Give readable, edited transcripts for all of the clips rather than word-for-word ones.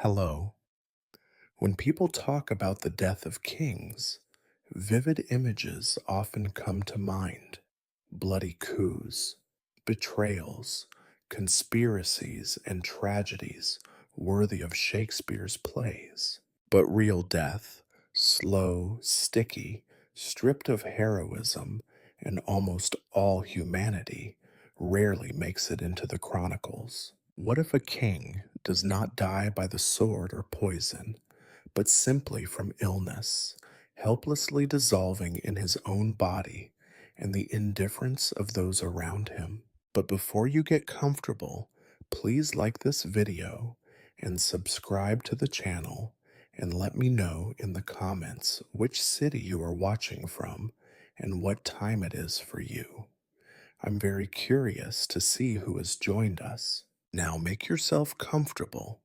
Hello. When people talk about the death of kings, vivid images often come to mind: bloody coups, betrayals, conspiracies, and tragedies worthy of Shakespeare's plays. But real death, slow, sticky, stripped of heroism and almost all humanity, rarely makes it into the chronicles. What if a king does not die by the sword or poison, but simply from illness, helplessly dissolving in his own body and the indifference of those around him? But before you get comfortable, please like this video and subscribe to the channel, and let me know in the comments which city you are watching from and what time it is for you. I'm very curious to see who has joined us. Now make yourself comfortable.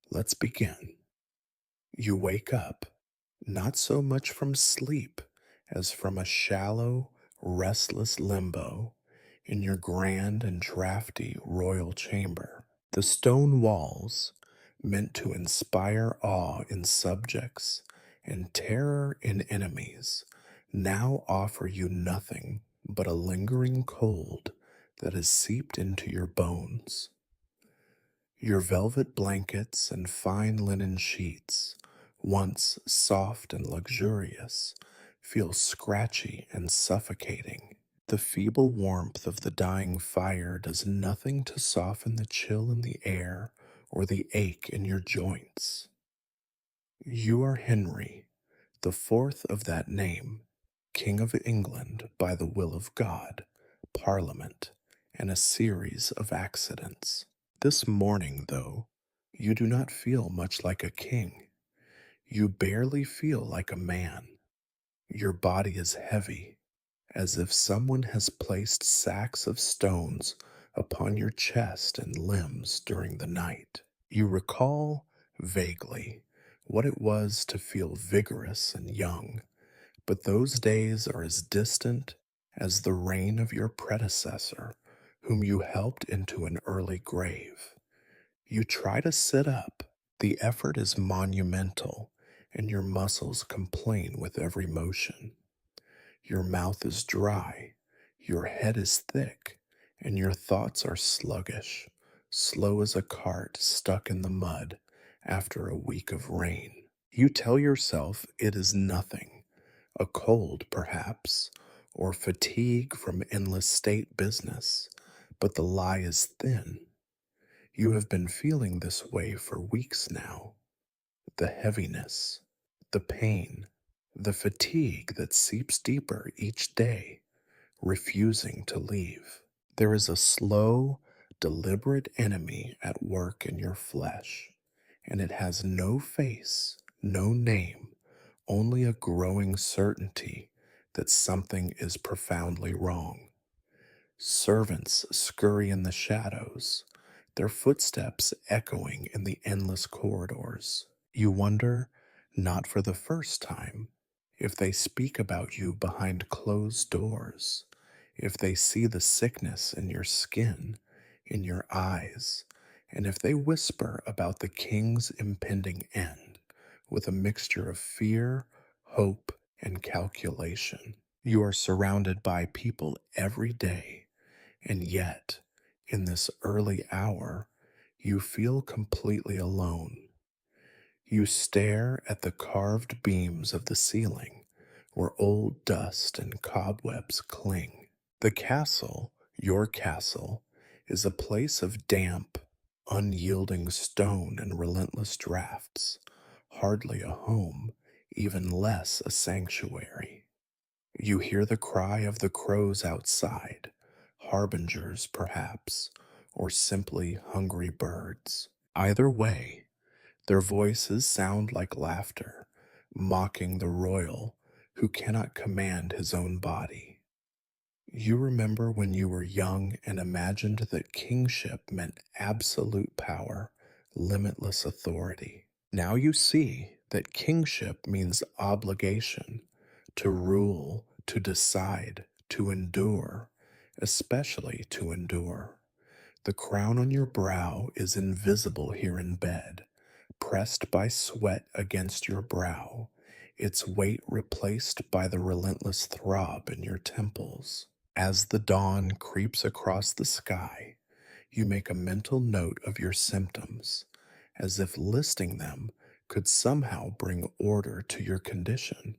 Let's begin. You wake up, not so much from sleep as from a shallow, restless limbo in your grand and drafty royal chamber. The stone walls, meant to inspire awe in subjects and terror in enemies, now offer you nothing but a lingering cold that has seeped into your bones. Your velvet blankets and fine linen sheets, once soft and luxurious, feel scratchy and suffocating. The feeble warmth of the dying fire does nothing to soften the chill in the air or the ache in your joints. You are Henry, the fourth of that name, King of England by the will of God, Parliament, and a series of accidents. This morning, though, you do not feel much like a king. You barely feel like a man. Your body is heavy, as if someone has placed sacks of stones upon your chest and limbs during the night. You recall, vaguely, what it was to feel vigorous and young, but those days are as distant as the reign of your predecessor, whom you helped into an early grave. You try to sit up. The effort is monumental, and your muscles complain with every motion. Your mouth is dry, your head is thick, and your thoughts are sluggish, slow as a cart stuck in the mud after a week of rain. You tell yourself it is nothing, a cold perhaps, or fatigue from endless state business, but the lie is thin. You have been feeling this way for weeks now. The heaviness, the pain, the fatigue that seeps deeper each day, refusing to leave. There is a slow, deliberate enemy at work in your flesh, and it has no face, no name, only a growing certainty that something is profoundly wrong. Servants scurry in the shadows, their footsteps echoing in the endless corridors. You wonder, not for the first time, if they speak about you behind closed doors, if they see the sickness in your skin, in your eyes, and if they whisper about the king's impending end with a mixture of fear, hope, and calculation. You are surrounded by people every day, and yet, in this early hour, you feel completely alone. You stare at the carved beams of the ceiling where old dust and cobwebs cling. The castle, your castle, is a place of damp, unyielding stone and relentless drafts, hardly a home, even less a sanctuary. You hear the cry of the crows outside, harbingers perhaps, or simply hungry birds. Either way, their voices sound like laughter, mocking the royal who cannot command his own body. You remember when you were young and imagined that kingship meant absolute power, limitless authority. Now you see that kingship means obligation, to rule, to decide, to endure, especially to endure. The crown on your brow is invisible here in bed, pressed by sweat against your brow, its weight replaced by the relentless throb in your temples. As the dawn creeps across the sky, you make a mental note of your symptoms, as if listing them could somehow bring order to your condition.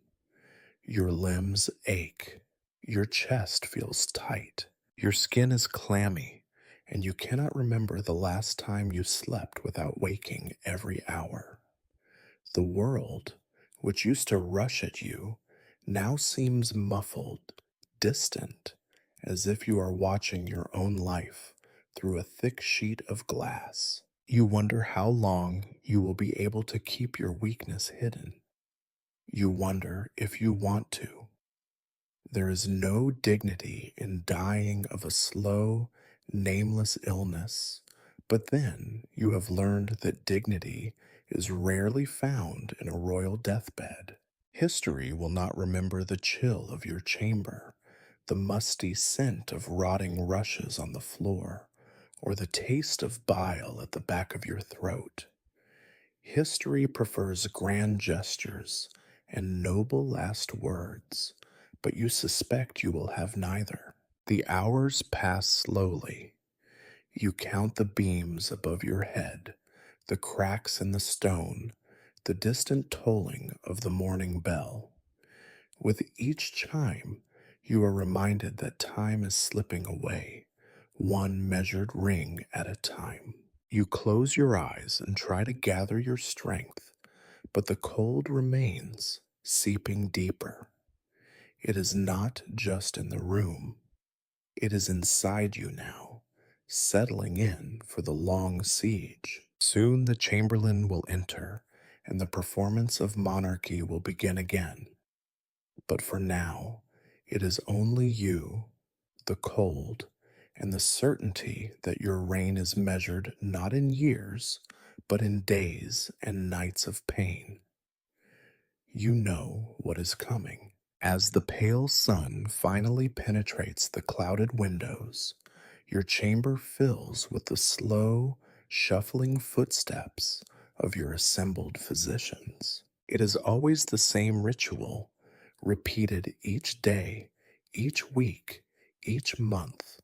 Your limbs ache, your chest feels tight, your skin is clammy, and you cannot remember the last time you slept without waking every hour. The world, which used to rush at you, now seems muffled, distant, as if you are watching your own life through a thick sheet of glass. You wonder how long you will be able to keep your weakness hidden. You wonder if you want to. There is no dignity in dying of a slow, nameless illness, but then you have learned that dignity is rarely found in a royal deathbed. History will not remember the chill of your chamber, the musty scent of rotting rushes on the floor, or the taste of bile at the back of your throat. History prefers grand gestures and noble last words, but you suspect you will have neither. The hours pass slowly. You count the beams above your head, the cracks in the stone, the distant tolling of the morning bell. With each chime, you are reminded that time is slipping away, one measured ring at a time. You close your eyes and try to gather your strength, but the cold remains, seeping deeper. It is not just in the room, it is inside you now, settling in for the long siege. Soon the chamberlain will enter, and the performance of monarchy will begin again. But for now, it is only you, the cold, and the certainty that your reign is measured not in years, but in days and nights of pain. You know what is coming. As the pale sun finally penetrates the clouded windows, your chamber fills with the slow, shuffling footsteps of your assembled physicians. It is always the same ritual, repeated each day, each week, each month,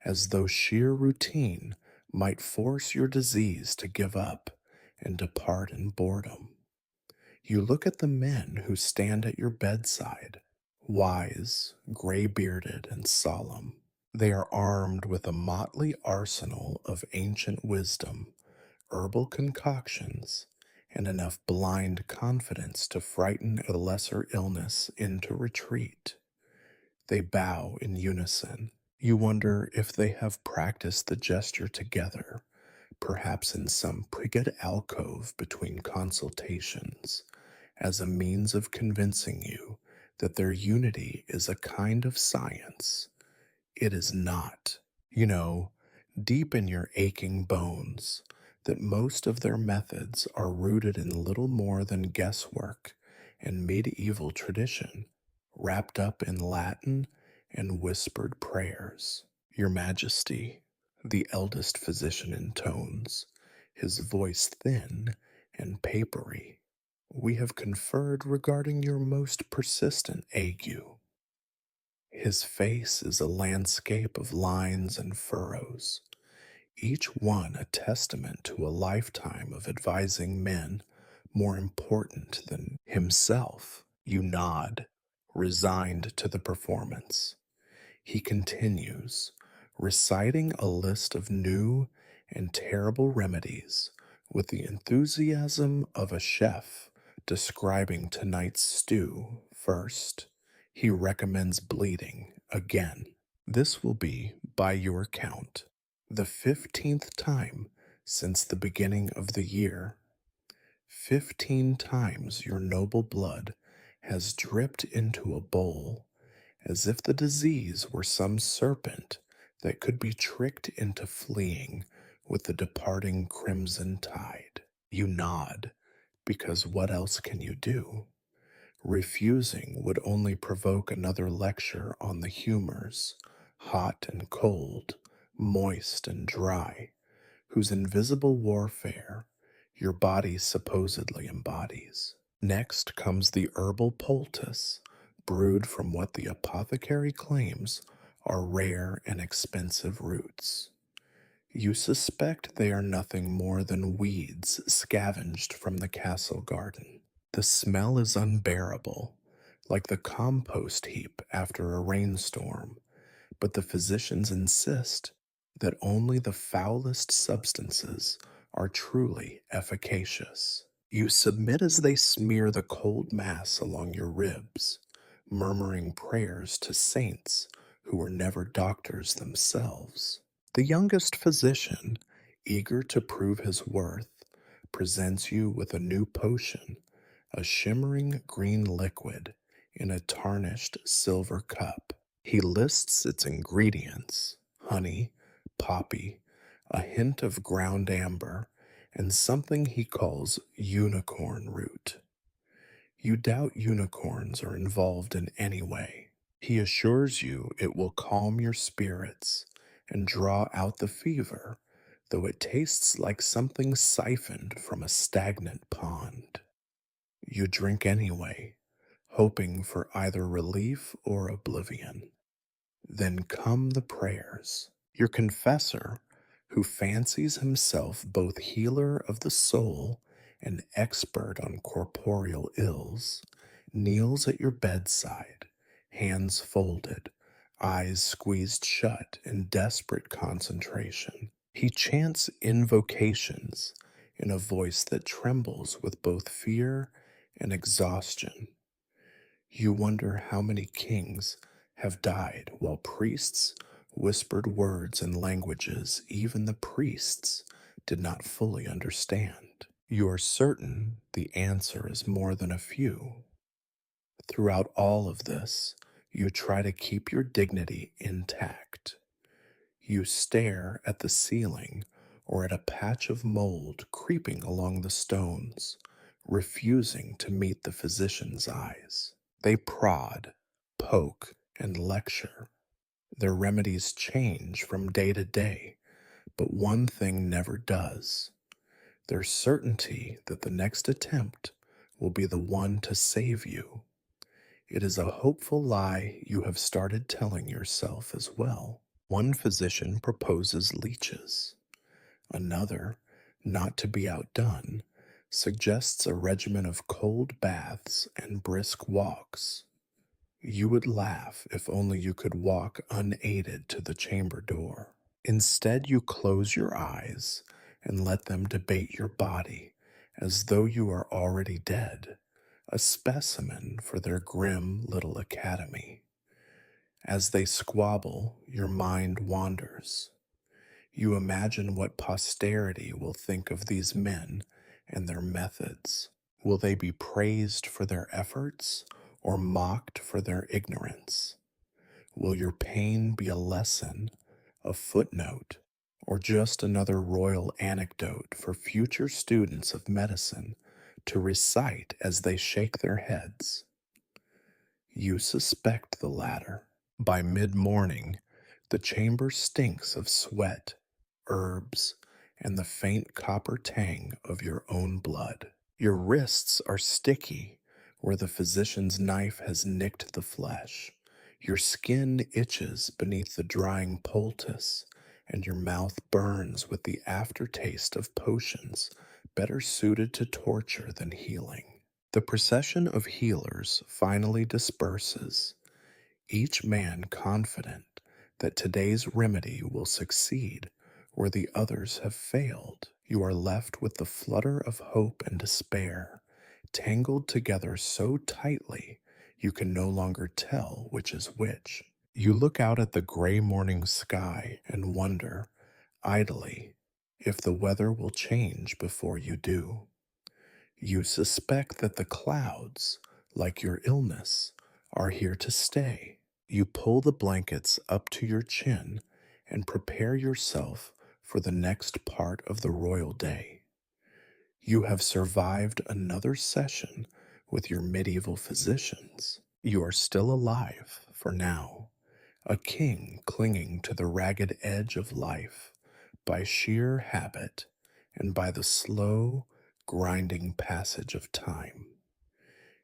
as though sheer routine might force your disease to give up and depart in boredom. You look at the men who stand at your bedside, wise, gray bearded, and solemn. They are armed with a motley arsenal of ancient wisdom, herbal concoctions, and enough blind confidence to frighten a lesser illness into retreat. They bow in unison. You wonder if they have practiced the gesture together, perhaps in some private alcove between consultations, as a means of convincing you that their unity is a kind of science. It is not. You know, deep in your aching bones, that most of their methods are rooted in little more than guesswork and medieval tradition, wrapped up in Latin and whispered prayers. Your Majesty, the eldest physician intones, his voice thin and papery, we have conferred regarding your most persistent ague. His face is a landscape of lines and furrows, each one a testament to a lifetime of advising men more important than himself. You nod, resigned to the performance. He continues, reciting a list of new and terrible remedies with the enthusiasm of a chef describing tonight's stew. First, he recommends bleeding again. This will be, by your count, the 15th time since the beginning of the year. 15 times your noble blood has dripped into a bowl, as if the disease were some serpent that could be tricked into fleeing with the departing crimson tide. You nod, because what else can you do? Refusing would only provoke another lecture on the humors, hot and cold, moist and dry, whose invisible warfare your body supposedly embodies. Next comes the herbal poultice, brewed from what the apothecary claims are rare and expensive roots. You suspect they are nothing more than weeds scavenged from the castle garden. The smell is unbearable, like the compost heap after a rainstorm, but the physicians insist that only the foulest substances are truly efficacious. You submit as they smear the cold mass along your ribs, murmuring prayers to saints who were never doctors themselves. The youngest physician, eager to prove his worth, presents you with a new potion, a shimmering green liquid in a tarnished silver cup. He lists its ingredients: honey, poppy, a hint of ground amber, and something he calls unicorn root. You doubt unicorns are involved in any way. He assures you it will calm your spirits and draw out the fever, though it tastes like something siphoned from a stagnant pond. You drink anyway, hoping for either relief or oblivion. Then come the prayers. Your confessor, who fancies himself both healer of the soul and expert on corporeal ills, kneels at your bedside, hands folded, eyes squeezed shut in desperate concentration. He chants invocations in a voice that trembles with both fear and exhaustion. You wonder how many kings have died while priests whispered words in languages even the priests did not fully understand. You are certain the answer is more than a few. Throughout all of this, you try to keep your dignity intact. You stare at the ceiling or at a patch of mold creeping along the stones, refusing to meet the physician's eyes. They prod, poke, and lecture. Their remedies change from day to day, but one thing never does: their certainty that the next attempt will be the one to save you. It is a hopeful lie you have started telling yourself as well. One physician proposes leeches. Another, not to be outdone, suggests a regimen of cold baths and brisk walks. You would laugh if only you could walk unaided to the chamber door. Instead, you close your eyes and let them debate your body as though you are already dead, a specimen for their grim little academy. As they squabble, your mind wanders. You imagine what posterity will think of these men and their methods. Will they be praised for their efforts or mocked for their ignorance? Will your pain be a lesson, a footnote, or just another royal anecdote for future students of medicine to recite as they shake their heads? You suspect the latter. By mid-morning, the chamber stinks of sweat, herbs, and the faint copper tang of your own blood. Your wrists are sticky where the physician's knife has nicked the flesh. Your skin itches beneath the drying poultice, and your mouth burns with the aftertaste of potions better suited to torture than healing. The procession of healers finally disperses, each man confident that today's remedy will succeed where the others have failed. You are left with the flutter of hope and despair, tangled together so tightly you can no longer tell which is which. You look out at the gray morning sky and wonder, idly, if the weather will change before you do. You suspect that the clouds, like your illness, are here to stay. You pull the blankets up to your chin and prepare yourself for the next part of the royal day. You have survived another session with your medieval physicians. You are still alive for now, a king clinging to the ragged edge of life by sheer habit and by the slow, grinding passage of time.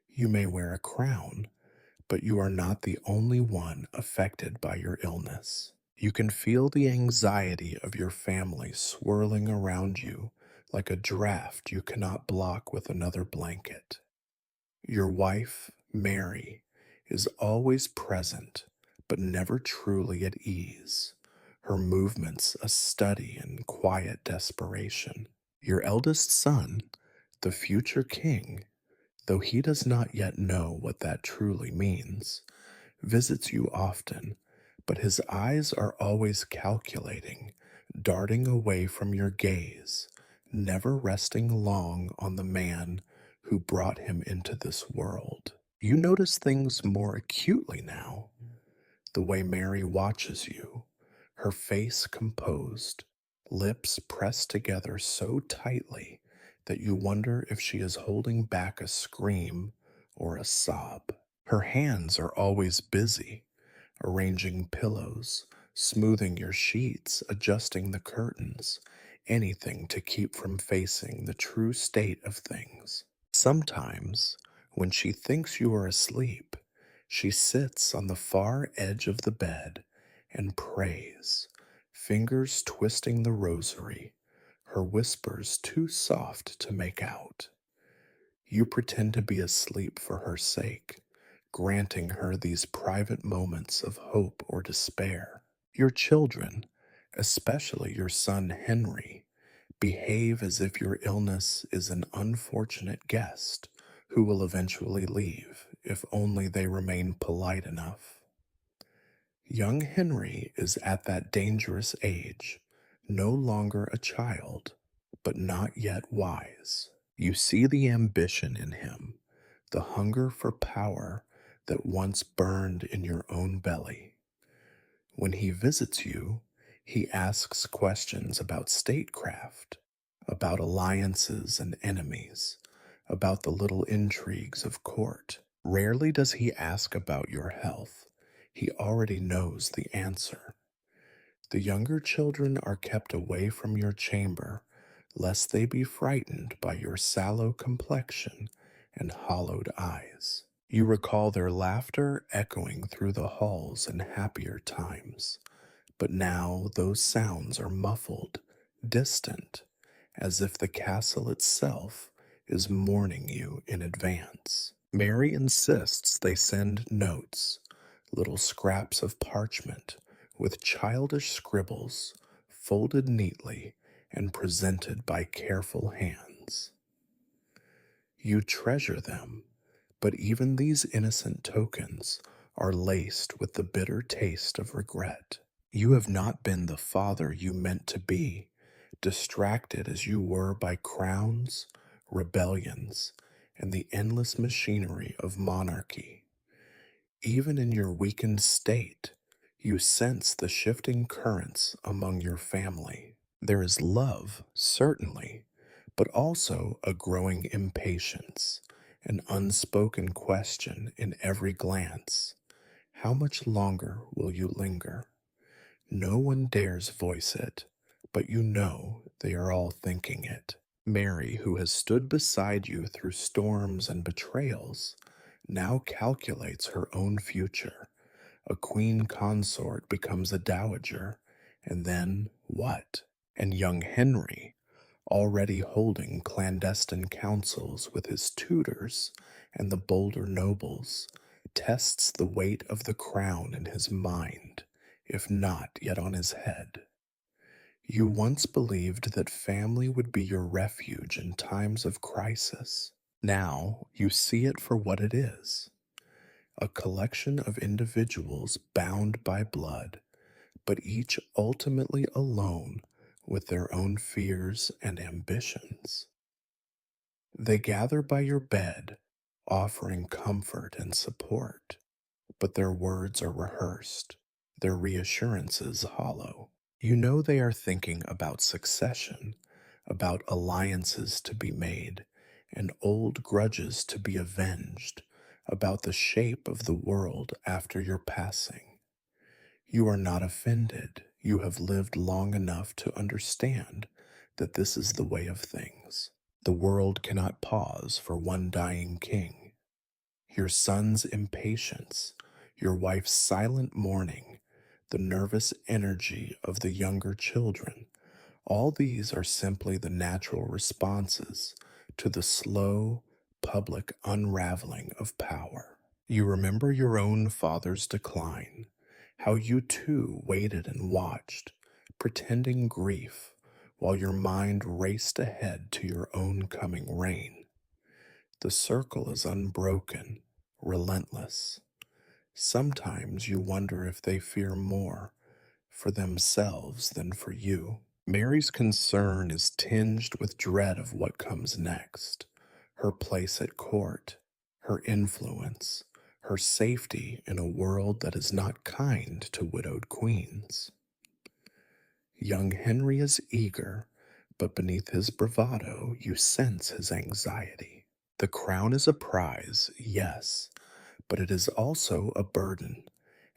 You may wear a crown, but you are not the only one affected by your illness. You can feel the anxiety of your family swirling around you like a draft you cannot block with another blanket. Your wife, Mary, is always present, but never truly at ease, her movements a study in quiet desperation. Your eldest son, the future king, though he does not yet know what that truly means, visits you often, but his eyes are always calculating, darting away from your gaze, never resting long on the man who brought him into this world. You notice things more acutely now, the way Mary watches you, her face composed, lips pressed together so tightly that you wonder if she is holding back a scream or a sob. Her hands are always busy, arranging pillows, smoothing your sheets, adjusting the curtains, anything to keep from facing the true state of things. Sometimes, when she thinks you are asleep, she sits on the far edge of the bed and prays, fingers twisting the rosary, her whispers too soft to make out. You pretend to be asleep for her sake, granting her these private moments of hope or despair. Your children, especially your son Henry, behave as if your illness is an unfortunate guest who will eventually leave if only they remain polite enough. Young Henry is at that dangerous age, no longer a child, but not yet wise. You see the ambition in him, the hunger for power that once burned in your own belly. When he visits you, he asks questions about statecraft, about alliances and enemies, about the little intrigues of court. Rarely does he ask about your health. He already knows the answer. The younger children are kept away from your chamber, lest they be frightened by your sallow complexion and hollowed eyes. You recall their laughter echoing through the halls in happier times, but now those sounds are muffled, distant, as if the castle itself is mourning you in advance. Mary insists they send notes, little scraps of parchment with childish scribbles, folded neatly and presented by careful hands. You treasure them, but even these innocent tokens are laced with the bitter taste of regret. You have not been the father you meant to be, distracted as you were by crowns, rebellions, and the endless machinery of monarchy. Even in your weakened state, you sense the shifting currents among your family. There is love, certainly, but also a growing impatience, an unspoken question in every glance. How much longer will you linger? No one dares voice it, but you know they are all thinking it. Mary, who has stood beside you through storms and betrayals, now calculates her own future. A queen consort becomes a dowager, and then what? And young Henry, already holding clandestine councils with his tutors and the bolder nobles, tests the weight of the crown in his mind, if not yet on his head. You once believed that family would be your refuge in times of crisis. Now you see it for what it is, a collection of individuals bound by blood, but each ultimately alone with their own fears and ambitions. They gather by your bed, offering comfort and support, but their words are rehearsed, their reassurances hollow. You know they are thinking about succession, about alliances to be made, and old grudges to be avenged, about the shape of the world after your passing. You are not offended. You have lived long enough to understand that this is the way of things. The world cannot pause for one dying king. Your son's impatience, your wife's silent mourning, the nervous energy of the younger children, all these are simply the natural responses to the slow, public unraveling of power. You remember your own father's decline, how you too waited and watched, pretending grief, while your mind raced ahead to your own coming reign. The circle is unbroken, relentless. Sometimes you wonder if they fear more for themselves than for you. Mary's concern is tinged with dread of what comes next, her place at court, her influence, her safety in a world that is not kind to widowed queens. Young Henry is eager, but beneath his bravado you sense his anxiety. The crown is a prize, yes, but it is also a burden,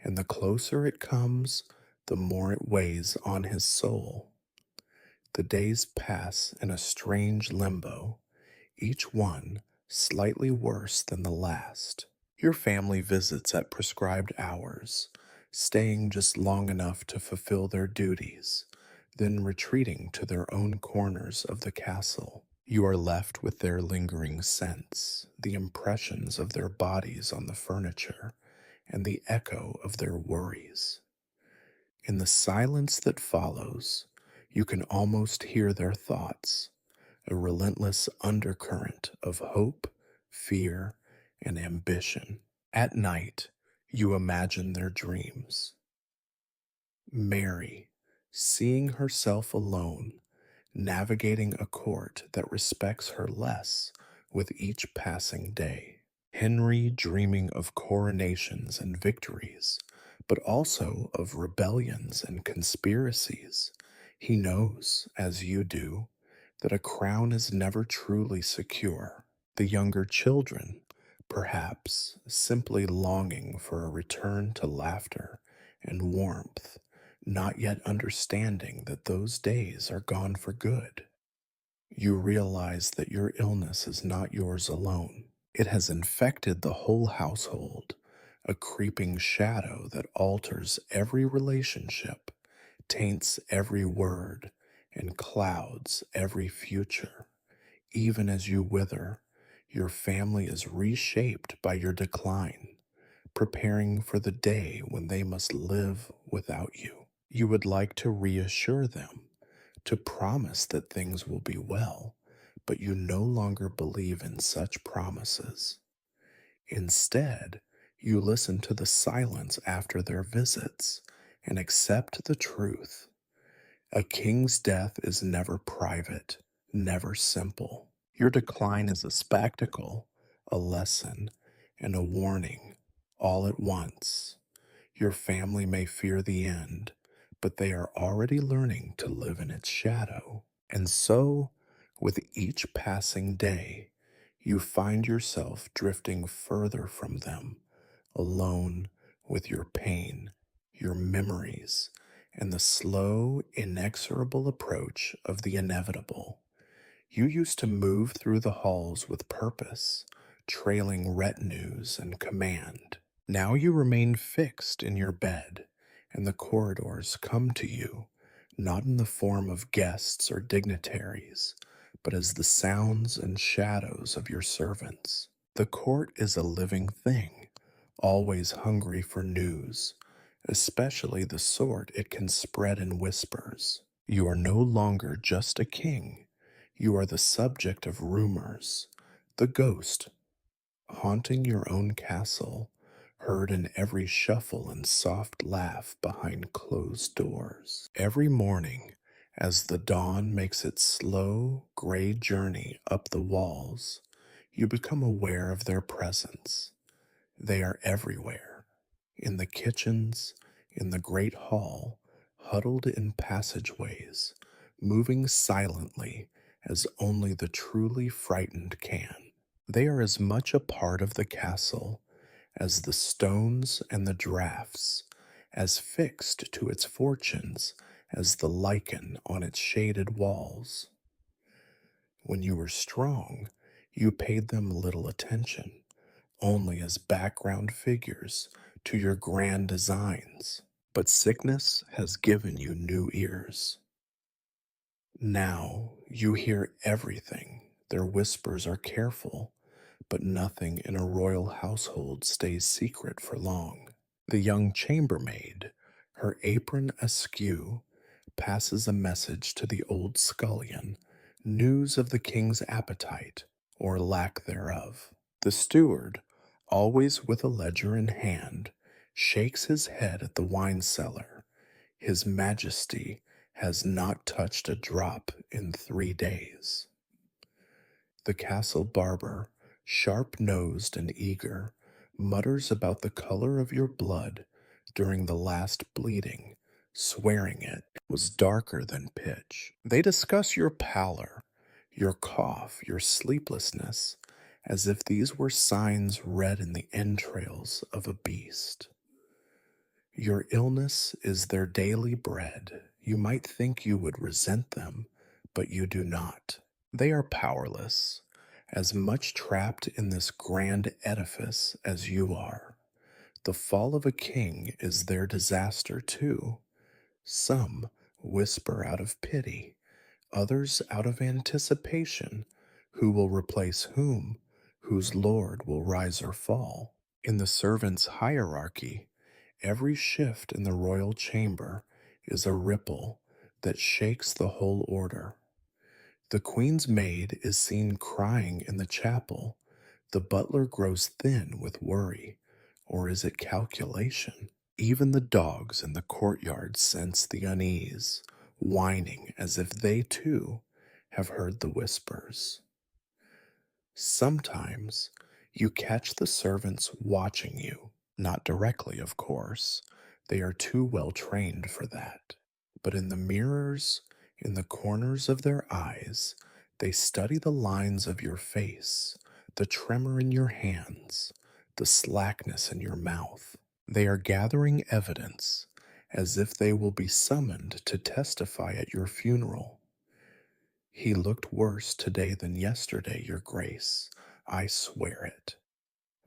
and the closer it comes, the more it weighs on his soul. The days pass in a strange limbo, each one slightly worse than the last. Your family visits at prescribed hours, staying just long enough to fulfill their duties, then retreating to their own corners of the castle. You are left with their lingering scents, the impressions of their bodies on the furniture, and the echo of their worries. In the silence that follows, you can almost hear their thoughts, a relentless undercurrent of hope, fear, and ambition. At night, you imagine their dreams. Mary, seeing herself alone, navigating a court that respects her less with each passing day. Henry dreaming of coronations and victories, but also of rebellions and conspiracies. He knows, as you do, that a crown is never truly secure. The younger children, perhaps, simply longing for a return to laughter and warmth, not yet understanding that those days are gone for good. You realize that your illness is not yours alone. It has infected the whole household, a creeping shadow that alters every relationship, taints every word, and clouds every future. Even as you wither, your family is reshaped by your decline, preparing for the day when they must live without you. You would like to reassure them, to promise that things will be well, but you no longer believe in such promises. Instead, you listen to the silence after their visits and accept the truth. A king's death is never private, never simple. Your decline is a spectacle, a lesson, and a warning, all at once. Your family may fear the end, but they are already learning to live in its shadow. And so, with each passing day, you find yourself drifting further from them, alone with your pain, your memories, and the slow, inexorable approach of the inevitable. You used to move through the halls with purpose, trailing retinues and command. Now you remain fixed in your bed, and the corridors come to you, not in the form of guests or dignitaries, but as the sounds and shadows of your servants. The court is a living thing, always hungry for news, especially the sort it can spread in whispers. You are no longer just a king. You are the subject of rumors, the ghost haunting your own castle, heard in every shuffle and soft laugh behind closed doors. Every morning, as the dawn makes its slow, gray journey up the walls, you become aware of their presence. They are everywhere, in the kitchens, in the great hall, huddled in passageways, moving silently as only the truly frightened can. They are as much a part of the castle as the stones and the draughts, as fixed to its fortunes as the lichen on its shaded walls. When you were strong, you paid them little attention, only as background figures to your grand designs. But sickness has given you new ears. Now you hear everything. Their whispers are careful, but nothing in a royal household stays secret for long. The young chambermaid, her apron askew, passes a message to the old scullion, news of the king's appetite or lack thereof. The steward, always with a ledger in hand, shakes his head at the wine cellar. His Majesty has not touched a drop in 3 days. The castle barber, sharp nosed and eager, mutters about the color of your blood during the last bleeding, swearing it was darker than pitch. They discuss your pallor, your cough, your sleeplessness, as if these were signs read in the entrails of a beast. Your illness is their daily bread. You might think you would resent them, but you do not. They are powerless, as much trapped in this grand edifice as you are. The fall of a king is their disaster too. Some whisper out of pity, others out of anticipation, who will replace whom, whose lord will rise or fall. In the servants' hierarchy, every shift in the royal chamber is a ripple that shakes the whole order. The queen's maid is seen crying in the chapel. The butler grows thin with worry. Or is it calculation? Even the dogs in the courtyard sense the unease, whining as if they too have heard the whispers. Sometimes you catch the servants watching you, not directly, of course. They are too well trained for that. But in the mirrors, in the corners of their eyes, they study the lines of your face, the tremor in your hands, the slackness in your mouth. They are gathering evidence as if they will be summoned to testify at your funeral. He looked worse today than yesterday, Your Grace. I swear it.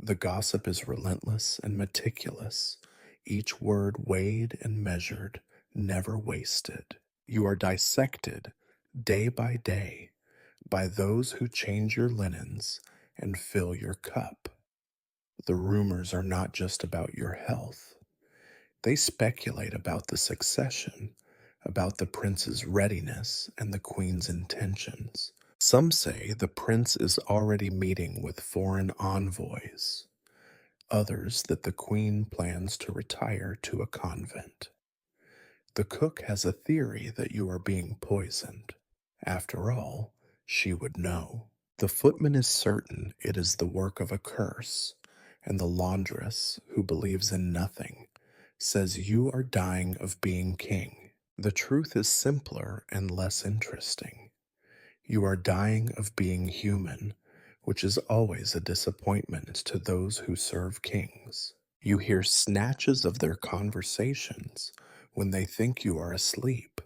The gossip is relentless and meticulous, each word weighed and measured, never wasted. You are dissected day by day by those who change your linens and fill your cup. The rumors are not just about your health. They speculate about the succession, about the prince's readiness and the queen's intentions. Some say the prince is already meeting with foreign envoys, others that the queen plans to retire to a convent. The cook has a theory that you are being poisoned. After all, she would know. The footman is certain it is the work of a curse, and the laundress, who believes in nothing, says you are dying of being king. The truth is simpler and less interesting. You are dying of being human, which is always a disappointment to those who serve kings. You hear snatches of their conversations when they think you are asleep,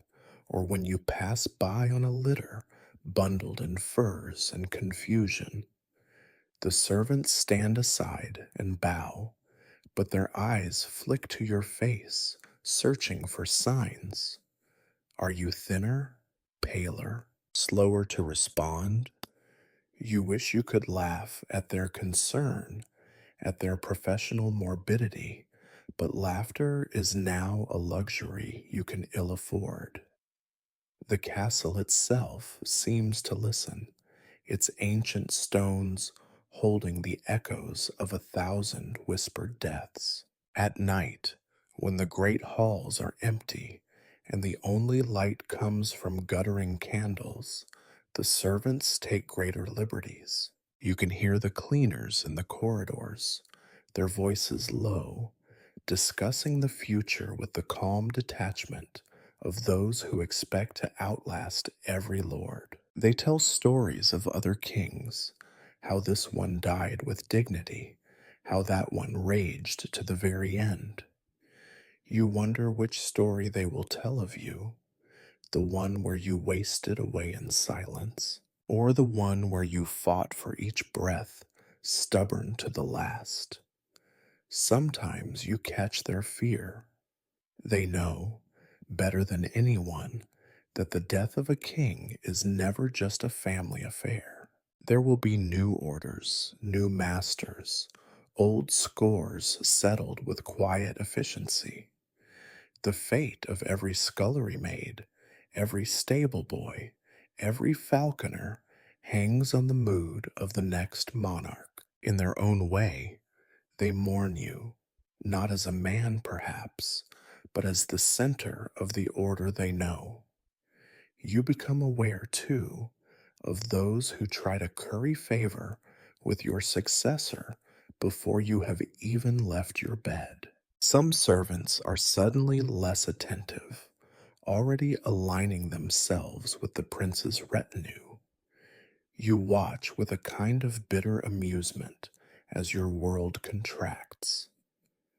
or when you pass by on a litter bundled in furs and confusion. The servants stand aside and bow, but their eyes flick to your face, searching for signs. Are you thinner, paler, slower to respond? You wish you could laugh at their concern, at their professional morbidity, but laughter is now a luxury you can ill afford. The castle itself seems to listen, its ancient stones holding the echoes of 1,000 whispered deaths. At night, when the great halls are empty and the only light comes from guttering candles, the servants take greater liberties. You can hear the cleaners in the corridors, their voices low, discussing the future with the calm detachment of those who expect to outlast every lord. They tell stories of other kings, how this one died with dignity, how that one raged to the very end. You wonder which story they will tell of you, the one where you wasted away in silence, or the one where you fought for each breath, stubborn to the last. Sometimes you catch their fear. They know, better than anyone, that the death of a king is never just a family affair. There will be new orders, new masters, old scores settled with quiet efficiency. The fate of every scullery maid, every stable boy, every falconer hangs on the mood of the next monarch. In their own way, they mourn you, not as a man perhaps, but as the center of the order they know. You become aware, too, of those who try to curry favor with your successor before you have even left your bed. Some servants are suddenly less attentive, already aligning themselves with the prince's retinue. You watch with a kind of bitter amusement as your world contracts.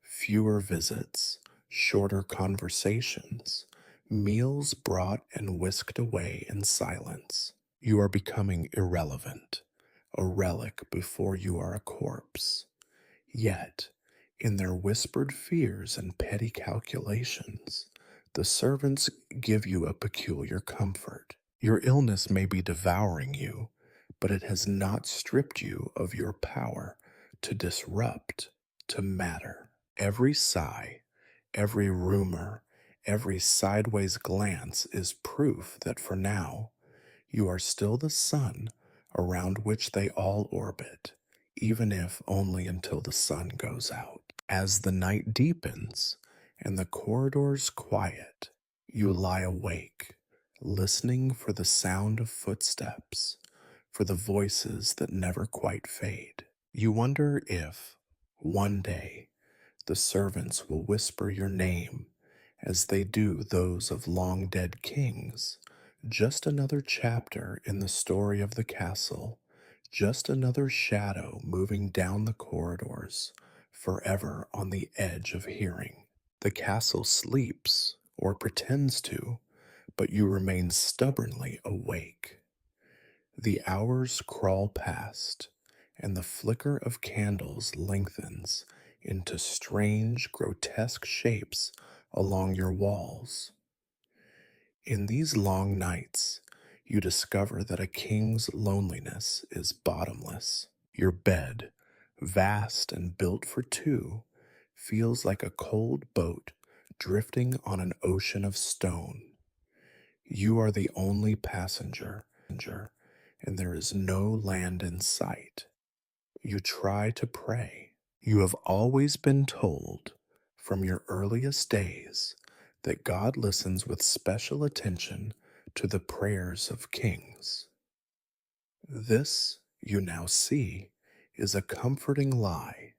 Fewer visits, shorter conversations, meals brought and whisked away in silence. You are becoming irrelevant, a relic before you are a corpse. Yet, in their whispered fears and petty calculations, the servants give you a peculiar comfort. Your illness may be devouring you, but it has not stripped you of your power to disrupt, to matter. Every sigh, every rumor, every sideways glance is proof that for now you are still the sun around which they all orbit, even if only until the sun goes out. As the night deepens and the corridors quiet, you lie awake, listening for the sound of footsteps, for the voices that never quite fade. You wonder if, one day, the servants will whisper your name as they do those of long dead kings. Just another chapter in the story of the castle, just another shadow moving down the corridors, forever on the edge of hearing. The castle sleeps, or pretends to, but you remain stubbornly awake. The hours crawl past, and the flicker of candles lengthens into strange, grotesque shapes along your walls. In these long nights, you discover that a king's loneliness is bottomless. Your bed, vast and built for two, feels like a cold boat drifting on an ocean of stone. You are the only passenger, and there is no land in sight. You try to pray. You have always been told, from your earliest days, that God listens with special attention to the prayers of kings. This, you now see, is a comforting lie,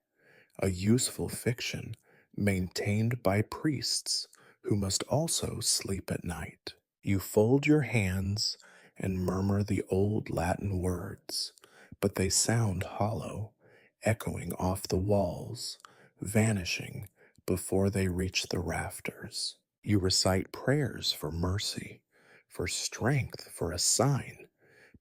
a useful fiction maintained by priests who must also sleep at night. You fold your hands and murmur the old Latin words, but they sound hollow, echoing off the walls, vanishing before they reach the rafters. You recite prayers for mercy, for strength, for a sign,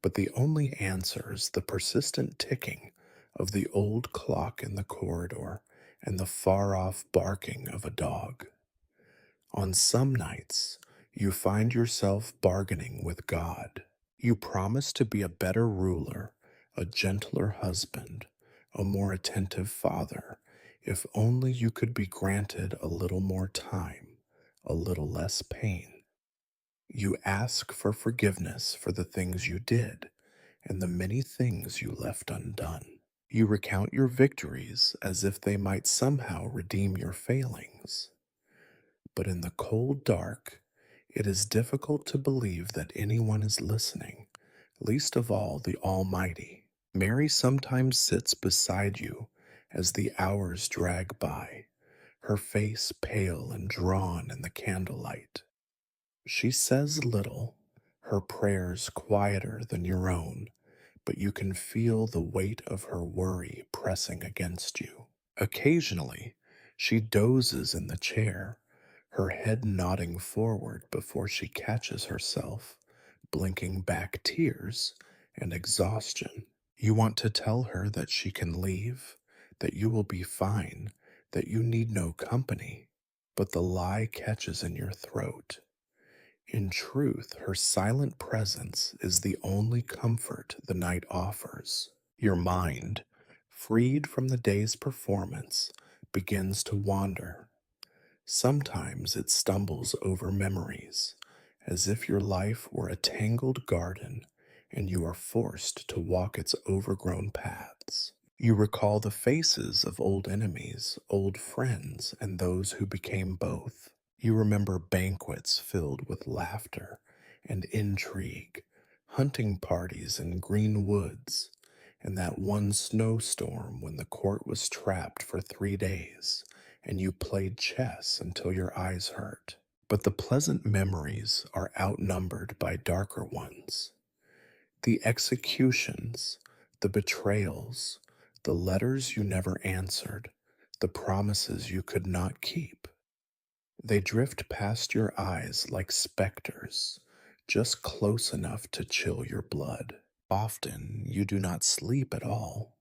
but the only answer is the persistent ticking of the old clock in the corridor and the far-off barking of a dog. On some nights, you find yourself bargaining with God. You promise to be a better ruler, a gentler husband, a more attentive father, if only you could be granted a little more time, a little less pain. You ask for forgiveness for the things you did and the many things you left undone. You recount your victories as if they might somehow redeem your failings. But in the cold dark, it is difficult to believe that anyone is listening, least of all the Almighty. Mary sometimes sits beside you as the hours drag by, her face pale and drawn in the candlelight. She says little, her prayers quieter than your own, but you can feel the weight of her worry pressing against you. Occasionally, she dozes in the chair, her head nodding forward before she catches herself, blinking back tears and exhaustion. You want to tell her that she can leave, that you will be fine, that you need no company. But the lie catches in your throat. In truth, her silent presence is the only comfort the night offers. Your mind, freed from the day's performance, begins to wander. Sometimes it stumbles over memories, as if your life were a tangled garden and you are forced to walk its overgrown paths. You recall the faces of old enemies, old friends, and those who became both. You remember banquets filled with laughter and intrigue, hunting parties in green woods, and that one snowstorm when the court was trapped for 3 days and you played chess until your eyes hurt. But the pleasant memories are outnumbered by darker ones. The executions, the betrayals, the letters you never answered, the promises you could not keep. They drift past your eyes like specters, just close enough to chill your blood. Often you do not sleep at all.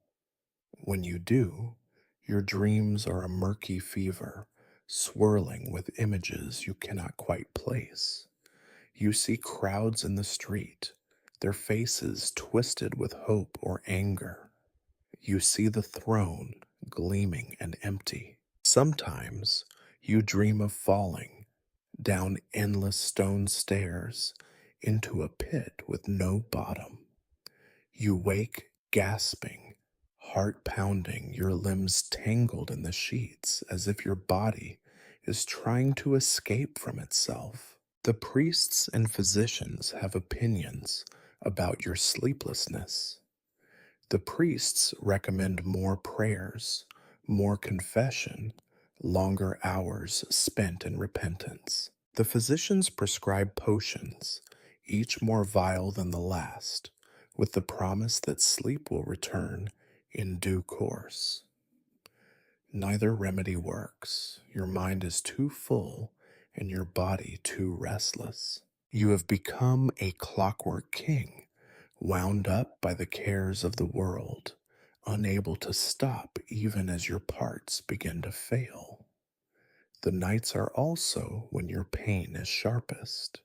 When you do, your dreams are a murky fever, swirling with images you cannot quite place. You see crowds in the street, their faces twisted with hope or anger. You see the throne gleaming and empty. Sometimes you dream of falling down endless stone stairs into a pit with no bottom. You wake gasping, heart pounding, your limbs tangled in the sheets as if your body is trying to escape from itself. The priests and physicians have opinions about your sleeplessness. The priests recommend more prayers, more confession, longer hours spent in repentance. The physicians prescribe potions, each more vile than the last, with the promise that sleep will return in due course. Neither remedy works. Your mind is too full and your body too restless. You have become a clockwork king, wound up by the cares of the world, unable to stop even as your parts begin to fail. The nights are also when your pain is sharpest.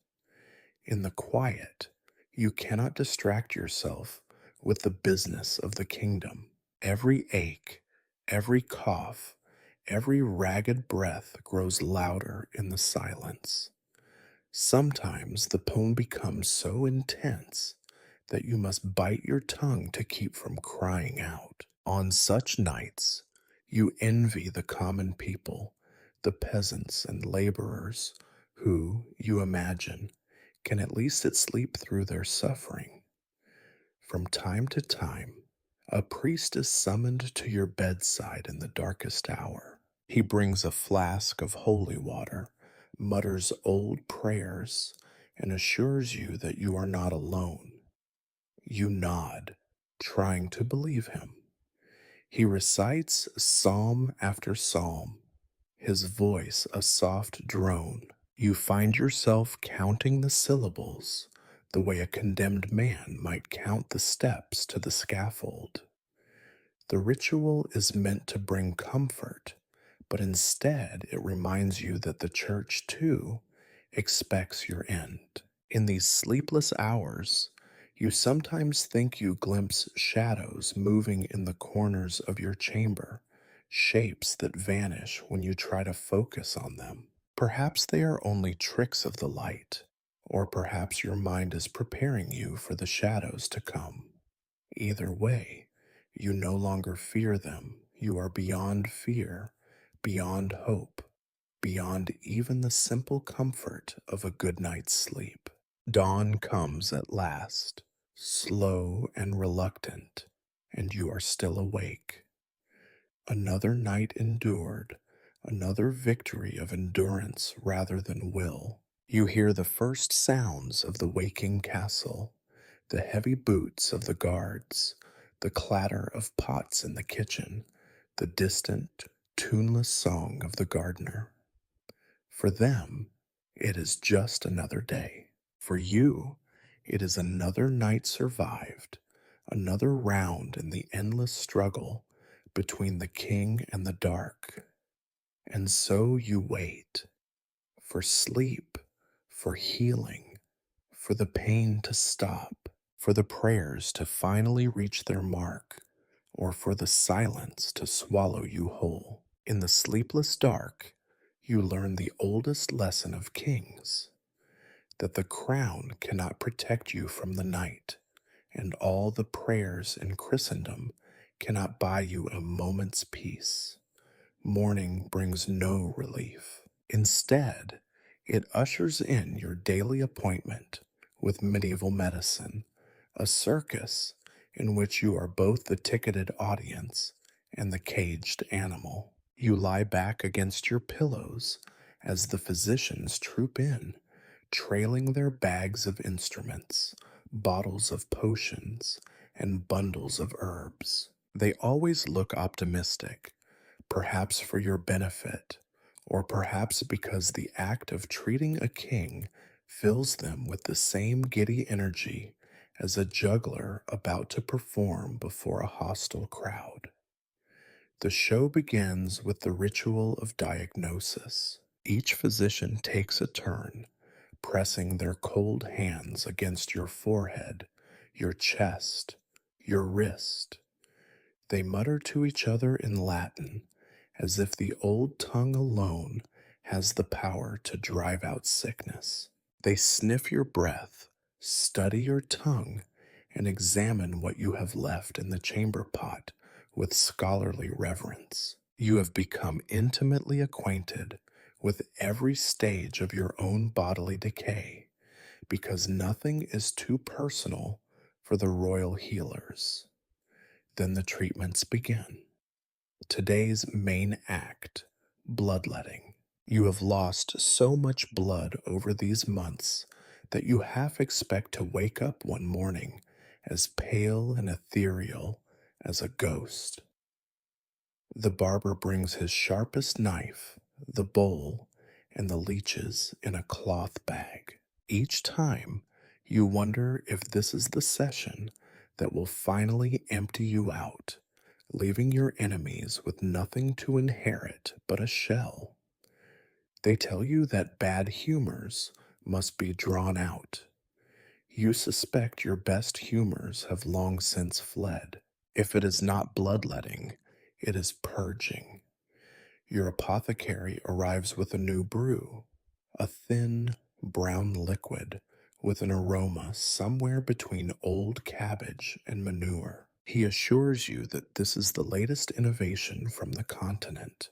In the quiet, you cannot distract yourself with the business of the kingdom. Every ache, every cough, every ragged breath grows louder in the silence. Sometimes the poem becomes so intense that you must bite your tongue to keep from crying out. On such nights, you envy the common people, the peasants and laborers, who, you imagine, can at least sleep through their suffering. From time to time, a priest is summoned to your bedside in the darkest hour. He brings a flask of holy water, mutters old prayers, and assures you that you are not alone. You nod, trying to believe him. He recites psalm after psalm, his voice a soft drone. You find yourself counting the syllables the way a condemned man might count the steps to the scaffold. The ritual is meant to bring comfort, but instead it reminds you that the church, too, expects your end. In these sleepless hours, you sometimes think you glimpse shadows moving in the corners of your chamber, shapes that vanish when you try to focus on them. Perhaps they are only tricks of the light, or perhaps your mind is preparing you for the shadows to come. Either way, you no longer fear them. You are beyond fear, beyond hope, beyond even the simple comfort of a good night's sleep. Dawn comes at last, slow and reluctant, and you are still awake. Another night endured, another victory of endurance rather than will. You hear the first sounds of the waking castle, the heavy boots of the guards, the clatter of pots in the kitchen, the distant, tuneless song of the gardener. For them, it is just another day. For you, It is another night survived, another round in the endless struggle between the king and the dark. And so you wait for sleep, for healing, for the pain to stop, for the prayers to finally reach their mark, or for the silence to swallow you whole. In the sleepless dark, you learn the oldest lesson of kings, that the crown cannot protect you from the night, and all the prayers in Christendom cannot buy you a moment's peace. Morning brings no relief. Instead, it ushers in your daily appointment with medieval medicine, a circus in which you are both the ticketed audience and the caged animal. You lie back against your pillows as the physicians troop in, trailing their bags of instruments, bottles of potions, and bundles of herbs. They always look optimistic, perhaps for your benefit, or perhaps because the act of treating a king fills them with the same giddy energy as a juggler about to perform before a hostile crowd. The show begins with the ritual of diagnosis. Each physician takes a turn, pressing their cold hands against your forehead, your chest, your wrist. They mutter to each other in Latin, as if the old tongue alone has the power to drive out sickness. They sniff your breath, study your tongue, and examine what you have left in the chamber pot with scholarly reverence. You have become intimately acquainted with every stage of your own bodily decay, because nothing is too personal for the royal healers. Then the treatments begin. Today's main act, bloodletting. You have lost so much blood over these months that you half expect to wake up one morning as pale and ethereal as a ghost. The barber brings his sharpest knife, the bowl, and the leeches in a cloth bag. Each time, you wonder if this is the session that will finally empty you out, leaving your enemies with nothing to inherit but a shell. They tell you that bad humors must be drawn out. You suspect your best humors have long since fled. If it is not bloodletting, it is purging. Your apothecary arrives with a new brew, a thin, brown liquid with an aroma somewhere between old cabbage and manure. He assures you that this is the latest innovation from the continent,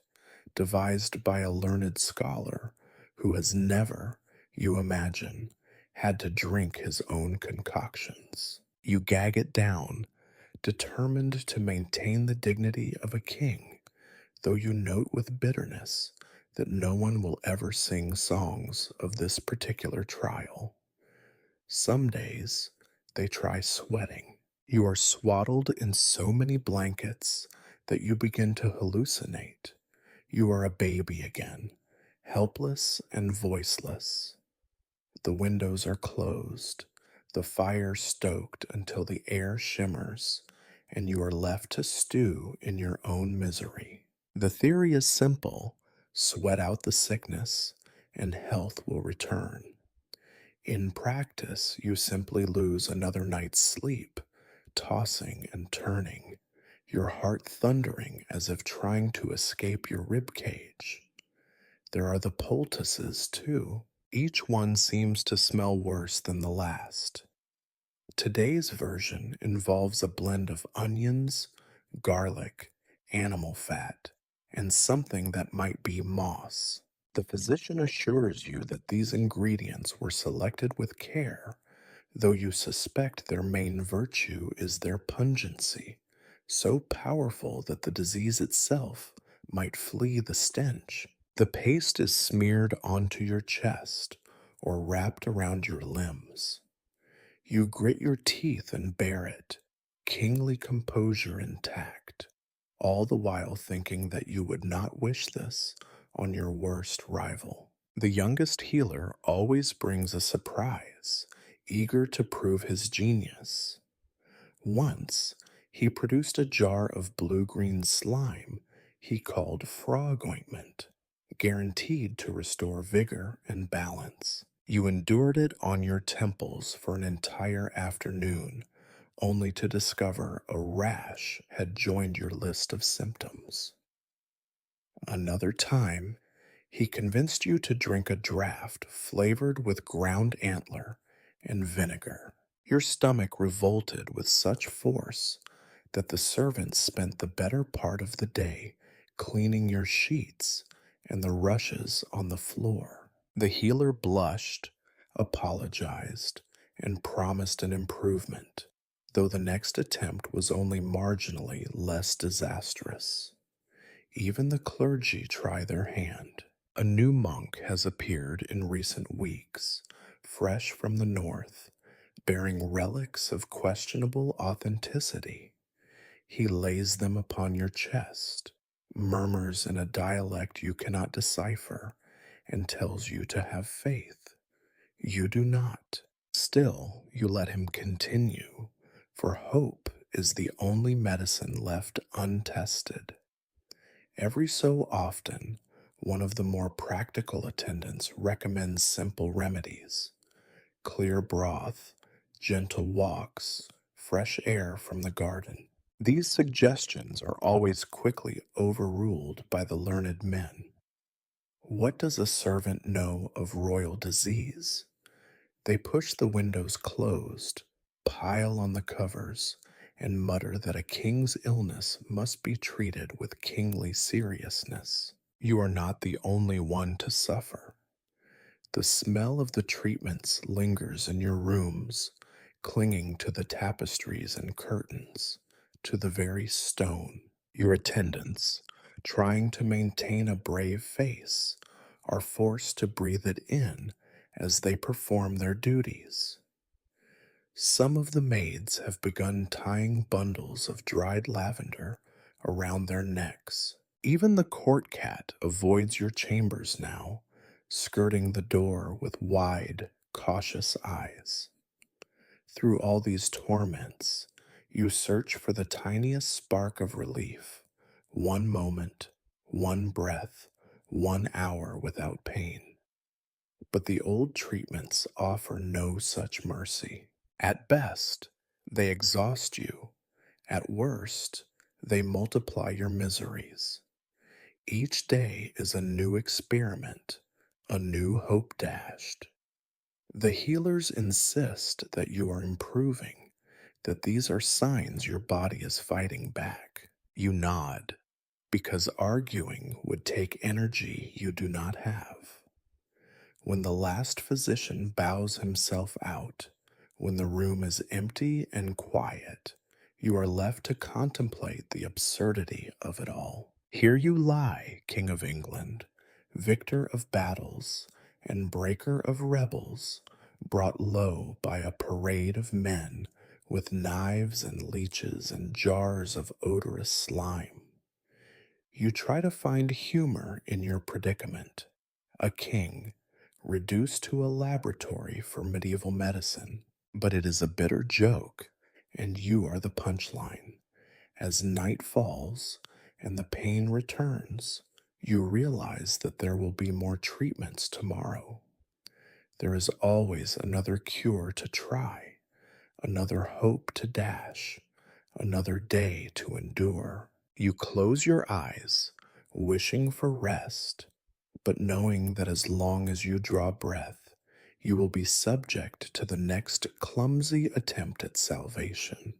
devised by a learned scholar who has never, you imagine, had to drink his own concoctions. You gag it down, determined to maintain the dignity of a king, though you note with bitterness that no one will ever sing songs of this particular trial. Some days they try sweating. You are swaddled in so many blankets that you begin to hallucinate. You are a baby again, helpless and voiceless. The windows are closed, the fire stoked until the air shimmers, and you are left to stew in your own misery. The theory is simple: sweat out the sickness, and health will return. In practice, you simply lose another night's sleep, tossing and turning, your heart thundering as if trying to escape your rib cage. There are the poultices, too. Each one seems to smell worse than the last. Today's version involves a blend of onions, garlic, animal fat, and something that might be moss. The physician assures you that these ingredients were selected with care, though you suspect their main virtue is their pungency, so powerful that the disease itself might flee the stench. The paste is smeared onto your chest or wrapped around your limbs. You grit your teeth and bear it, kingly composure intact, all the while thinking that you would not wish this on your worst rival. The youngest healer always brings a surprise, eager to prove his genius. Once, he produced a jar of blue-green slime he called frog ointment, guaranteed to restore vigor and balance. You endured it on your temples for an entire afternoon, only to discover a rash had joined your list of symptoms. Another time, he convinced you to drink a draught flavored with ground antler and vinegar. Your stomach revolted with such force that the servants spent the better part of the day cleaning your sheets and the rushes on the floor. The healer blushed, apologized, and promised an improvement, though the next attempt was only marginally less disastrous. Even the clergy try their hand. A new monk has appeared in recent weeks, fresh from the north, bearing relics of questionable authenticity. He lays them upon your chest, murmurs in a dialect you cannot decipher, and tells you to have faith. You do not. Still, you let him continue, for hope is the only medicine left untested. Every so often, one of the more practical attendants recommends simple remedies: clear broth, gentle walks, fresh air from the garden. These suggestions are always quickly overruled by the learned men. What does a servant know of royal disease? They push the windows closed, pile on the covers, and mutter that a king's illness must be treated with kingly seriousness. You are not the only one to suffer. The smell of the treatments lingers in your rooms, clinging to the tapestries and curtains, to the very stone. Your attendants, trying to maintain a brave face, are forced to breathe it in as they perform their duties. Some of the maids have begun tying bundles of dried lavender around their necks. Even the court cat avoids your chambers now, skirting the door with wide, cautious eyes. Through all these torments, you search for the tiniest spark of relief. One moment, one breath, 1 hour without pain. But the old treatments offer no such mercy. At best, they exhaust you. At worst, they multiply your miseries. Each day is a new experiment, a new hope dashed. The healers insist that you are improving, that these are signs your body is fighting back. You nod, because arguing would take energy you do not have. When the last physician bows himself out, when the room is empty and quiet, you are left to contemplate the absurdity of it all. Here you lie, King of England, victor of battles and breaker of rebels, brought low by a parade of men with knives and leeches and jars of odorous slime. You try to find humor in your predicament, a king reduced to a laboratory for medieval medicine. But it is a bitter joke, and you are the punchline. As night falls and the pain returns, you realize that there will be more treatments tomorrow. There is always another cure to try, another hope to dash, another day to endure. You close your eyes, wishing for rest, but knowing that as long as you draw breath, you will be subject to the next clumsy attempt at salvation.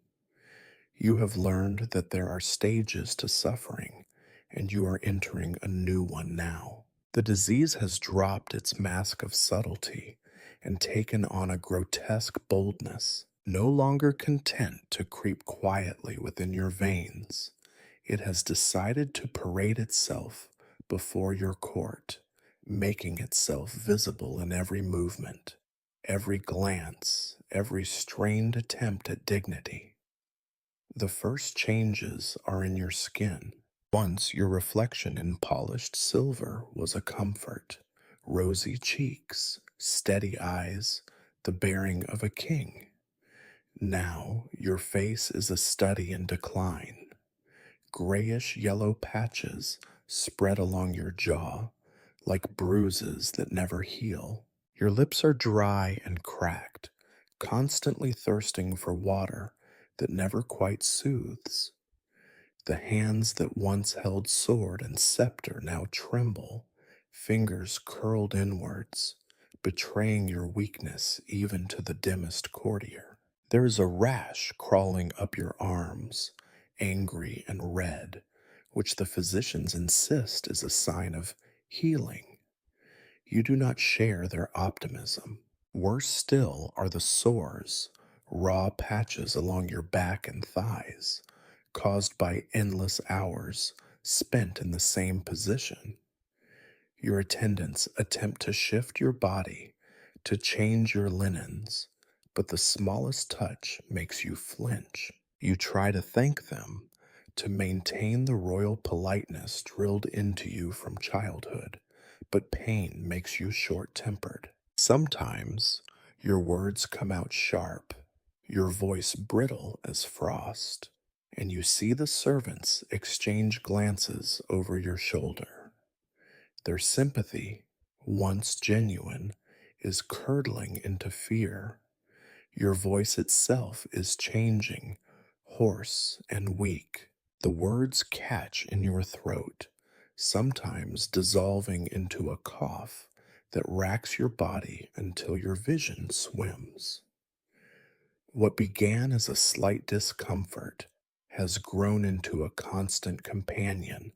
You have learned that there are stages to suffering, and you are entering a new one now. The disease has dropped its mask of subtlety and taken on a grotesque boldness. No longer content to creep quietly within your veins, it has decided to parade itself before your court, making itself visible in every movement, every glance, every strained attempt at dignity. The first changes are in your skin. Once your reflection in polished silver was a comfort. Rosy cheeks, steady eyes, the bearing of a king. Now your face is a study in decline. Grayish yellow patches spread along your jaw like bruises that never heal. Your lips are dry and cracked, constantly thirsting for water that never quite soothes. The hands that once held sword and scepter now tremble, fingers curled inwards, betraying your weakness even to the dimmest courtier. There is a rash crawling up your arms, angry and red, which the physicians insist is a sign of healing. You do not share their optimism. Worse still are the sores, raw patches along your back and thighs, caused by endless hours spent in the same position. Your attendants attempt to shift your body, to change your linens, but the smallest touch makes you flinch. You try to thank them, to maintain the royal politeness drilled into you from childhood, but pain makes you short tempered. Sometimes your words come out sharp, your voice brittle as frost, and you see the servants exchange glances over your shoulder. Their sympathy, once genuine, is curdling into fear. Your voice itself is changing, hoarse and weak. The words catch in your throat, sometimes dissolving into a cough that racks your body until your vision swims. What began as a slight discomfort has grown into a constant companion,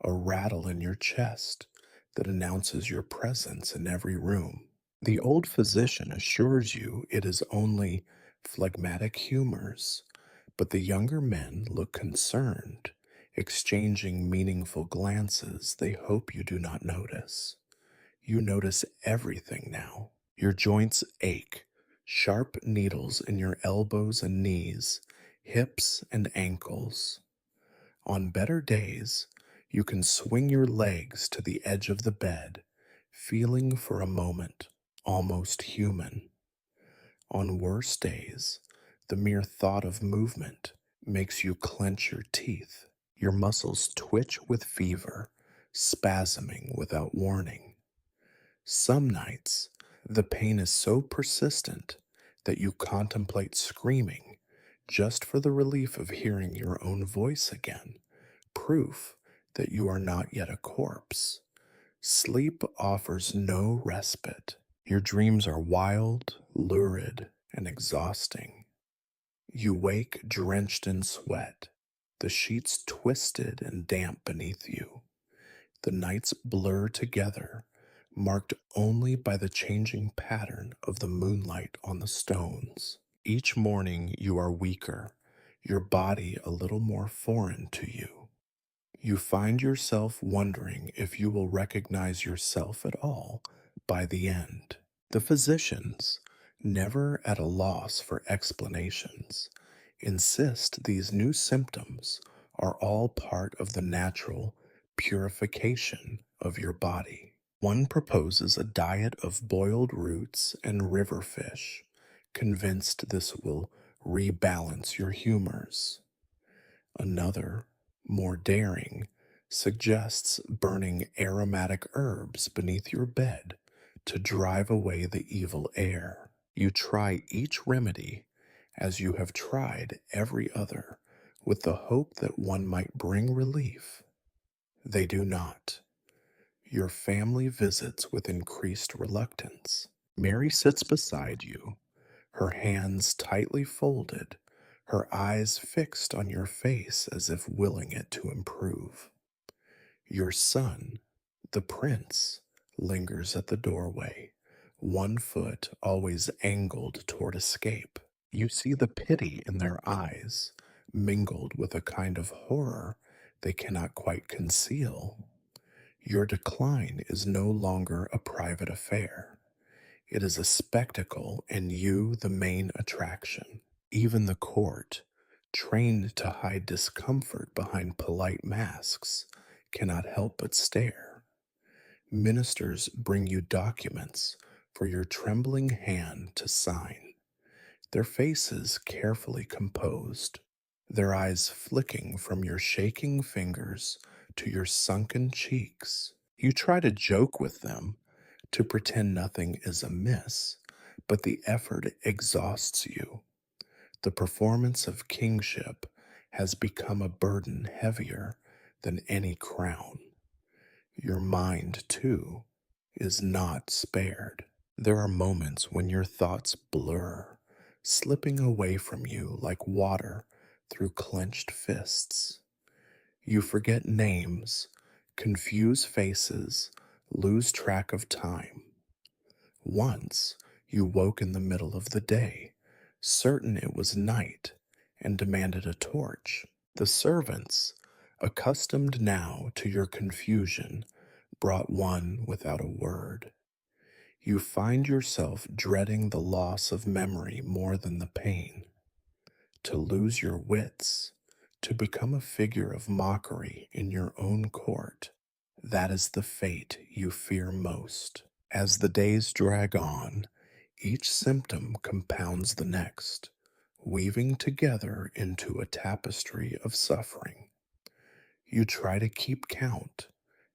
a rattle in your chest that announces your presence in every room. The old physician assures you it is only phlegmatic humors, but the younger men look concerned, exchanging meaningful glances they hope you do not notice. You notice everything now. Your joints ache, sharp needles in your elbows and knees, hips and ankles. On better days, you can swing your legs to the edge of the bed, feeling for a moment almost human. On worse days, the mere thought of movement makes you clench your teeth. Your muscles twitch with fever, spasming without warning. Some nights, the pain is so persistent that you contemplate screaming just for the relief of hearing your own voice again, proof that you are not yet a corpse. Sleep offers no respite. Your dreams are wild, lurid, and exhausting. You wake drenched in sweat, the sheets twisted and damp beneath you. The nights blur together, marked only by the changing pattern of the moonlight on the stones. Each morning you are weaker, your body a little more foreign to you. You find yourself wondering if you will recognize yourself at all by the end. The physicians, never at a loss for explanations, insist these new symptoms are all part of the natural purification of your body. One proposes a diet of boiled roots and river fish, convinced this will rebalance your humors. Another, more daring, suggests burning aromatic herbs beneath your bed to drive away the evil air. You try each remedy as you have tried every other, with the hope that one might bring relief. They do not. Your family visits with increased reluctance. Mary sits beside you, her hands tightly folded, her eyes fixed on your face as if willing it to improve. Your son, the prince, lingers at the doorway, one foot always angled toward escape. You see the pity in their eyes, mingled with a kind of horror they cannot quite conceal. Your decline is no longer a private affair. It is a spectacle, and you the main attraction. Even the court, trained to hide discomfort behind polite masks, cannot help but stare. Ministers bring you documents for your trembling hand to sign, their faces carefully composed, their eyes flicking from your shaking fingers to your sunken cheeks. You try to joke with them, to pretend nothing is amiss, but the effort exhausts you. The performance of kingship has become a burden heavier than any crown. Your mind, too, is not spared. There are moments when your thoughts blur, slipping away from you like water through clenched fists. You forget names, confuse faces, lose track of time. Once you woke in the middle of the day, certain it was night, and demanded a torch. The servants, accustomed now to your confusion, brought one without a word. You find yourself dreading the loss of memory more than the pain. To lose your wits, to become a figure of mockery in your own court, that is the fate you fear most. As the days drag on, each symptom compounds the next, weaving together into a tapestry of suffering. You try to keep count.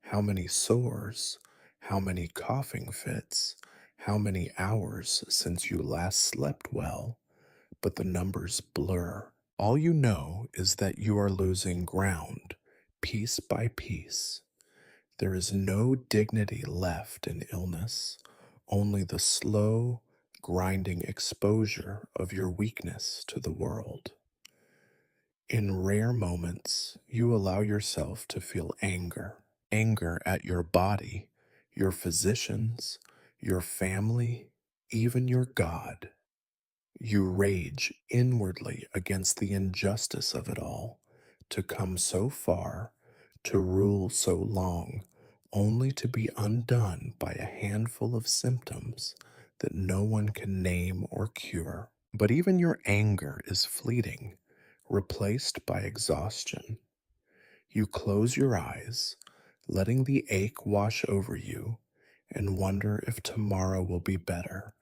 How many sores, how many coughing fits, how many hours since you last slept well, but the numbers blur. All you know is that you are losing ground, piece by piece. There is no dignity left in illness, only the slow, grinding exposure of your weakness to the world. In rare moments, you allow yourself to feel anger at your body, your physicians, your family, even your God. You rage inwardly against the injustice of it all, to come so far, to rule so long, only to be undone by a handful of symptoms that no one can name or cure. But even your anger is fleeting, replaced by exhaustion. You close your eyes, letting the ache wash over you, and wonder if tomorrow will be better,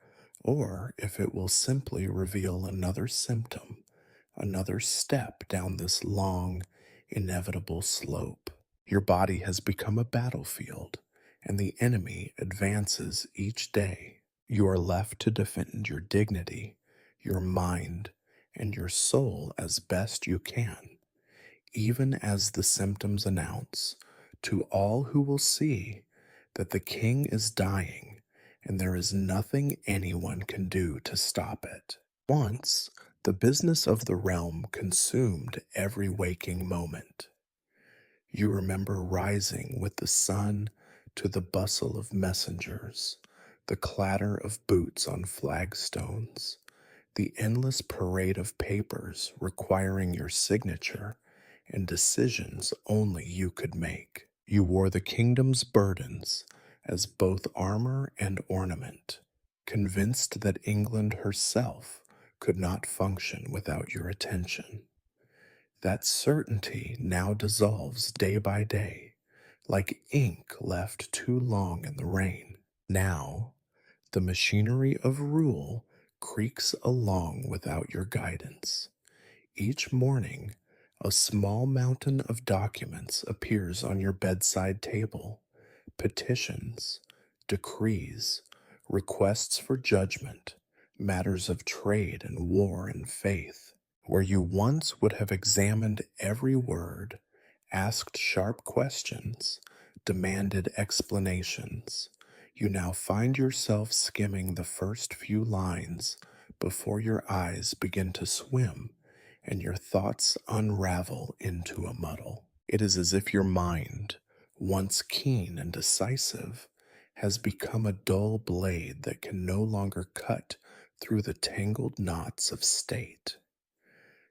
or if it will simply reveal another symptom, another step down this long, inevitable slope. Your body has become a battlefield, and the enemy advances each day. You are left to defend your dignity, your mind, and your soul as best you can, even as the symptoms announce to all who will see that the king is dying and there is nothing anyone can do to stop it. Once, the business of the realm consumed every waking moment. You remember rising with the sun to the bustle of messengers, the clatter of boots on flagstones, the endless parade of papers requiring your signature and decisions only you could make. You wore the kingdom's burdens as both armor and ornament, convinced that England herself could not function without your attention. That certainty now dissolves day by day, like ink left too long in the rain. Now, the machinery of rule creaks along without your guidance. Each morning, a small mountain of documents appears on your bedside table: petitions, decrees, requests for judgment, matters of trade and war and faith. Where you once would have examined every word, asked sharp questions, demanded explanations, you now find yourself skimming the first few lines before your eyes begin to swim and your thoughts unravel into a muddle. It is as if your mind, once keen and decisive, has become a dull blade that can no longer cut through the tangled knots of state.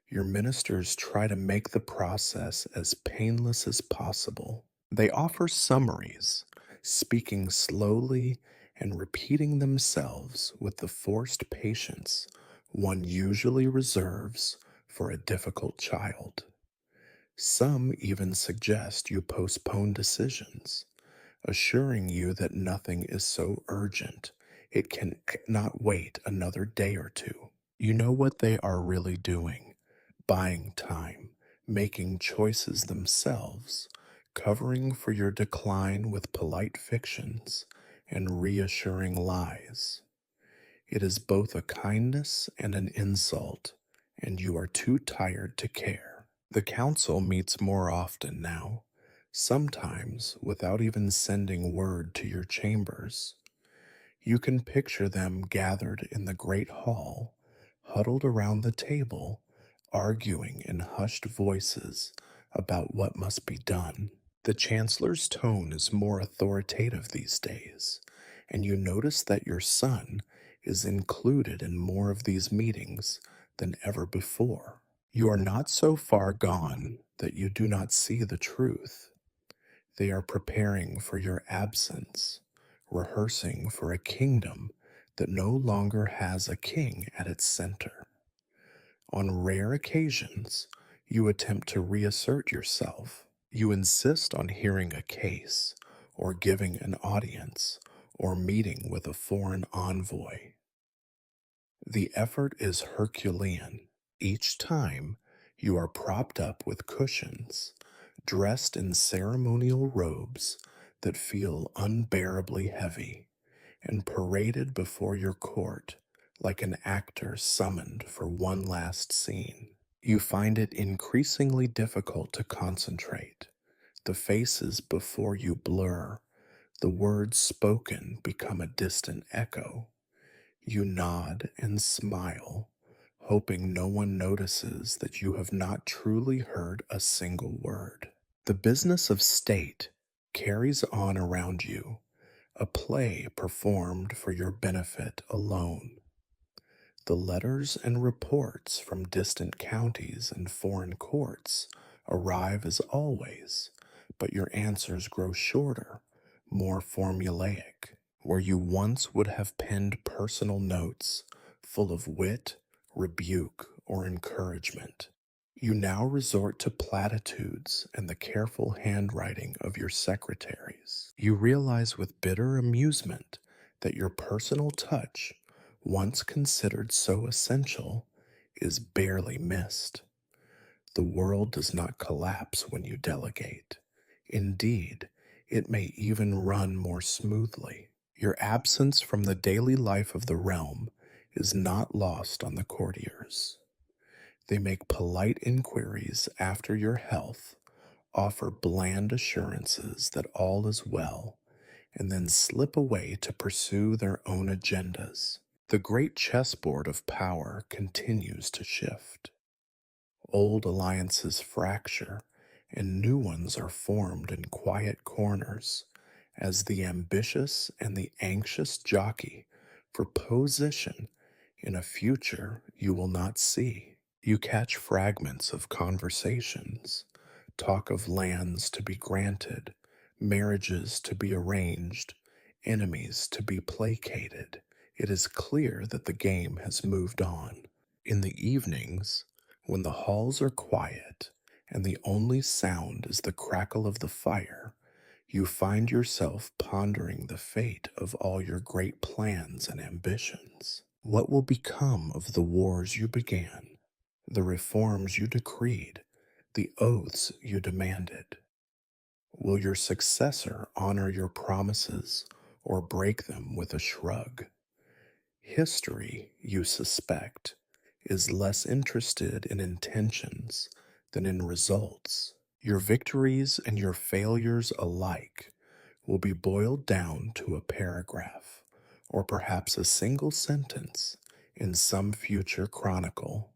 Your ministers try to make the process as painless as possible. They offer summaries, speaking slowly and repeating themselves with the forced patience one usually reserves for a difficult child. Some even suggest you postpone decisions, assuring you that nothing is so urgent It can not wait another day or two. You know what they are really doing: buying time, making choices themselves, covering for your decline with polite fictions and reassuring lies. It is both a kindness and an insult, and you are too tired to care. The council meets more often now, sometimes without even sending word to your chambers. You can picture them gathered in the great hall, huddled around the table, arguing in hushed voices about what must be done. The chancellor's tone is more authoritative these days, and you notice that your son is included in more of these meetings than ever before. You are not so far gone that you do not see the truth. They are preparing for your absence, rehearsing for a kingdom that no longer has a king at its center. On rare occasions, you attempt to reassert yourself. You insist on hearing a case, or giving an audience, or meeting with a foreign envoy. The effort is Herculean. Each time, you are propped up with cushions, dressed in ceremonial robes that feel unbearably heavy, and paraded before your court like an actor summoned for one last scene. You find it increasingly difficult to concentrate. The faces before you blur, the words spoken become a distant echo. You nod and smile, hoping no one notices that you have not truly heard a single word. The business of state carries on around you, a play performed for your benefit alone. The letters and reports from distant counties and foreign courts arrive as always, but your answers grow shorter, more formulaic. Where you once would have penned personal notes full of wit, rebuke, or encouragement, you now resort to platitudes and the careful handwriting of your secretaries. You realize with bitter amusement that your personal touch, once considered so essential, is barely missed. The world does not collapse when you delegate. Indeed, it may even run more smoothly. Your absence from the daily life of the realm is not lost on the courtiers. They make polite inquiries after your health, offer bland assurances that all is well, and then slip away to pursue their own agendas. The great chessboard of power continues to shift. Old alliances fracture, and new ones are formed in quiet corners as the ambitious and the anxious jockey for position in a future you will not see. You catch fragments of conversations, talk of lands to be granted, marriages to be arranged, enemies to be placated. It is clear that the game has moved on. In the evenings, when the halls are quiet and the only sound is the crackle of the fire, you find yourself pondering the fate of all your great plans and ambitions. What will become of the wars you began, the reforms you decreed, the oaths you demanded? Will your successor honor your promises or break them with a shrug? History, you suspect, is less interested in intentions than in results. Your victories and your failures alike will be boiled down to a paragraph, or perhaps a single sentence in some future chronicle.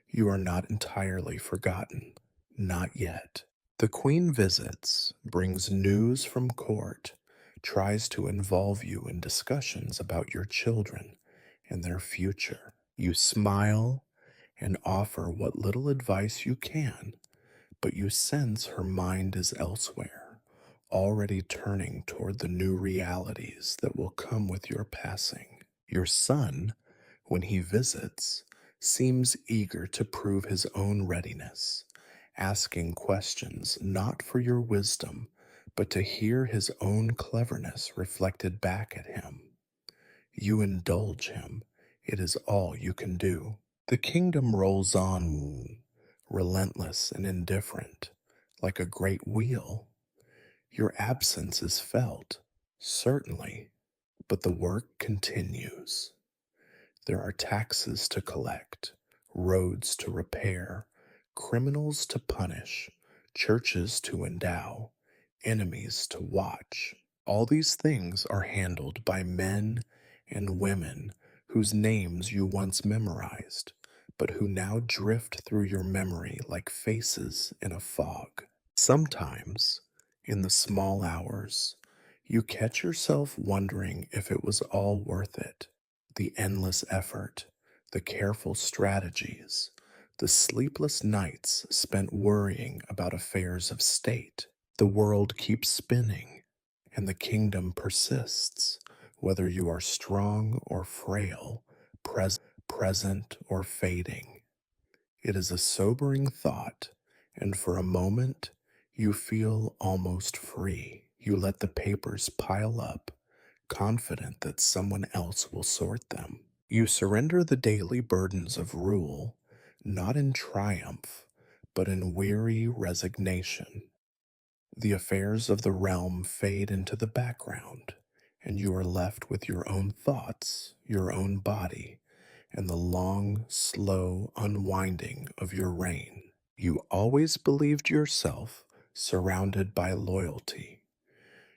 You are not entirely forgotten, not yet. The Queen visits, brings news from court, tries to involve you in discussions about your children and their future. You smile and offer what little advice you can, but you sense her mind is elsewhere, already turning toward the new realities that will come with your passing. Your son, when he visits, seems eager to prove his own readiness, asking questions not for your wisdom, but to hear his own cleverness reflected back at him. You indulge him. It is all you can do. The kingdom rolls on, relentless and indifferent, like a great wheel. Your absence is felt, certainly, but the work continues. There are taxes to collect, roads to repair, criminals to punish, churches to endow, enemies to watch. All these things are handled by men and women whose names you once memorized, but who now drift through your memory like faces in a fog. Sometimes, in the small hours, you catch yourself wondering if it was all worth it. The endless effort, the careful strategies, the sleepless nights spent worrying about affairs of state. The world keeps spinning, and the kingdom persists, whether you are strong or frail, present or fading. It is a sobering thought, and for a moment you feel almost free. You let the papers pile up, confident that someone else will sort them. You surrender the daily burdens of rule, not in triumph, but in weary resignation. The affairs of the realm fade into the background, and you are left with your own thoughts, your own body, and the long, slow unwinding of your reign. You always believed yourself surrounded by loyalty.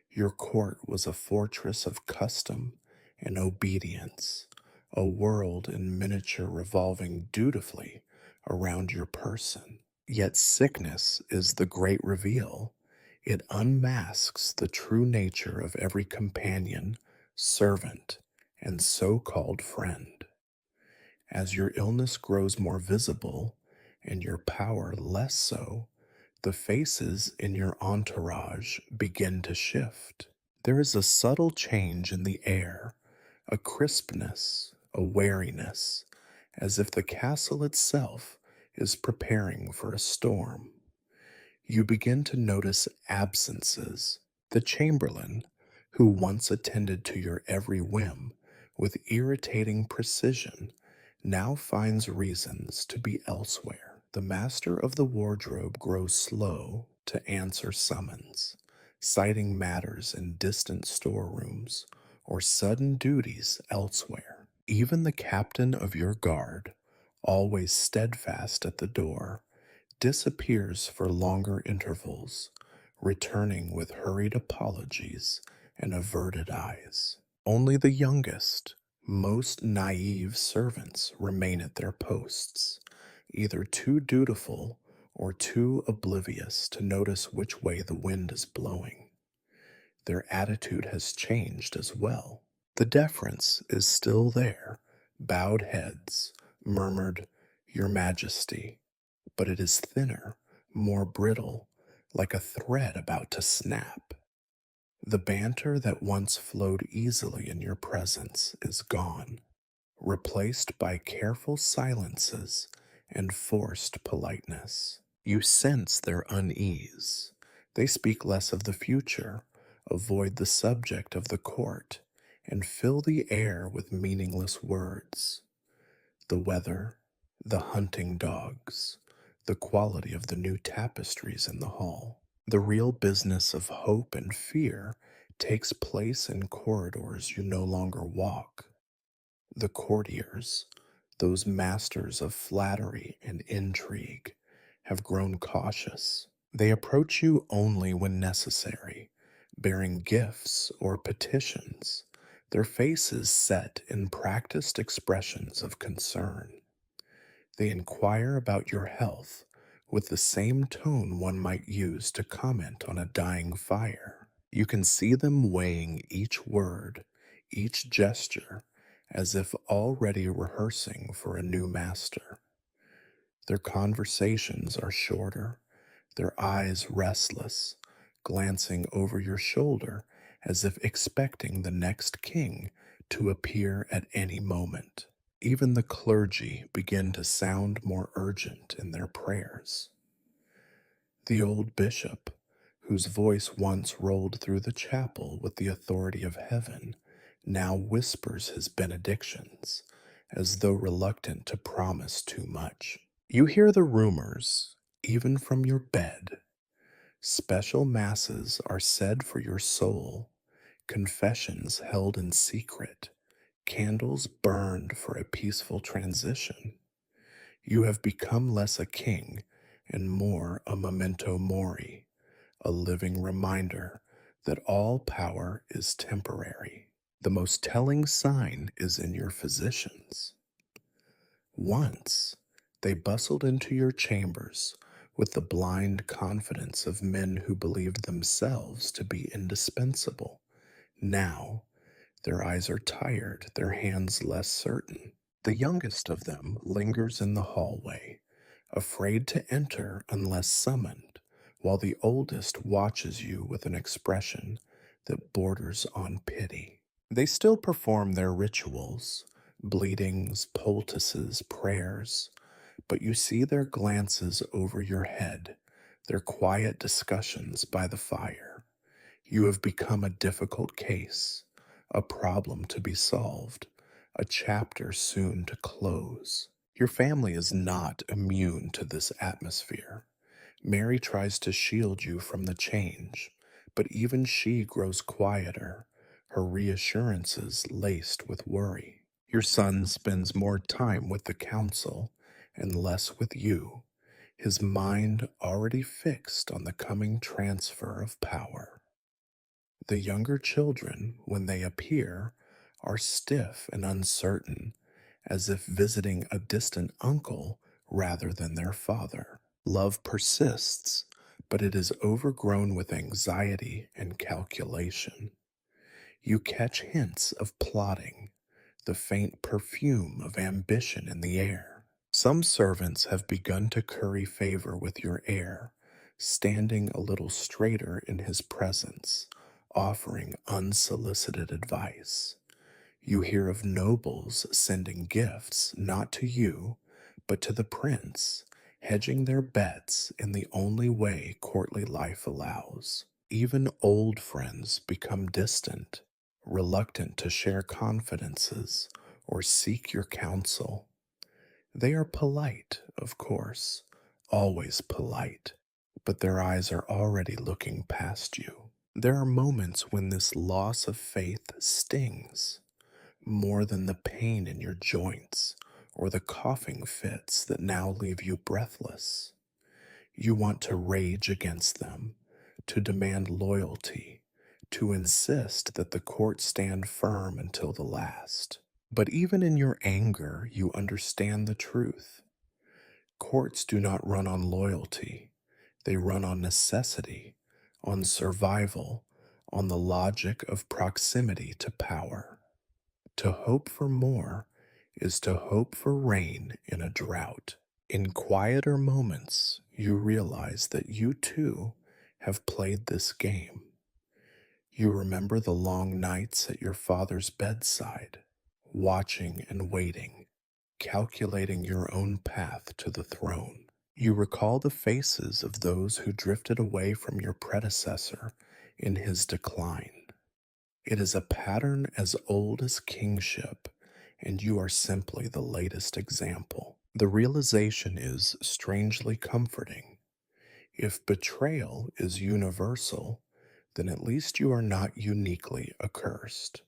Your court was a fortress of custom and obedience, a world in miniature revolving dutifully around your person. Yet sickness is the great reveal. It unmasks the true nature of every companion, servant, and so called friend. As your illness grows more visible and your power less so, the faces in your entourage begin to shift. There is a subtle change in the air, a crispness, a wariness, as if the castle itself is preparing for a storm. You begin to notice absences. The chamberlain, who once attended to your every whim with irritating precision, now finds reasons to be elsewhere. The master of the wardrobe grows slow to answer summons, citing matters in distant storerooms or sudden duties elsewhere. Even the captain of your guard, always steadfast at the door, disappears for longer intervals, returning with hurried apologies and averted eyes. Only the youngest, most naive servants remain at their posts, either too dutiful or too oblivious to notice which way the wind is blowing. Their attitude has changed as well. The deference is still there, bowed heads, murmured, Your Majesty, but it is thinner, more brittle, like a thread about to snap. The banter that once flowed easily in your presence is gone, replaced by careful silences and forced politeness. You sense their unease. They speak less of the future, avoid the subject of the court, and fill the air with meaningless words. The weather, the hunting dogs, the quality of the new tapestries in the hall. The real business of hope and fear takes place in corridors you no longer walk. The courtiers, those masters of flattery and intrigue, have grown cautious. They approach you only when necessary, bearing gifts or petitions, their faces set in practiced expressions of concern. They inquire about your health with the same tone one might use to comment on a dying fire. You can see them weighing each word, each gesture, as if already rehearsing for a new master. Their conversations are shorter, their eyes restless, glancing over your shoulder as if expecting the next king to appear at any moment. Even the clergy begin to sound more urgent in their prayers. The old bishop, whose voice once rolled through the chapel with the authority of heaven, now whispers his benedictions, as though reluctant to promise too much. You hear the rumors, even from your bed. Special masses are said for your soul, confessions held in secret, candles burned for a peaceful transition. You have become less a king and more a memento mori, a living reminder that all power is temporary. The most telling sign is in your physicians. Once they bustled into your chambers with the blind confidence of men who believed themselves to be indispensable. Now their eyes are tired, their hands less certain. The youngest of them lingers in the hallway, afraid to enter unless summoned, while the oldest watches you with an expression that borders on pity. They still perform their rituals, bleedings, poultices, prayers, but you see their glances over your head, their quiet discussions by the fire. You have become a difficult case, a problem to be solved, a chapter soon to close. Your family is not immune to this atmosphere. Mary tries to shield you from the change, but even she grows quieter, her reassurances laced with worry. Your son spends more time with the council and less with you, his mind already fixed on the coming transfer of power. The younger children, when they appear, are stiff and uncertain, as if visiting a distant uncle rather than their father. Love persists, but it is overgrown with anxiety and calculation. You catch hints of plotting, the faint perfume of ambition in the air. Some servants have begun to curry favor with your heir, standing a little straighter in his presence, offering unsolicited advice. You hear of nobles sending gifts not to you, but to the prince, hedging their bets in the only way courtly life allows. Even old friends become distant, reluctant to share confidences or seek your counsel. They are polite, of course, always polite, but their eyes are already looking past you. There are moments when this loss of faith stings more than the pain in your joints or the coughing fits that now leave you breathless. You want to rage against them, to demand loyalty, to insist that the court stand firm until the last. But even in your anger, you understand the truth. Courts do not run on loyalty, they run on necessity, on survival, on the logic of proximity to power. To hope for more is to hope for rain in a drought. In quieter moments, you realize that you too have played this game. You remember the long nights at your father's bedside, watching and waiting, calculating your own path to the throne. You recall the faces of those who drifted away from your predecessor in his decline. It is a pattern as old as kingship, and you are simply the latest example. The realization is strangely comforting. If betrayal is universal, then at least you are not uniquely accursed.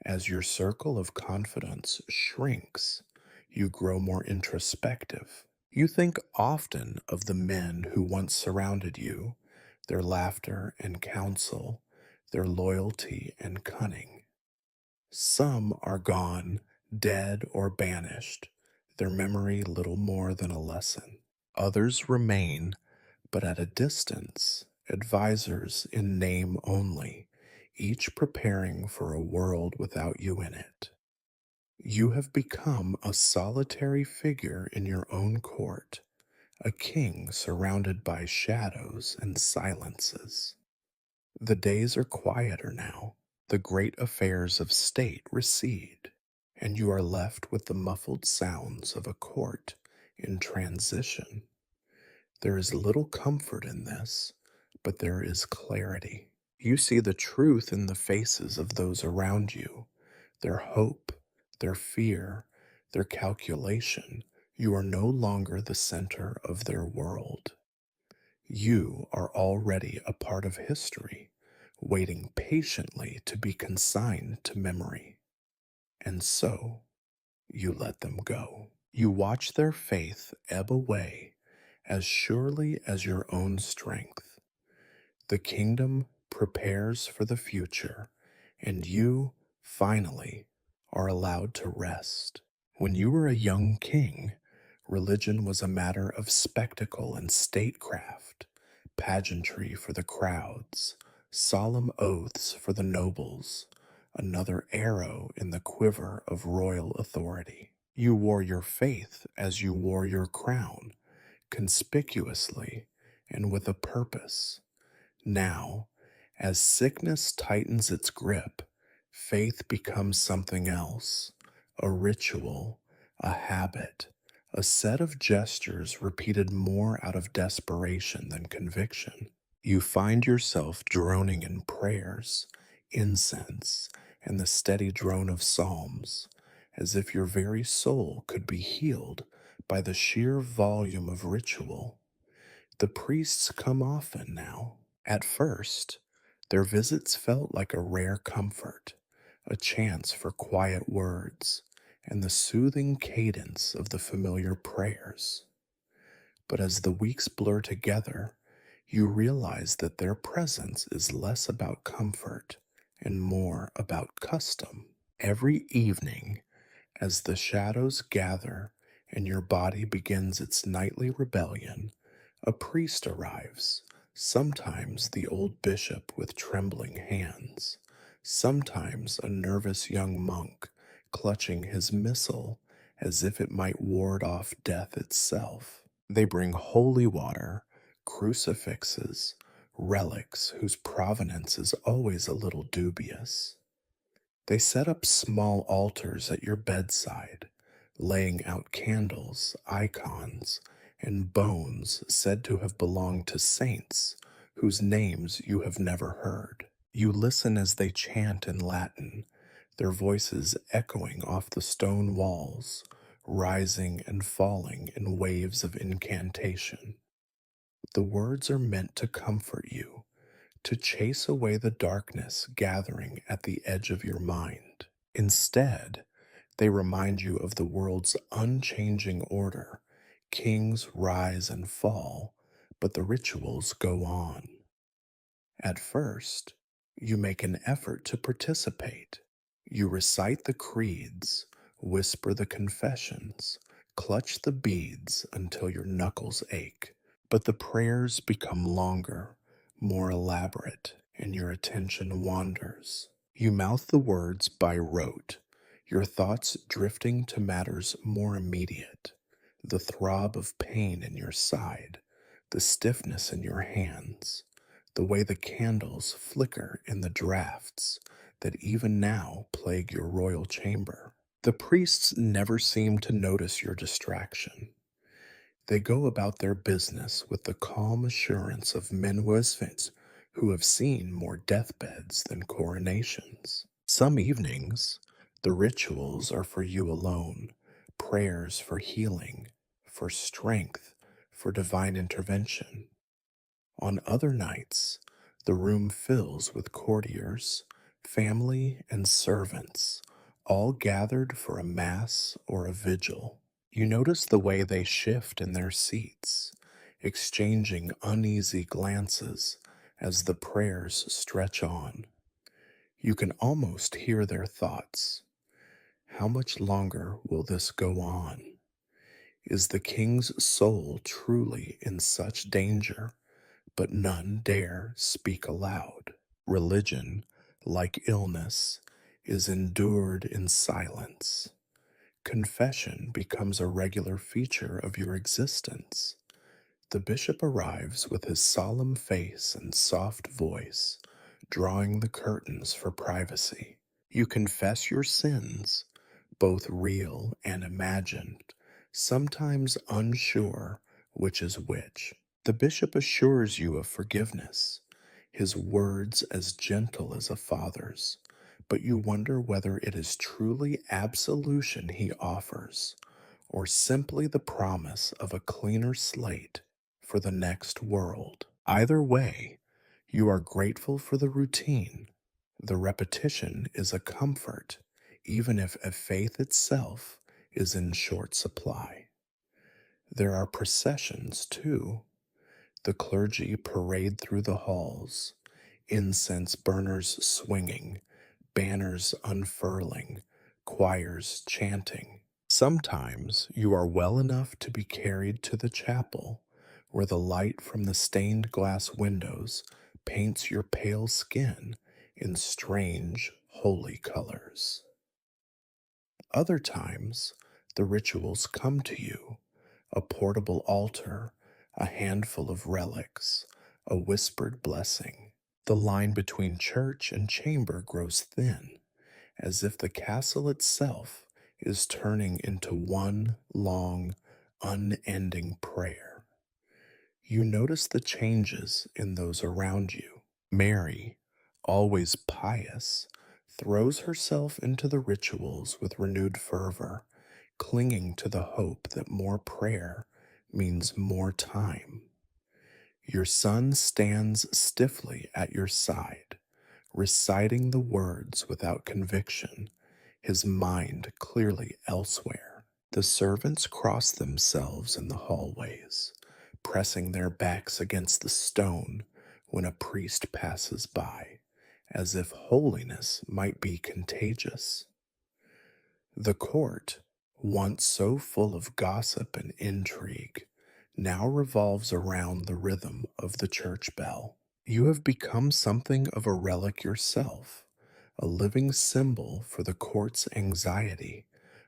As your circle of confidence shrinks, you grow more introspective. You think often of the men who once surrounded you, their laughter and counsel, their loyalty and cunning. Some are gone, dead or banished, their memory little more than a lesson. Others remain, but at a distance, advisors in name only, each preparing for a world without you in it. You have become a solitary figure in your own court, a king surrounded by shadows and silences. The days are quieter now. The great affairs of state recede, and you are left with the muffled sounds of a court in transition. There is little comfort in this, but there is clarity. You see the truth in the faces of those around you, their hope, their fear, their calculation. You are no longer the center of their world. You are already a part of history, waiting patiently to be consigned to memory. And so you let them go. You watch their faith ebb away as surely as your own strength. The kingdom prepares for the future, and you, finally, are allowed to rest. When you were a young king, religion was a matter of spectacle and statecraft, pageantry for the crowds, solemn oaths for the nobles, another arrow in the quiver of royal authority. You wore your faith as you wore your crown, conspicuously and with a purpose. Now, as sickness tightens its grip, faith becomes something else, a ritual, a habit, a set of gestures repeated more out of desperation than conviction. You find yourself droning in prayers, incense, and the steady drone of psalms, as if your very soul could be healed by the sheer volume of ritual. The priests come often now. At first, their visits felt like a rare comfort, a chance for quiet words, and the soothing cadence of the familiar prayers. But as the weeks blur together, you realize that their presence is less about comfort and more about custom. Every evening, as the shadows gather and your body begins its nightly rebellion, a priest arrives, sometimes the old bishop with trembling hands, sometimes a nervous young monk clutching his missal as if it might ward off death itself. They bring holy water, crucifixes, relics whose provenance is always a little dubious. They set up small altars at your bedside, laying out candles, icons, and bones said to have belonged to saints whose names you have never heard. You listen as they chant in Latin, their voices echoing off the stone walls, rising and falling in waves of incantation. The words are meant to comfort you, to chase away the darkness gathering at the edge of your mind. Instead, they remind you of the world's unchanging order. Kings rise and fall, but the rituals go on. At first, you make an effort to participate. You recite the creeds, whisper the confessions, clutch the beads until your knuckles ache. But the prayers become longer, more elaborate, and your attention wanders. You mouth the words by rote, your thoughts drifting to matters more immediate. The throb of pain in your side, the stiffness in your hands, the way the candles flicker in the drafts that even now plague your royal chamber. The priests never seem to notice your distraction. They go about their business with the calm assurance of menhuesfets who have seen more deathbeds than coronations. Some evenings, the rituals are for you alone, prayers for healing, for strength, for divine intervention. On other nights, the room fills with courtiers, family, and servants, all gathered for a mass or a vigil. You notice the way they shift in their seats, exchanging uneasy glances as the prayers stretch on. You can almost hear their thoughts. How much longer will this go on? Is the king's soul truly in such danger? But none dare speak aloud. Religion, like illness, is endured in silence. Confession becomes a regular feature of your existence. The bishop arrives with his solemn face and soft voice, drawing the curtains for privacy. You confess your sins, both real and imagined, sometimes unsure which is which. The bishop assures you of forgiveness. his words as gentle as a father's, but you wonder whether it is truly absolution he offers, or simply the promise of a cleaner slate for the next world. Either way, you are grateful for the routine. The repetition is a comfort, even if a faith itself is in short supply. There are processions, too. The clergy parade through the halls, incense burners swinging, banners unfurling, choirs chanting. Sometimes you are well enough to be carried to the chapel, where the light from the stained glass windows paints your pale skin in strange, holy colors. Other times, the rituals come to you: a portable altar, a handful of relics, a whispered blessing. The line between church and chamber grows thin, as if the castle itself is turning into one long, unending prayer. You notice the changes in those around you. Mary, always pious, throws herself into the rituals with renewed fervor, clinging to the hope that more prayer means more time. Your son stands stiffly at your side, reciting the words without conviction, his mind clearly elsewhere. The servants cross themselves in the hallways, pressing their backs against the stone when a priest passes by, as if holiness might be contagious. The court, once so full of gossip and intrigue, now revolves around the rhythm of the church bell. You have become something of a relic yourself, a living symbol for the court's anxiety,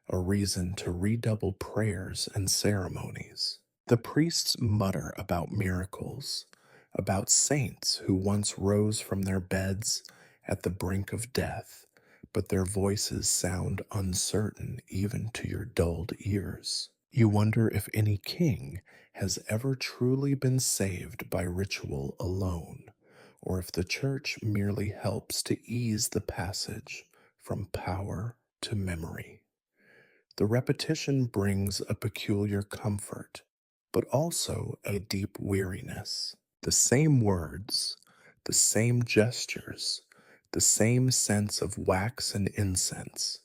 a reason to redouble prayers and ceremonies. The priests mutter about miracles, about saints who once rose from their beds at the brink of death, but their voices sound uncertain even to your dulled ears. You wonder if any king has ever truly been saved by ritual alone, or if the church merely helps to ease the passage from power to memory. The repetition brings a peculiar comfort, but also a deep weariness. The same words, the same gestures, the same sense of wax and incense,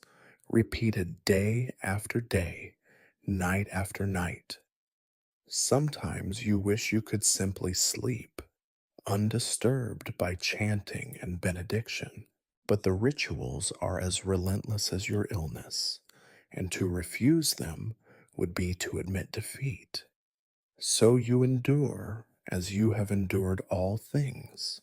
repeated day after day, night after night. Sometimes you wish you could simply sleep, undisturbed by chanting and benediction. But the rituals are as relentless as your illness, and to refuse them would be to admit defeat. So you endure as you have endured all things,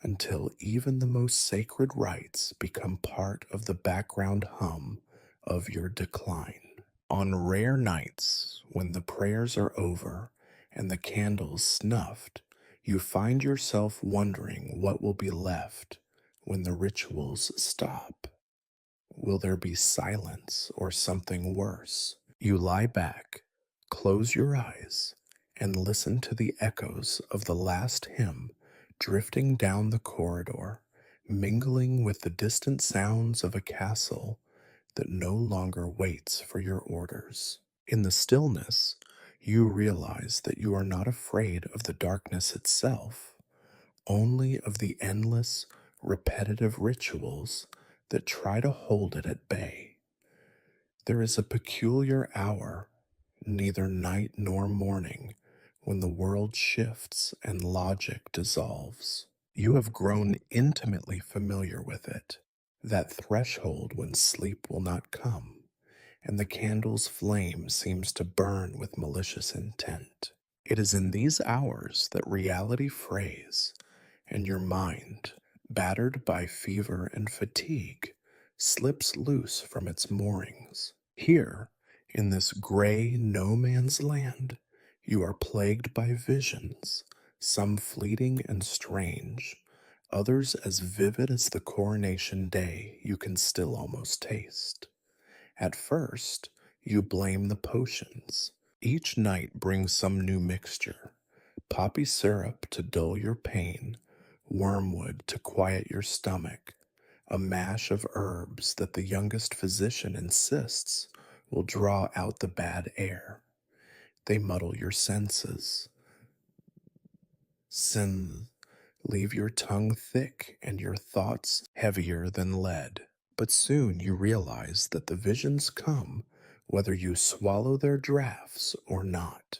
until even the most sacred rites become part of the background hum of your decline. On rare nights, when the prayers are over and the candles snuffed, you find yourself wondering what will be left when the rituals stop. Will there be silence or something worse? You lie back, close your eyes, and listen to the echoes of the last hymn drifting down the corridor, mingling with the distant sounds of a castle that no longer waits for your orders. In the stillness, you realize that you are not afraid of the darkness itself, only of the endless, repetitive rituals that try to hold it at bay. There is a peculiar hour, neither night nor morning, when the world shifts and logic dissolves. You have grown intimately familiar with it, that threshold when sleep will not come, and the candle's flame seems to burn with malicious intent. It is in these hours that reality frays, and your mind, battered by fever and fatigue, slips loose from its moorings. Here, in this gray no man's land, you are plagued by visions, some fleeting and strange, others as vivid as the coronation day you can still almost taste. At first, you blame the potions. Each night brings some new mixture: poppy syrup to dull your pain, wormwood to quiet your stomach, a mash of herbs that the youngest physician insists will draw out the bad air. They muddle your senses, sin, leave your tongue thick and your thoughts heavier than lead. But soon you realize that the visions come whether you swallow their draughts or not.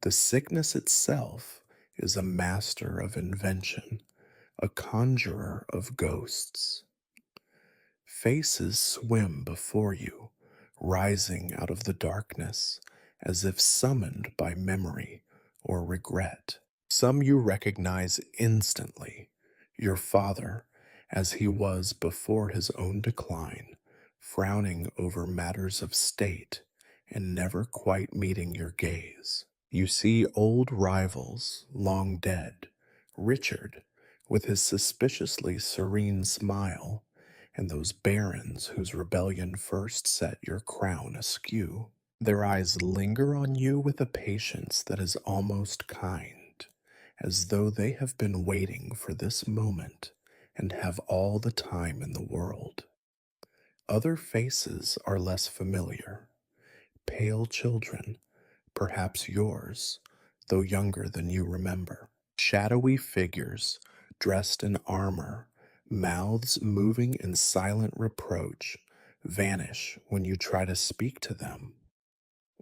The sickness itself is a master of invention, a conjurer of ghosts. Faces swim before you, rising out of the darkness as if summoned by memory or regret. Some you recognize instantly, your father, as he was before his own decline, frowning over matters of state and never quite meeting your gaze. You see old rivals, long dead, Richard, with his suspiciously serene smile, and those barons whose rebellion first set your crown askew. Their eyes linger on you with a patience that is almost kind, as though they have been waiting for this moment and have all the time in the world. Other faces are less familiar, pale children, perhaps yours, though younger than you remember. Shadowy figures, dressed in armor, mouths moving in silent reproach, vanish when you try to speak to them.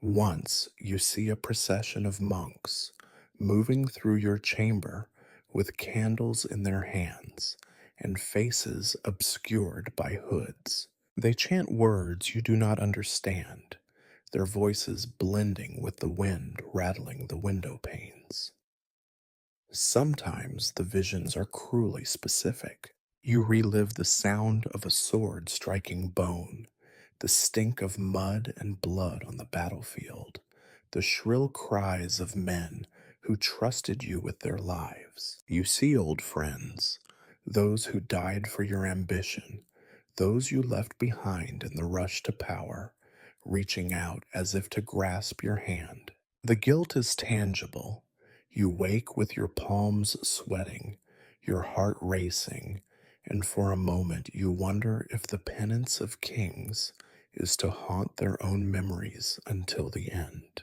Once you see a procession of monks moving through your chamber with candles in their hands and faces obscured by hoods. They chant words you do not understand, their voices blending with the wind rattling the window panes. Sometimes the visions are cruelly specific. You relive the sound of a sword striking bone, the stink of mud and blood on the battlefield, the shrill cries of men who trusted you with their lives. You see old friends, those who died for your ambition, those you left behind in the rush to power, reaching out as if to grasp your hand. The guilt is tangible. You wake with your palms sweating, your heart racing, and for a moment you wonder if the penance of kings is to haunt their own memories until the end.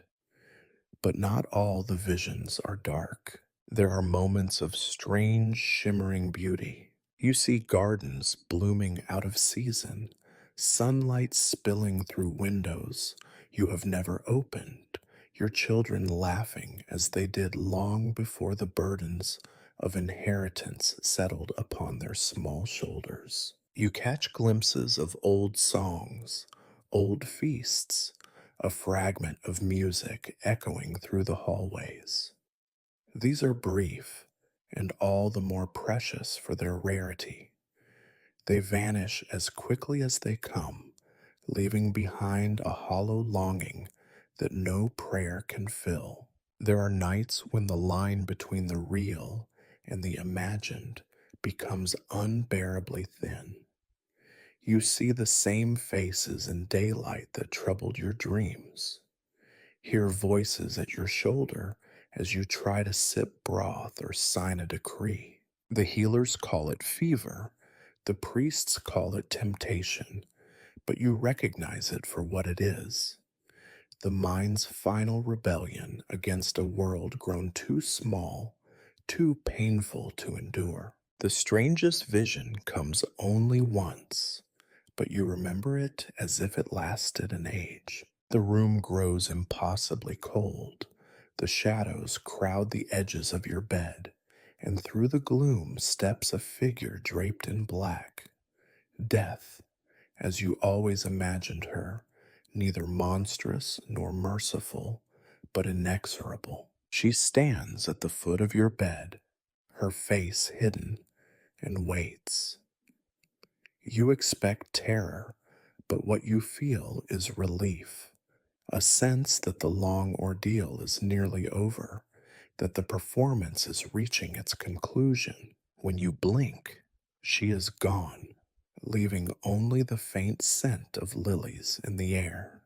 But not all the visions are dark. There are moments of strange, shimmering beauty. You see gardens blooming out of season, sunlight spilling through windows you have never opened, your children laughing as they did long before the burdens of inheritance settled upon their small shoulders. You catch glimpses of old songs, old feasts, a fragment of music echoing through the hallways. These are brief and all the more precious for their rarity. They vanish as quickly as they come, leaving behind a hollow longing that no prayer can fill. There are nights when the line between the real and the imagined becomes unbearably thin. You see the same faces in daylight that troubled your dreams. Hear voices at your shoulder as you try to sip broth or sign a decree. The healers call it fever, the priests call it temptation, but you recognize it for what it is: the mind's final rebellion against a world grown too small, too painful to endure. The strangest vision comes only once, but you remember it as if it lasted an age. The room grows impossibly cold. The shadows crowd the edges of your bed, and through the gloom steps a figure draped in black. Death, as you always imagined her, neither monstrous nor merciful, but inexorable. She stands at the foot of your bed, her face hidden, and waits. You expect terror, but what you feel is relief, a sense that the long ordeal is nearly over, that the performance is reaching its conclusion. When you blink, she is gone, leaving only the faint scent of lilies in the air.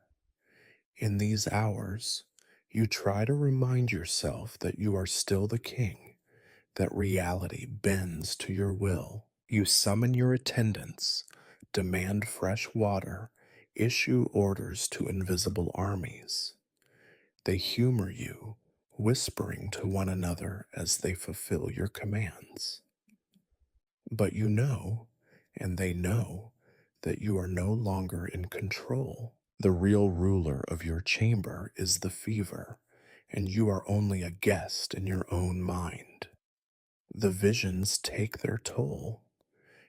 In these hours, you try to remind yourself that you are still the king, that reality bends to your will. You summon your attendants, demand fresh water, issue orders to invisible armies. They humor you, whispering to one another as they fulfill your commands. But you know, and they know, that you are no longer in control. The real ruler of your chamber is the fever, and you are only a guest in your own mind. The visions take their toll.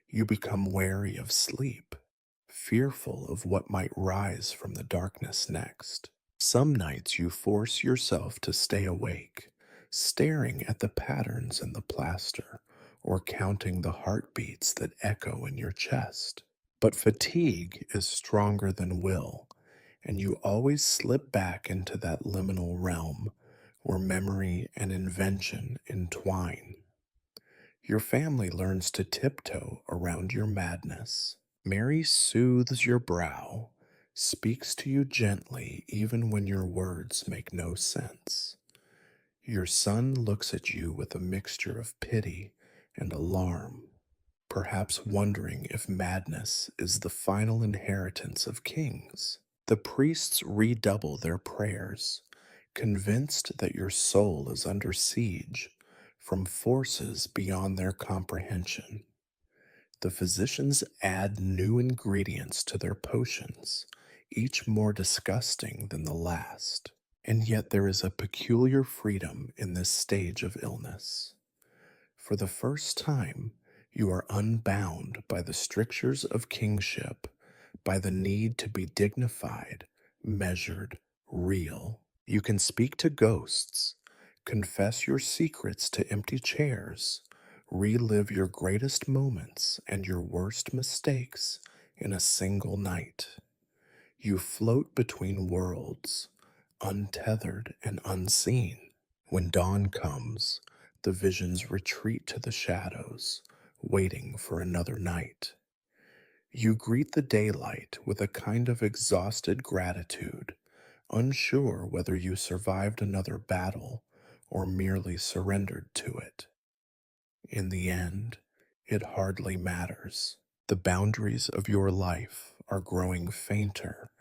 You become wary of sleep, fearful of what might rise from the darkness next. Some nights you force yourself to stay awake, staring at the patterns in the plaster or counting the heartbeats that echo in your chest. But fatigue is stronger than will, and you always slip back into that liminal realm where memory and invention entwine. Your family learns to tiptoe around your madness. Mary soothes your brow, speaks to you gently even when your words make no sense. Your son looks at you with a mixture of pity and alarm, perhaps wondering if madness is the final inheritance of kings. The priests redouble their prayers, convinced that your soul is under siege from forces beyond their comprehension. The physicians add new ingredients to their potions, each more disgusting than the last. And yet there is a peculiar freedom in this stage of illness. For the first time, you are unbound by the strictures of kingship, by the need to be dignified, measured, real. You can speak to ghosts, confess your secrets to empty chairs, relive your greatest moments and your worst mistakes in a single night. You float between worlds, untethered and unseen. When dawn comes, the visions retreat to the shadows, waiting for another night. You greet the daylight with a kind of exhausted gratitude, unsure whether you survived another battle or merely surrendered to it. In the end, it hardly matters. The boundaries of your life are growing fainter,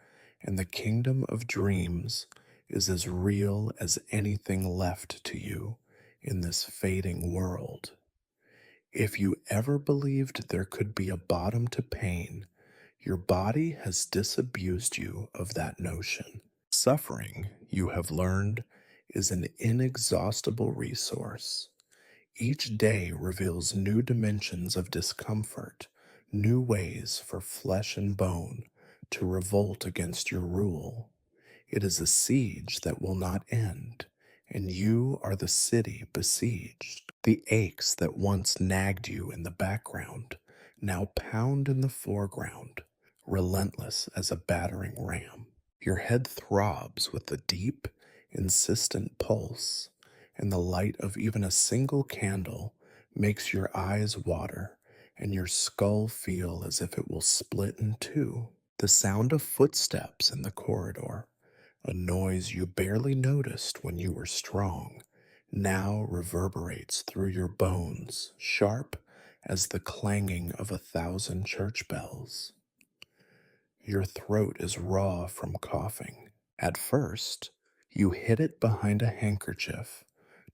and the kingdom of dreams is as real as anything left to you in this fading world. If you ever believed there could be a bottom to pain, your body has disabused you of that notion. Suffering, you have learned, is an inexhaustible resource. Each day reveals new dimensions of discomfort, new ways for flesh and bone to revolt against your rule. It is a siege that will not end, and you are the city besieged. The aches that once nagged you in the background now pound in the foreground, relentless as a battering ram. Your head throbs with the deep, insistent pulse, and the light of even a single candle makes your eyes water and your skull feel as if it will split in two. The sound of footsteps in the corridor, a noise you barely noticed when you were strong, now reverberates through your bones, sharp as the clanging of 1,000 church bells. Your throat is raw from coughing. At first, you hid it behind a handkerchief,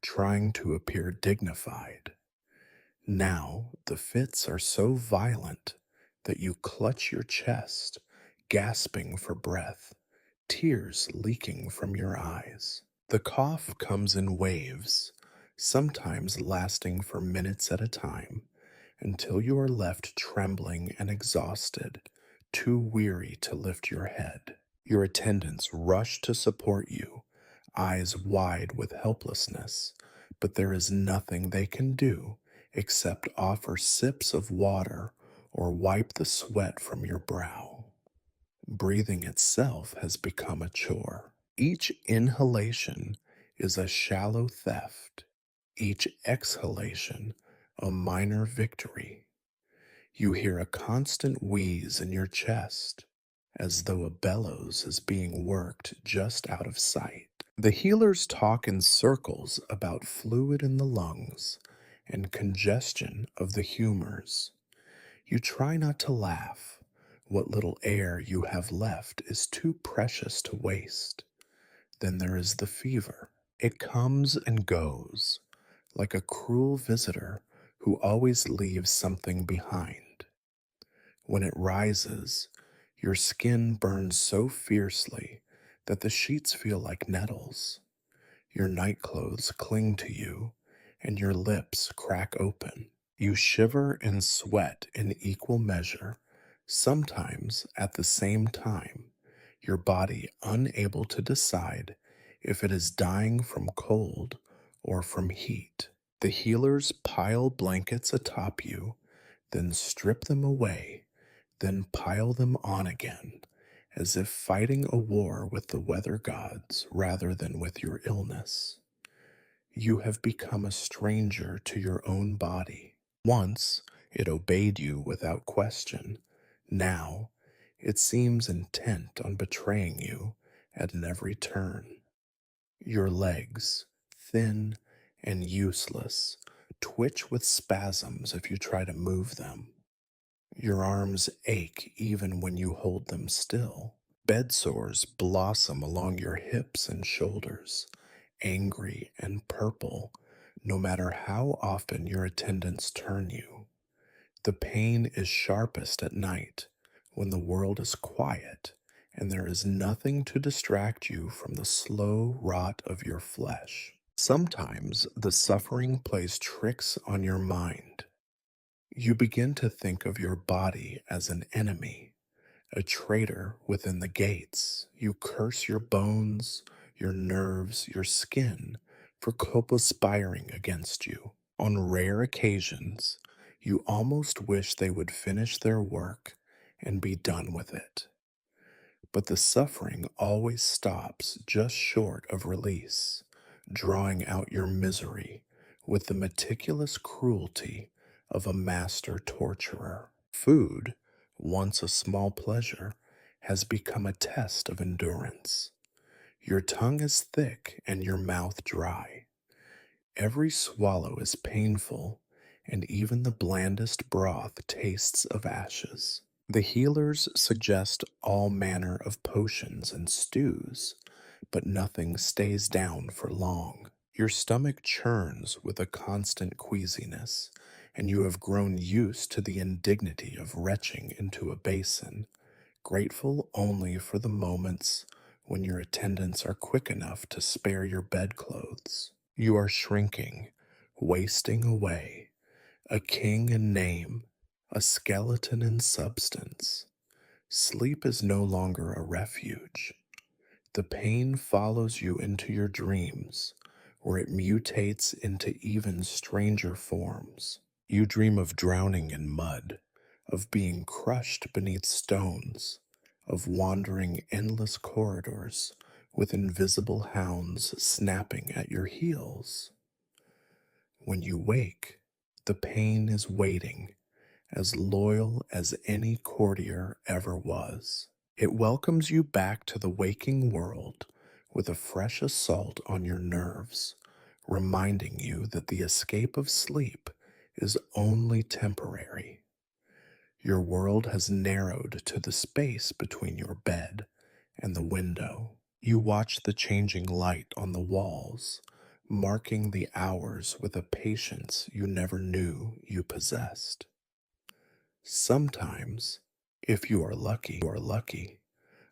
trying to appear dignified. Now, the fits are so violent that you clutch your chest, gasping for breath, tears leaking from your eyes. The cough comes in waves, sometimes lasting for minutes at a time, until you are left trembling and exhausted, too weary to lift your head. Your attendants rush to support you, eyes wide with helplessness, but there is nothing they can do except offer sips of water or wipe the sweat from your brow. Breathing itself has become a chore. Each inhalation is a shallow theft, each exhalation a minor victory. You hear a constant wheeze in your chest, as though a bellows is being worked just out of sight. The healers talk in circles about fluid in the lungs and congestion of the humors. You try not to laugh. What little air you have left is too precious to waste. Then there is the fever. It comes and goes, like a cruel visitor who always leaves something behind. When it rises, your skin burns so fiercely that the sheets feel like nettles. Your nightclothes cling to you, and your lips crack open. You shiver and sweat in equal measure, sometimes at the same time, your body unable to decide if it is dying from cold or from heat. The healers pile blankets atop you, then strip them away, then pile them on again, as if fighting a war with the weather gods rather than with your illness. You have become a stranger to your own body. Once it obeyed you without question. Now it seems intent on betraying you at every turn. Your legs, thin and useless, twitch with spasms if you try to move them. Your arms ache even when you hold them still. Bed sores blossom along your hips and shoulders, angry and purple, no matter how often your attendants turn you. The pain is sharpest at night, when the world is quiet and there is nothing to distract you from the slow rot of your flesh. Sometimes the suffering plays tricks on your mind. You begin to think of your body as an enemy, a traitor within the gates. You curse your bones, your nerves, your skin for conspiring against you. On rare occasions, you almost wish they would finish their work and be done with it. But the suffering always stops just short of release, drawing out your misery with the meticulous cruelty of a master torturer. Food, once a small pleasure, has become a test of endurance. Your tongue is thick and your mouth dry. Every swallow is painful, and even the blandest broth tastes of ashes. The healers suggest all manner of potions and stews, but nothing stays down for long. Your stomach churns with a constant queasiness, and you have grown used to the indignity of retching into a basin, grateful only for the moments when your attendants are quick enough to spare your bedclothes. You are shrinking, wasting away, a king in name, a skeleton in substance. Sleep is no longer a refuge. The pain follows you into your dreams, where it mutates into even stranger forms. You dream of drowning in mud, of being crushed beneath stones, of wandering endless corridors with invisible hounds snapping at your heels. When you wake, the pain is waiting, as loyal as any courtier ever was. It welcomes you back to the waking world with a fresh assault on your nerves, reminding you that the escape of sleep is only temporary. Your world has narrowed to the space between your bed and the window. You watch the changing light on the walls, marking the hours with a patience you never knew you possessed. Sometimes, if you are lucky,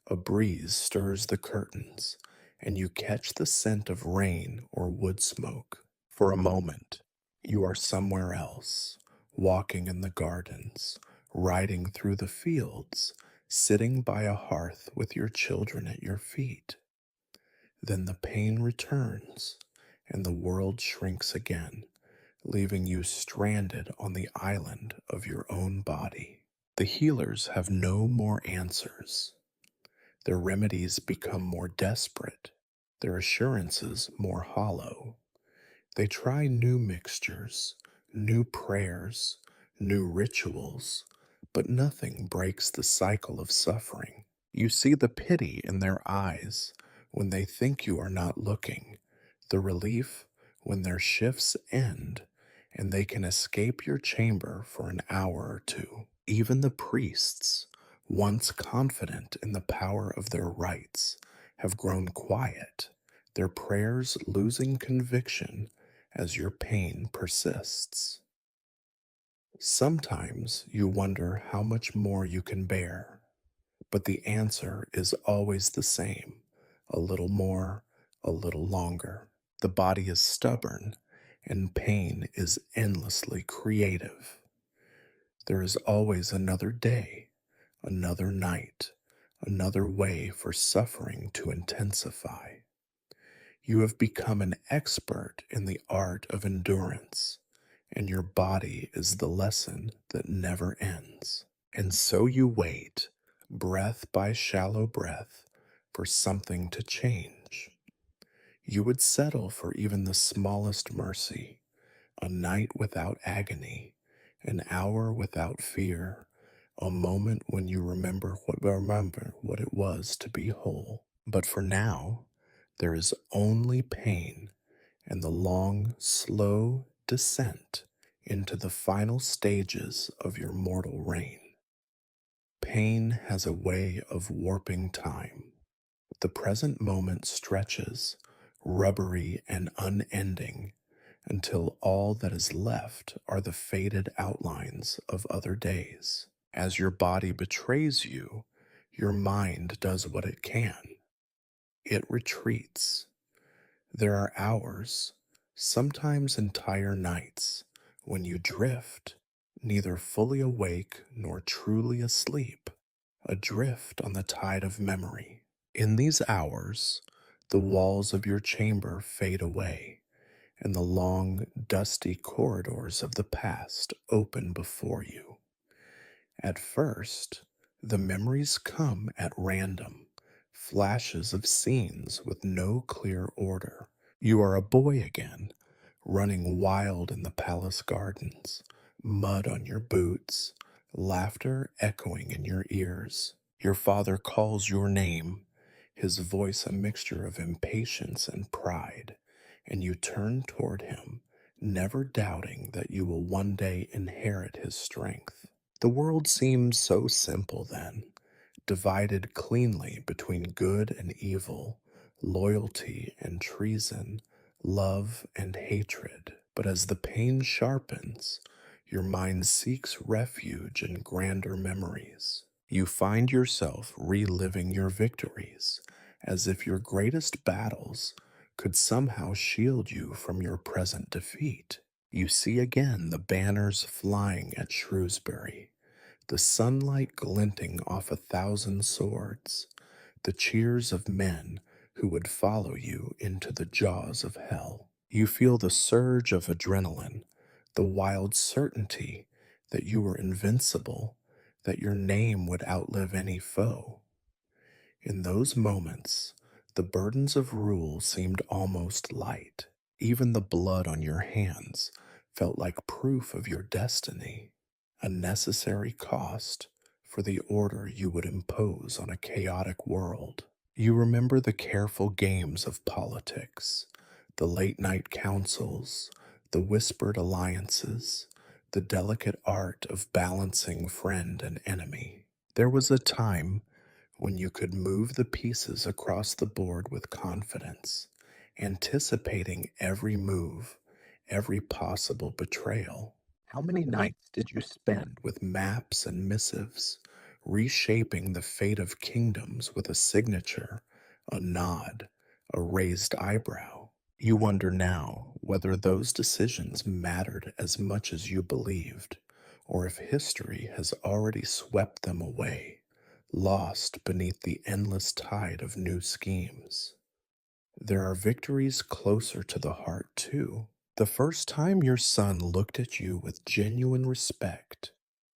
a breeze stirs the curtains, and you catch the scent of rain or wood smoke. For a moment, you are somewhere else, walking in the gardens, riding through the fields, sitting by a hearth with your children at your feet. Then the pain returns, and the world shrinks again, leaving you stranded on the island of your own body. The healers have no more answers. Their remedies become more desperate, their assurances more hollow. They try new mixtures, new prayers, new rituals, but nothing breaks the cycle of suffering. You see the pity in their eyes when they think you are not looking, the relief when their shifts end, and they can escape your chamber for an hour or two. Even the priests, once confident in the power of their rites, have grown quiet, their prayers losing conviction as your pain persists. Sometimes you wonder how much more you can bear, but the answer is always the same: a little more, a little longer. The body is stubborn, and pain is endlessly creative. There is always another day, another night, another way for suffering to intensify. You have become an expert in the art of endurance, and your body is the lesson that never ends. And so you wait, breath by shallow breath, for something to change. You would settle for even the smallest mercy: a night without agony, an hour without fear, a moment when you remember what it was to be whole. But for now, there is only pain and the long, slow descent into the final stages of your mortal reign. Pain has a way of warping time. The present moment stretches, rubbery and unending, until all that is left are the faded outlines of other days. As your body betrays you, your mind does what it can. It retreats. There are hours, sometimes entire nights, when you drift, neither fully awake nor truly asleep, adrift on the tide of memory. In these hours, the walls of your chamber fade away, and the long, dusty corridors of the past open before you. At first, the memories come at random, flashes of scenes with no clear order. You are a boy again, running wild in the palace gardens, mud on your boots, laughter echoing in your ears. Your father calls your name, his voice a mixture of impatience and pride, and you turn toward him, never doubting that you will one day inherit his strength. The world seems so simple then, divided cleanly between good and evil, loyalty and treason, love and hatred. But as the pain sharpens, your mind seeks refuge in grander memories. You find yourself reliving your victories, as if your greatest battles could somehow shield you from your present defeat. You see again the banners flying at Shrewsbury, the sunlight glinting off 1,000 swords, the cheers of men who would follow you into the jaws of hell. You feel the surge of adrenaline, the wild certainty that you were invincible, that your name would outlive any foe. In those moments, the burdens of rule seemed almost light. Even the blood on your hands felt like proof of your destiny, a necessary cost for the order you would impose on a chaotic world. You remember the careful games of politics, the late night councils, the whispered alliances, the delicate art of balancing friend and enemy. There was a time when you could move the pieces across the board with confidence, anticipating every move, every possible betrayal. How many nights did you spend with maps and missives, reshaping the fate of kingdoms with a signature, a nod, a raised eyebrow? You wonder now whether those decisions mattered as much as you believed, or if history has already swept them away, lost beneath the endless tide of new schemes. There are victories closer to the heart, too. The first time your son looked at you with genuine respect,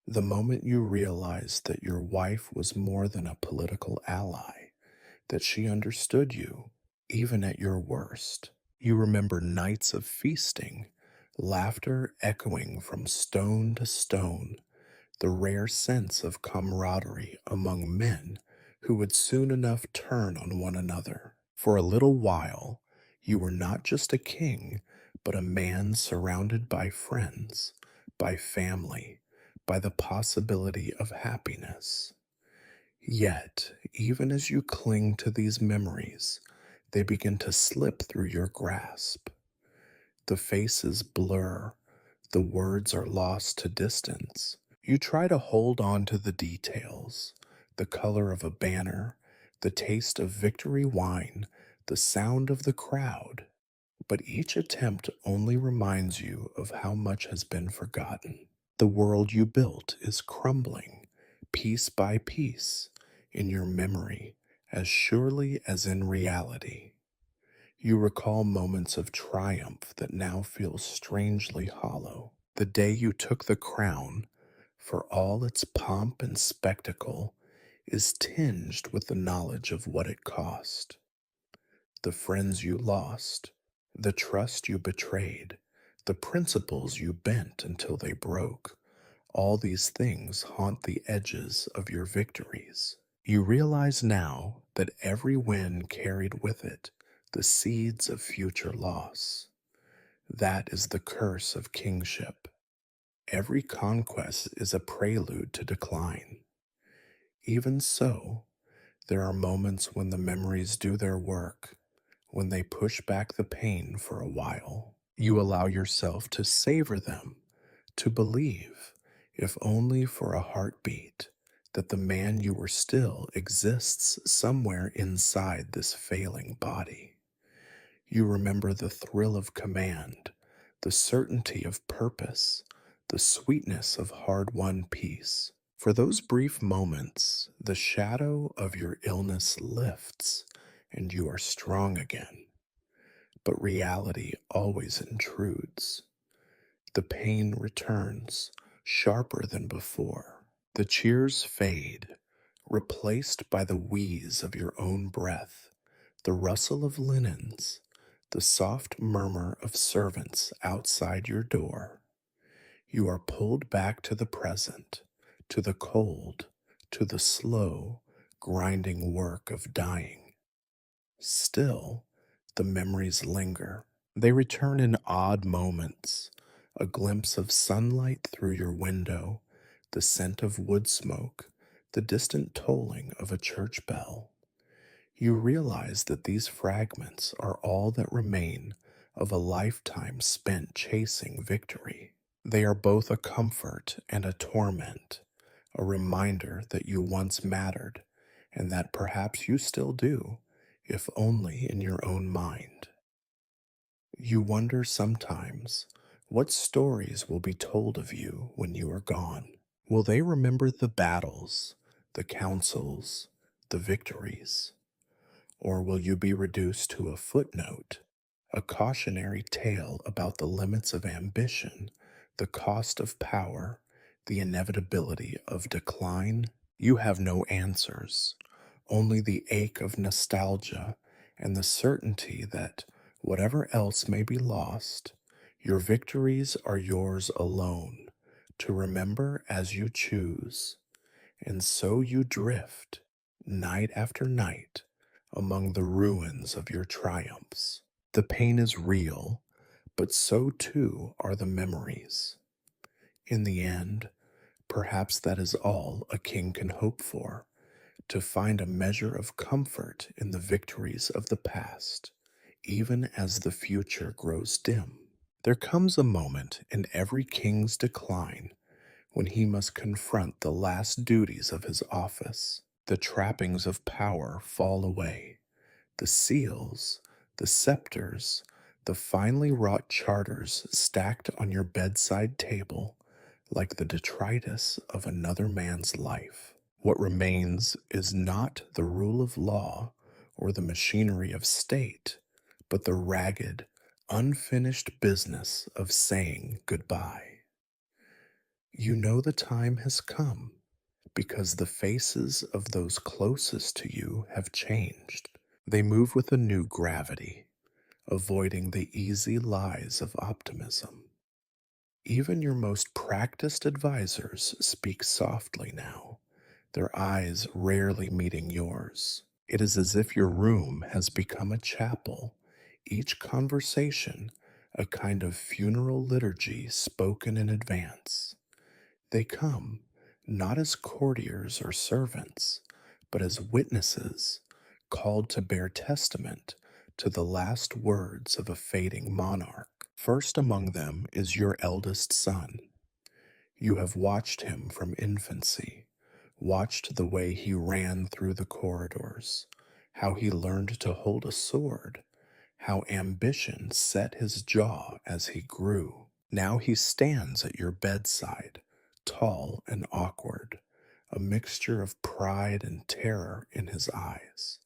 the moment you realized that your wife was more than a political ally, that she understood you, even at your worst. You remember nights of feasting, laughter echoing from stone to stone, the rare sense of camaraderie among men who would soon enough turn on one another. For a little while, you were not just a king, but a man surrounded by friends, by family, by the possibility of happiness. Yet, even as you cling to these memories, they begin to slip through your grasp. The faces blur, the words are lost to distance. You try to hold on to the details, the color of a banner, the taste of victory wine, the sound of the crowd, but each attempt only reminds you of how much has been forgotten. The world you built is crumbling, piece by piece, in your memory, as surely as in reality. You recall moments of triumph that now feel strangely hollow. The day you took the crown, for all its pomp and spectacle, is tinged with the knowledge of what it cost. The friends you lost, the trust you betrayed, the principles you bent until they broke, all these things haunt the edges of your victories. You realize now that every win carried with it the seeds of future loss. That is the curse of kingship. Every conquest is a prelude to decline. Even so, there are moments when the memories do their work, when they push back the pain for a while. You allow yourself to savor them, to believe, if only for a heartbeat, that the man you were still exists somewhere inside this failing body. You remember the thrill of command, the certainty of purpose, the sweetness of hard won peace. For those brief moments, the shadow of your illness lifts and you are strong again. But reality always intrudes. The pain returns, sharper than before. The cheers fade, replaced by the wheeze of your own breath, the rustle of linens, the soft murmur of servants outside your door. You are pulled back to the present, to the cold, to the slow, grinding work of dying. Still, the memories linger. They return in odd moments, a glimpse of sunlight through your window, the scent of wood smoke, the distant tolling of a church bell. You realize that these fragments are all that remain of a lifetime spent chasing victory. They are both a comfort and a torment, a reminder that you once mattered, and that perhaps you still do, if only in your own mind. You wonder sometimes what stories will be told of you when you are gone. Will they remember the battles, the councils, the victories? Or will you be reduced to a footnote, a cautionary tale about the limits of ambition, the cost of power, the inevitability of decline? You have no answers, only the ache of nostalgia and the certainty that, whatever else may be lost, your victories are yours alone, to remember as you choose. And so you drift, night after night, among the ruins of your triumphs. The pain is real, but so too are the memories. In the end, perhaps that is all a king can hope for, to find a measure of comfort in the victories of the past, even as the future grows dim. There comes a moment in every king's decline when he must confront the last duties of his office. The trappings of power fall away, the seals, the scepters, the finely wrought charters stacked on your bedside table like the detritus of another man's life. What remains is not the rule of law or the machinery of state, but the ragged, unfinished business of saying goodbye. You know the time has come because the faces of those closest to you have changed. They move with a new gravity, avoiding the easy lies of optimism. Even your most practiced advisors speak softly now, their eyes rarely meeting yours. It is as if your room has become a chapel, each conversation a kind of funeral liturgy spoken in advance. They come not as courtiers or servants, but as witnesses called to bear testament to the last words of a fading monarch. First among them is your eldest son. You have watched him from infancy, watched the way he ran through the corridors, how he learned to hold a sword, how ambition set his jaw as he grew. Now he stands at your bedside, tall and awkward, a mixture of pride and terror in his eyes.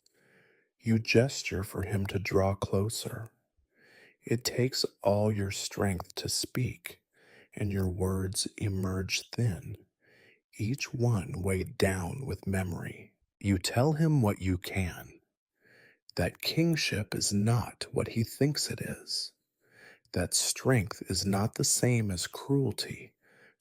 You gesture for him to draw closer. It takes all your strength to speak, and your words emerge thin, each one weighed down with memory. You tell him what you can, that kingship is not what he thinks it is, that strength is not the same as cruelty,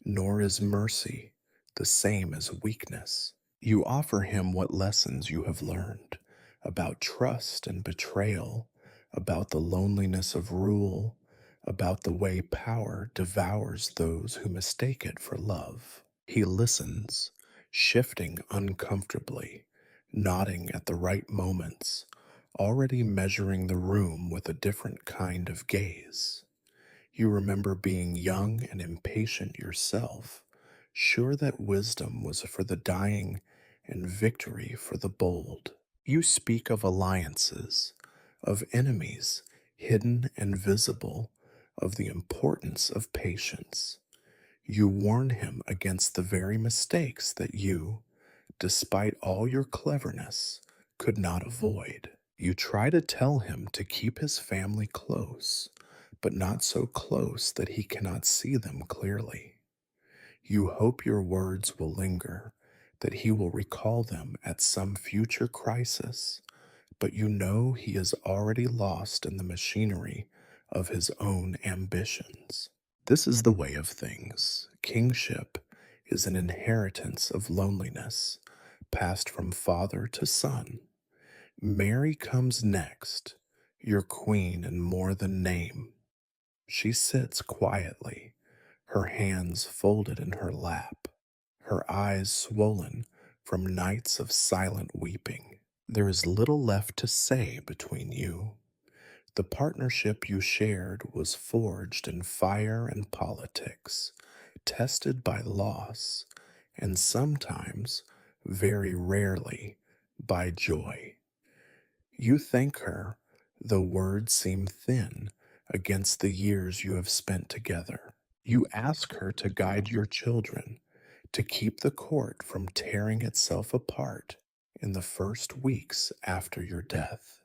nor is mercy the same as weakness. You offer him what lessons you have learned about trust and betrayal, about the loneliness of rule, about the way power devours those who mistake it for love. He listens, shifting uncomfortably, nodding at the right moments, already measuring the room with a different kind of gaze. You remember being young and impatient yourself, sure that wisdom was for the dying and victory for the bold. You speak of alliances, of enemies, hidden and visible, of the importance of patience. You warn him against the very mistakes that you, despite all your cleverness, could not avoid. You try to tell him to keep his family close, but not so close that he cannot see them clearly. You hope your words will linger, that he will recall them at some future crisis, but you know he is already lost in the machinery of his own ambitions. This is the way of things. Kingship is an inheritance of loneliness, passed from father to son. Mary comes next, your queen in more than name. She sits quietly, her hands folded in her lap, her eyes swollen from nights of silent weeping. There is little left to say between you. The partnership you shared was forged in fire and politics, tested by loss, and sometimes, very rarely, by joy. You thank her, though words seem thin against the years you have spent together. You ask her to guide your children, to keep the court from tearing itself apart in the first weeks after your death.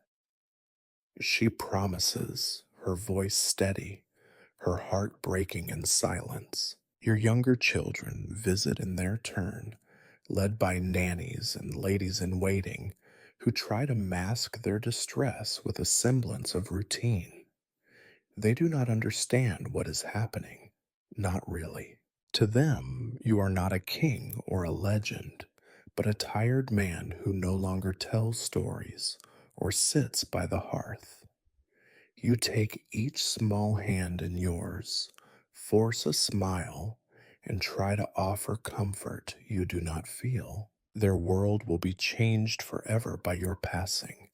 She promises, her voice steady, her heart breaking in silence. Your younger children visit in their turn, led by nannies and ladies in waiting who try to mask their distress with a semblance of routine. They do not understand what is happening, not really. To them, you are not a king or a legend, but a tired man who no longer tells stories or sits by the hearth. You take each small hand in yours, force a smile, and try to offer comfort you do not feel. Their world will be changed forever by your passing,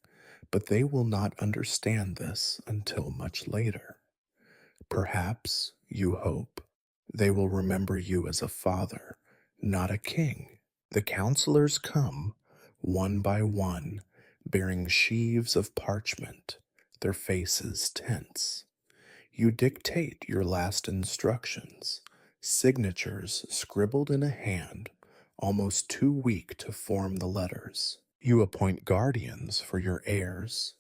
but they will not understand this until much later. Perhaps, you hope, they will remember you as a father, not a king. The counselors come, one by one, bearing sheaves of parchment, their faces tense. You dictate your last instructions, signatures scribbled in a hand, almost too weak to form the letters. You appoint guardians for your heirs,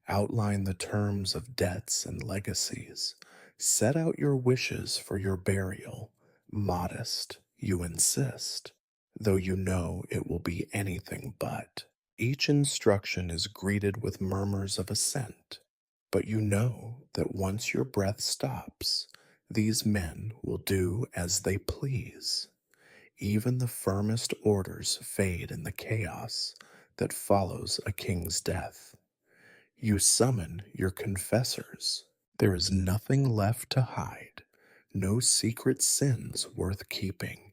outline the terms of debts and legacies, set out your wishes for your burial. Modest, you insist, though you know it will be anything but. Each instruction is greeted with murmurs of assent, but you know that once your breath stops, these men will do as they please. Even the firmest orders fade in the chaos that follows a king's death. You summon your confessors. There is nothing left to hide, no secret sins worth keeping.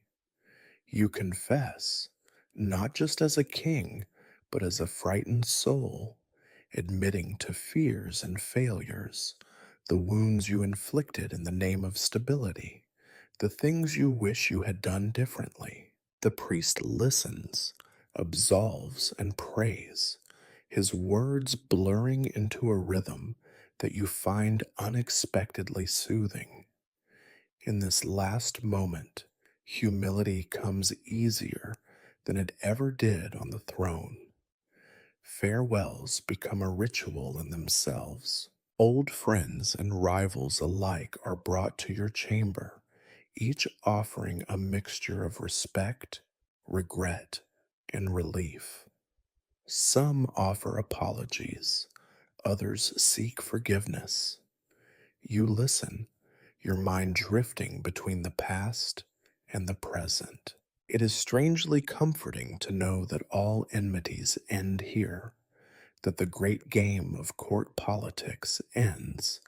You confess, not just as a king, but as a frightened soul, admitting to fears and failures, the wounds you inflicted in the name of stability, the things you wish you had done differently. The priest listens, absolves, and prays, his words blurring into a rhythm that you find unexpectedly soothing. In this last moment, humility comes easier than it ever did on the throne. Farewells become a ritual in themselves. Old friends and rivals alike are brought to your chamber, each offering a mixture of respect, regret, and relief. Some offer apologies, others seek forgiveness. You listen, your mind drifting between the past and the present. It is strangely comforting to know that all enmities end here, that the great game of court politics ends,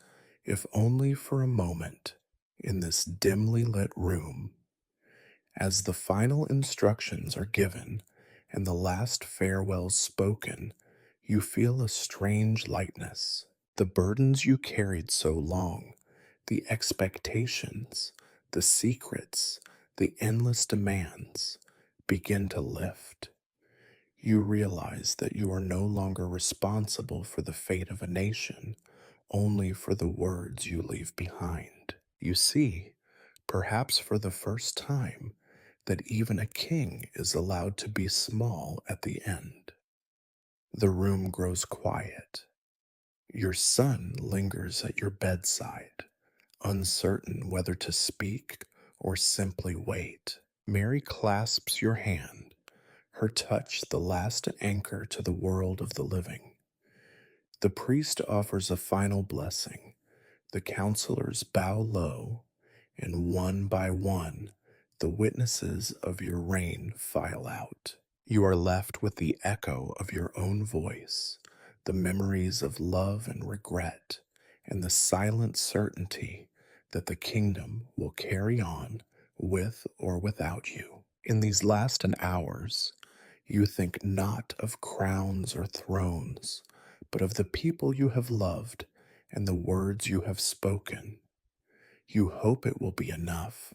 if only for a moment, in this dimly lit room. As the final instructions are given and the last farewells spoken, you feel a strange lightness. The burdens you carried so long, the expectations, the secrets, the endless demands begin to lift. You realize that you are no longer responsible for the fate of a nation, only for the words you leave behind. You see, perhaps for the first time, that even a king is allowed to be small at the end. The room grows quiet. Your son lingers at your bedside, uncertain whether to speak or simply wait. Mary clasps your hand, her touch the last anchor to the world of the living. The priest offers a final blessing. The counselors bow low, and one by one, the witnesses of your reign file out. You are left with the echo of your own voice, the memories of love and regret, and the silent certainty that the kingdom will carry on with or without you. In these last hours, you think not of crowns or thrones, but of the people you have loved and the words you have spoken. You hope it will be enough.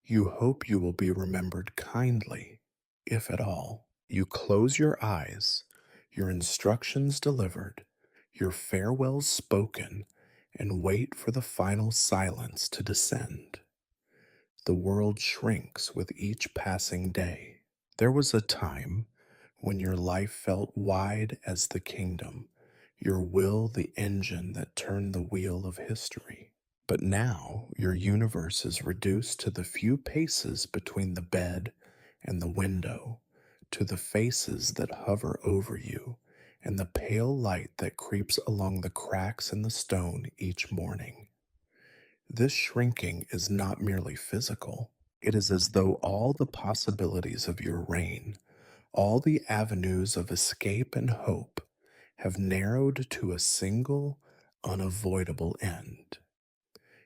You hope you will be remembered kindly, if at all. You close your eyes, your instructions delivered, your farewells spoken, and wait for the final silence to descend. The world shrinks with each passing day. There was a time when your life felt wide as the kingdom, your will the engine that turned the wheel of history. But now your universe is reduced to the few paces between the bed and the window, to the faces that hover over you, and the pale light that creeps along the cracks in the stone each morning. This shrinking is not merely physical. It is as though all the possibilities of your reign, all the avenues of escape and hope, have narrowed to a single, unavoidable end.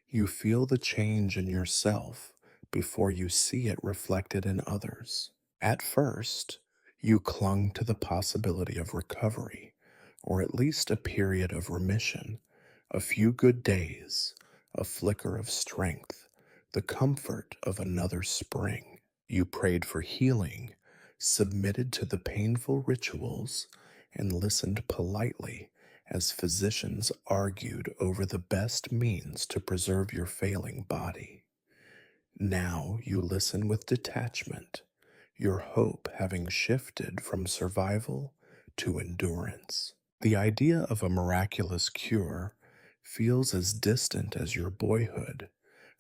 You feel the change in yourself before you see it reflected in others. At first, you clung to the possibility of recovery, or at least a period of remission, a few good days, a flicker of strength, the comfort of another spring. You prayed for healing, submitted to the painful rituals, and listened politely as physicians argued over the best means to preserve your failing body. Now you listen with detachment, your hope having shifted from survival to endurance. The idea of a miraculous cure feels as distant as your boyhood,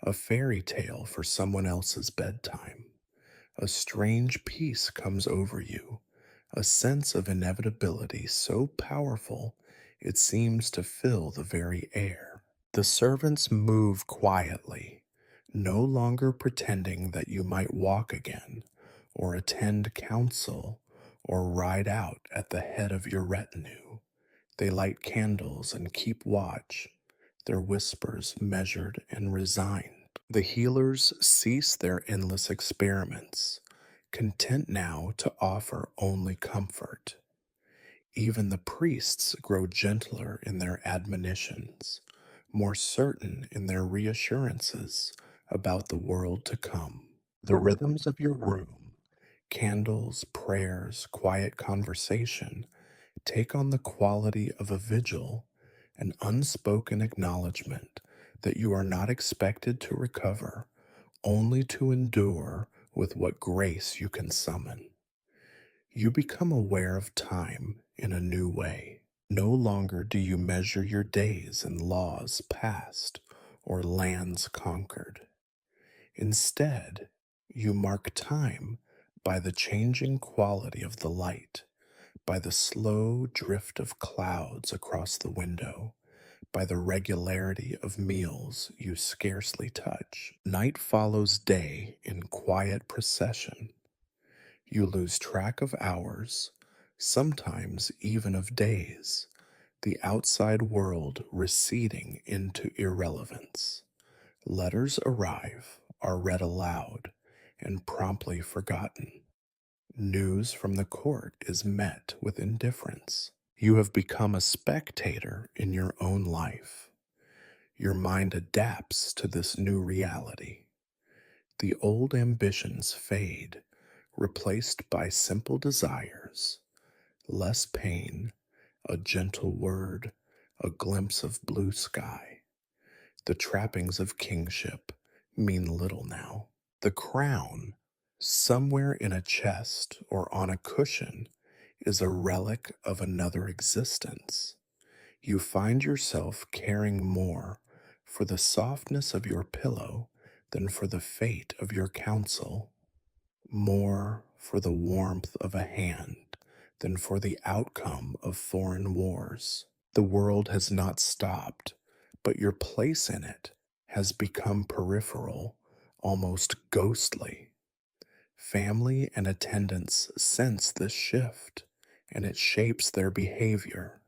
a fairy tale for someone else's bedtime. A strange peace comes over you, a sense of inevitability so powerful it seems to fill the very air. The servants move quietly, no longer pretending that you might walk again, or attend council, or ride out at the head of your retinue. They light candles and keep watch. their whispers measured and resigned. The healers cease their endless experiments, content now to offer only comfort. Even the priests grow gentler in their admonitions, more certain in their reassurances about the world to come. The rhythms of your room, candles, prayers, quiet conversation, take on the quality of a vigil, an unspoken acknowledgement that you are not expected to recover, only to endure with what grace you can summon. You become aware of time in a new way. No longer do you measure your days in laws passed or lands conquered. Instead, you mark time by the changing quality of the light, by the slow drift of clouds across the window, by the regularity of meals you scarcely touch. Night follows day in quiet procession. You lose track of hours, sometimes even of days, the outside world receding into irrelevance. Letters arrive, are read aloud, and promptly forgotten. News from the court is met with indifference. You have become a spectator in your own life. Your mind adapts to this new reality. The old ambitions fade, replaced by simple desires, less pain, a gentle word, a glimpse of blue sky. The trappings of kingship mean little now. The crown, somewhere in a chest or on a cushion, is a relic of another existence. You find yourself caring more for the softness of your pillow than for the fate of your counsel, more for the warmth of a hand than for the outcome of foreign wars. The world has not stopped, but your place in it has become peripheral, almost ghostly. Family and attendants sense this shift, and it shapes their behavior.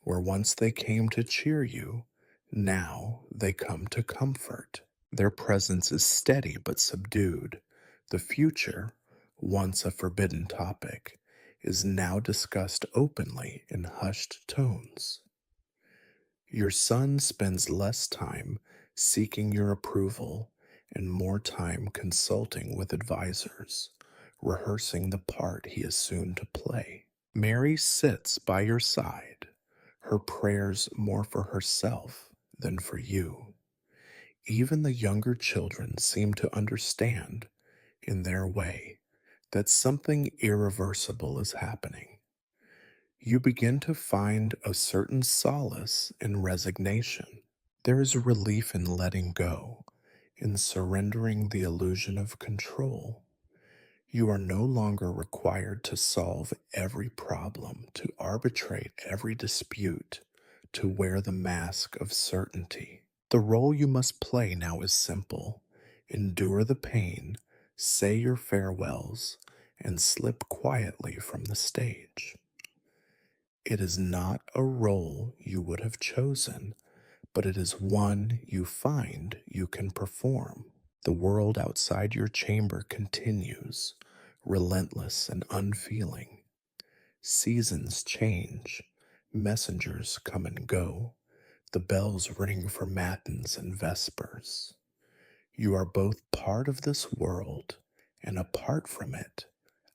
Where once they came to cheer you, now they come to comfort. Their presence is steady but subdued. The future, once a forbidden topic, is now discussed openly in hushed tones. Your son spends less time seeking your approval and more time consulting with advisors, rehearsing the part he is soon to play. Mary sits by your side, her prayers more for herself than for you. Even the younger children seem to understand, in their way, that something irreversible is happening. You begin to find a certain solace in resignation. There is relief in letting go, in surrendering the illusion of control. You are no longer required to solve every problem, to arbitrate every dispute, to wear the mask of certainty. The role you must play now is simple: endure the pain, say your farewells, and slip quietly from the stage. It is not a role you would have chosen, but it is one you find you can perform. The world outside your chamber continues, relentless and unfeeling. Seasons change, messengers come and go, the bells ring for matins and vespers. You are both part of this world and apart from it,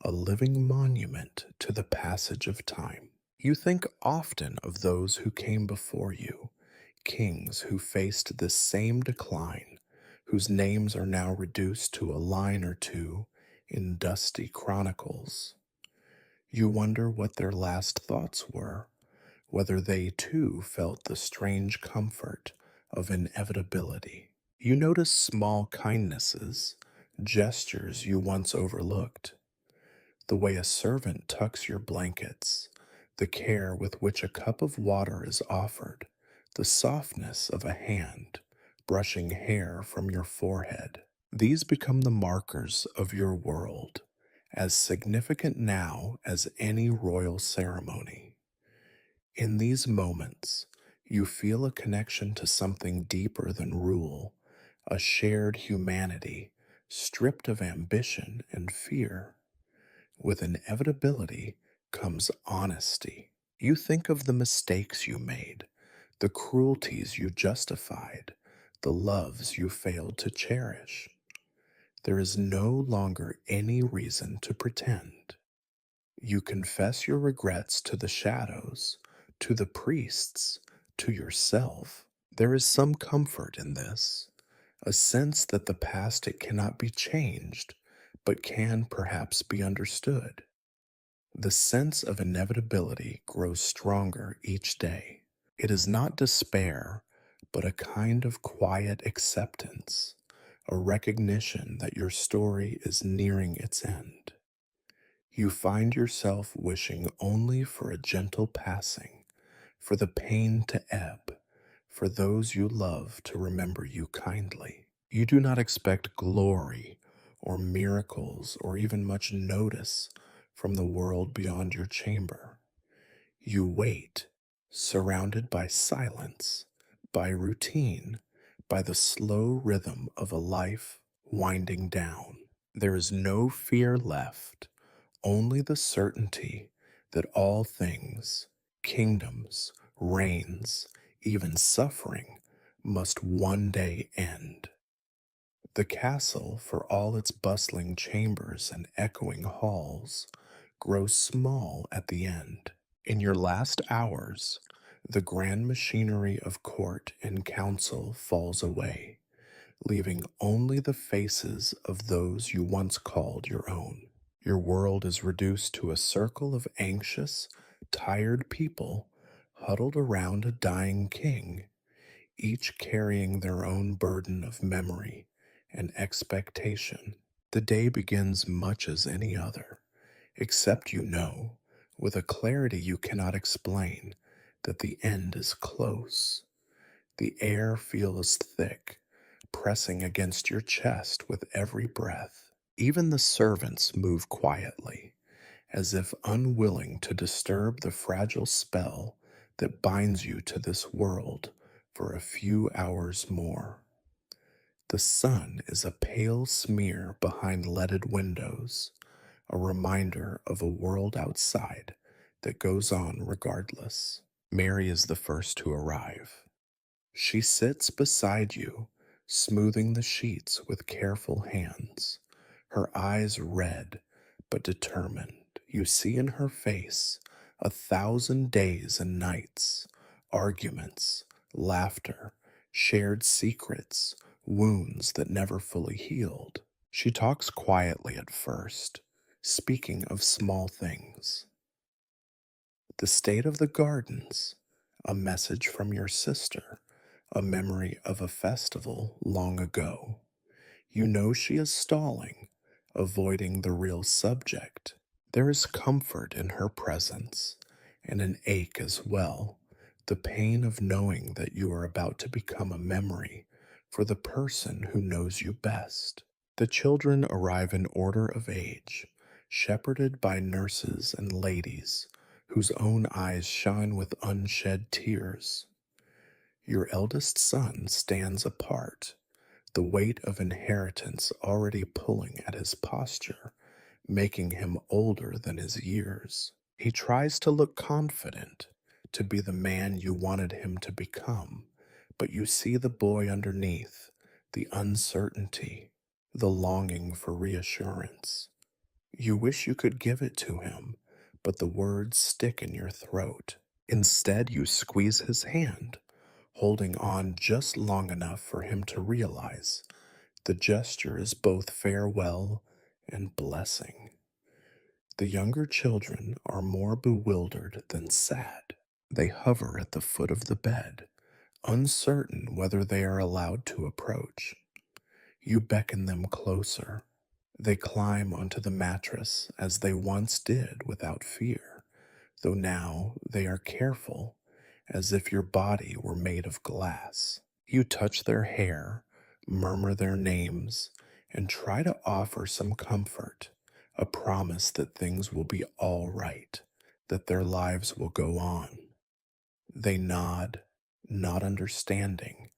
a living monument to the passage of time. You think often of those who came before you, kings who faced this same decline, whose names are now reduced to a line or two in dusty chronicles. You wonder what their last thoughts were, whether they too felt the strange comfort of inevitability. You notice small kindnesses, gestures you once overlooked, the way a servant tucks your blankets, the care with which a cup of water is offered, the softness of a hand brushing hair from your forehead. These become the markers of your world, as significant now as any royal ceremony. In these moments, You feel a connection to something deeper than rule, a shared humanity, stripped of ambition and fear. With inevitability comes honesty. You think of the mistakes you made, the cruelties you justified, the loves you failed to cherish. There is no longer any reason to pretend. You confess your regrets to the shadows, to the priests, to yourself. There is some comfort in this, a sense that the past it cannot be changed, but can perhaps be understood. The sense of inevitability grows stronger each day. It is not despair, but a kind of quiet acceptance, a recognition that your story is nearing its end. You find yourself wishing only for a gentle passing, for the pain to ebb, for those you love to remember you kindly. You do not expect glory or miracles or even much notice from the world beyond your chamber. You wait, surrounded by silence, by routine, by the slow rhythm of a life winding down. There is no fear left, only the certainty that all things, kingdoms, reigns, even suffering, must one day end. The castle, for all its bustling chambers and echoing halls, grows small at the end. In your last hours, the grand machinery of court and council falls away, leaving only the faces of those you once called your own. Your world is reduced to a circle of anxious, tired people huddled around a dying king, each carrying their own burden of memory and expectation. The day begins much as any other, except you know, with a clarity you cannot explain, that the end is close. The air feels thick, pressing against your chest with every breath. Even the servants move quietly, as if unwilling to disturb the fragile spell that binds you to this world for a few hours more. The sun is a pale smear behind leaded windows, a reminder of a world outside that goes on regardless. Mary is the first to arrive. She sits beside you, smoothing the sheets with careful hands, her eyes red but determined. You see in her face 1,000 days and nights, arguments, laughter, shared secrets, wounds that never fully healed. She talks quietly at first, speaking of small things. The state of the gardens, a message from your sister, a memory of a festival long ago. You know she is stalling, avoiding the real subject. There is comfort in her presence, and an ache as well, the pain of knowing that you are about to become a memory for the person who knows you best. The children arrive in order of age, shepherded by nurses and ladies whose own eyes shine with unshed tears. Your eldest son stands apart, the weight of inheritance already pulling at his posture, making him older than his years. He tries to look confident, to be the man you wanted him to become, but you see the boy underneath, the uncertainty, the longing for reassurance. You wish you could give it to him, but the words stick in your throat. Instead, you squeeze his hand, holding on just long enough for him to realize the gesture is both farewell and blessing. The younger children are more bewildered than sad. They hover at the foot of the bed, uncertain whether they are allowed to approach. You beckon them closer. They climb onto the mattress as they once did without fear, though now they are careful, as if your body were made of glass. You touch their hair, murmur their names, and try to offer some comfort, a promise that things will be all right, that their lives will go on. They nod, not understanding,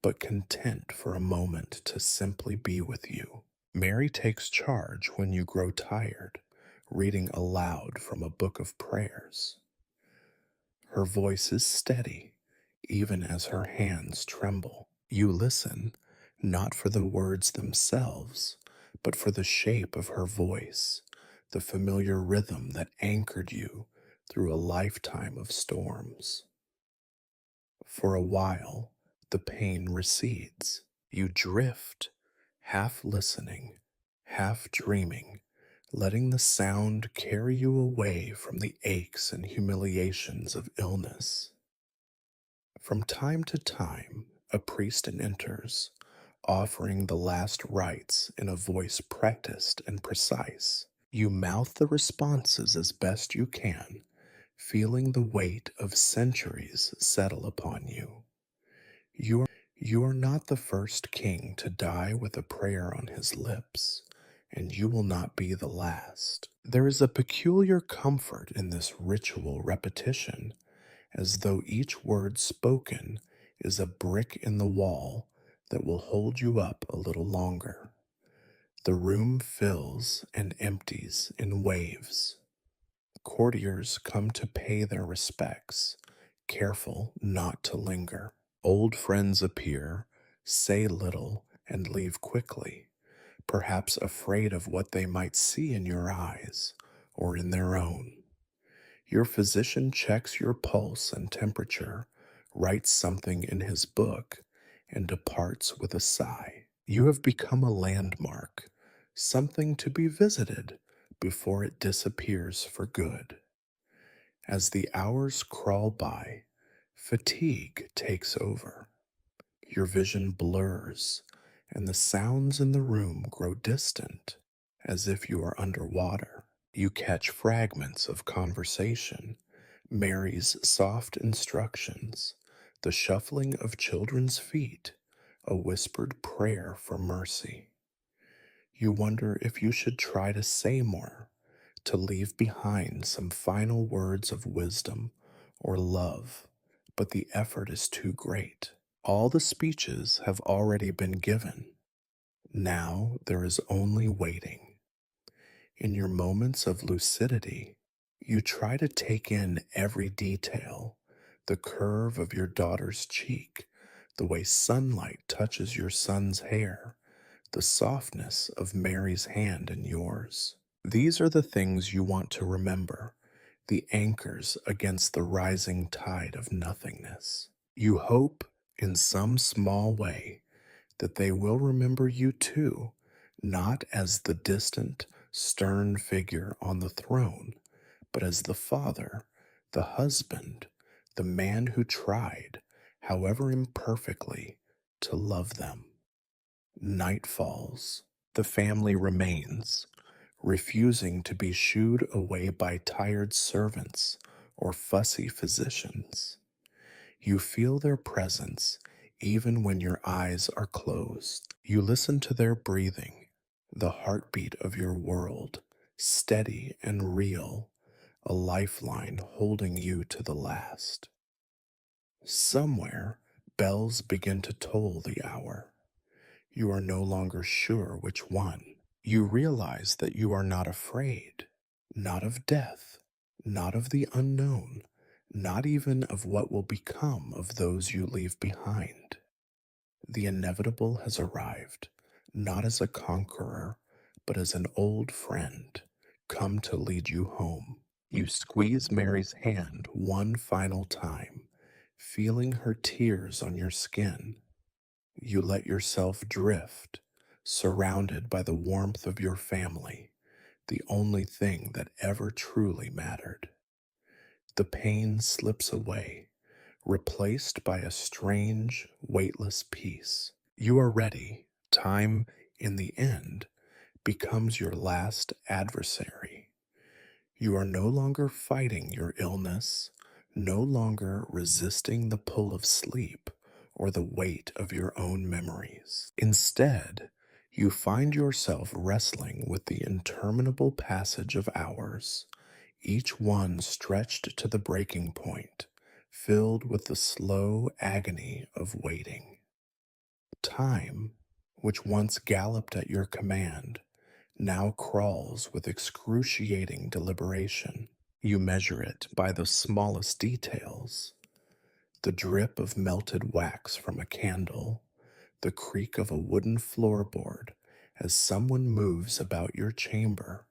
but content for a moment to simply be with you. Mary takes charge when you grow tired, reading aloud from a book of prayers. Her voice is steady, even as her hands tremble. You listen, not for the words themselves, but for the shape of her voice, the familiar rhythm that anchored you through a lifetime of storms. For a while, the pain recedes. You drift, half listening, half dreaming, letting the sound carry you away from the aches and humiliations of illness. From time to time, a priest enters, offering the last rites in a voice practiced and precise. You mouth the responses as best you can, feeling the weight of centuries settle upon you. You are not the first king to die with a prayer on his lips, and you will not be the last. There is a peculiar comfort in this ritual repetition, as though each word spoken is a brick in the wall that will hold you up a little longer. The room fills and empties in waves. Courtiers come to pay their respects, careful not to linger. Old friends appear, say little, and leave quickly, perhaps afraid of what they might see in your eyes or in their own. Your physician checks your pulse and temperature, writes something in his book, and departs with a sigh. You have become a landmark, something to be visited before it disappears for good. As the hours crawl by, fatigue takes over. Your vision blurs, and the sounds in the room grow distant, as if you are underwater. You catch fragments of conversation, Mary's soft instructions, the shuffling of children's feet, a whispered prayer for mercy. You wonder if you should try to say more, to leave behind some final words of wisdom or love, but the effort is too great. All the speeches have already been given. Now there is only waiting. In your moments of lucidity, you try to take in every detail, the curve of your daughter's cheek, the way sunlight touches your son's hair, the softness of Mary's hand in yours. These are the things you want to remember, the anchors against the rising tide of nothingness. You hope, in some small way, that they will remember you too, not as the distant, stern figure on the throne, but as the father, the husband, the man who tried, however imperfectly, to love them. Night falls. The family remains, refusing to be shooed away by tired servants or fussy physicians. You feel their presence even when your eyes are closed. You listen to their breathing, the heartbeat of your world, steady and real, a lifeline holding you to the last. Somewhere, bells begin to toll the hour. You are no longer sure which one. You realize that you are not afraid, not of death, not of the unknown, not even of what will become of those you leave behind. The inevitable has arrived, not as a conqueror, but as an old friend, come to lead you home. You squeeze Mary's hand one final time, feeling her tears on your skin. You let yourself drift, surrounded by the warmth of your family, the only thing that ever truly mattered. The pain slips away, replaced by a strange, weightless peace. You are ready. Time, in the end, becomes your last adversary. You are no longer fighting your illness, no longer resisting the pull of sleep or the weight of your own memories. Instead, you find yourself wrestling with the interminable passage of hours, each one stretched to the breaking point, filled with the slow agony of waiting. Time, which once galloped at your command, now crawls with excruciating deliberation. You measure it by the smallest details: the drip of melted wax from a candle, the creak of a wooden floorboard as someone moves about your chamber,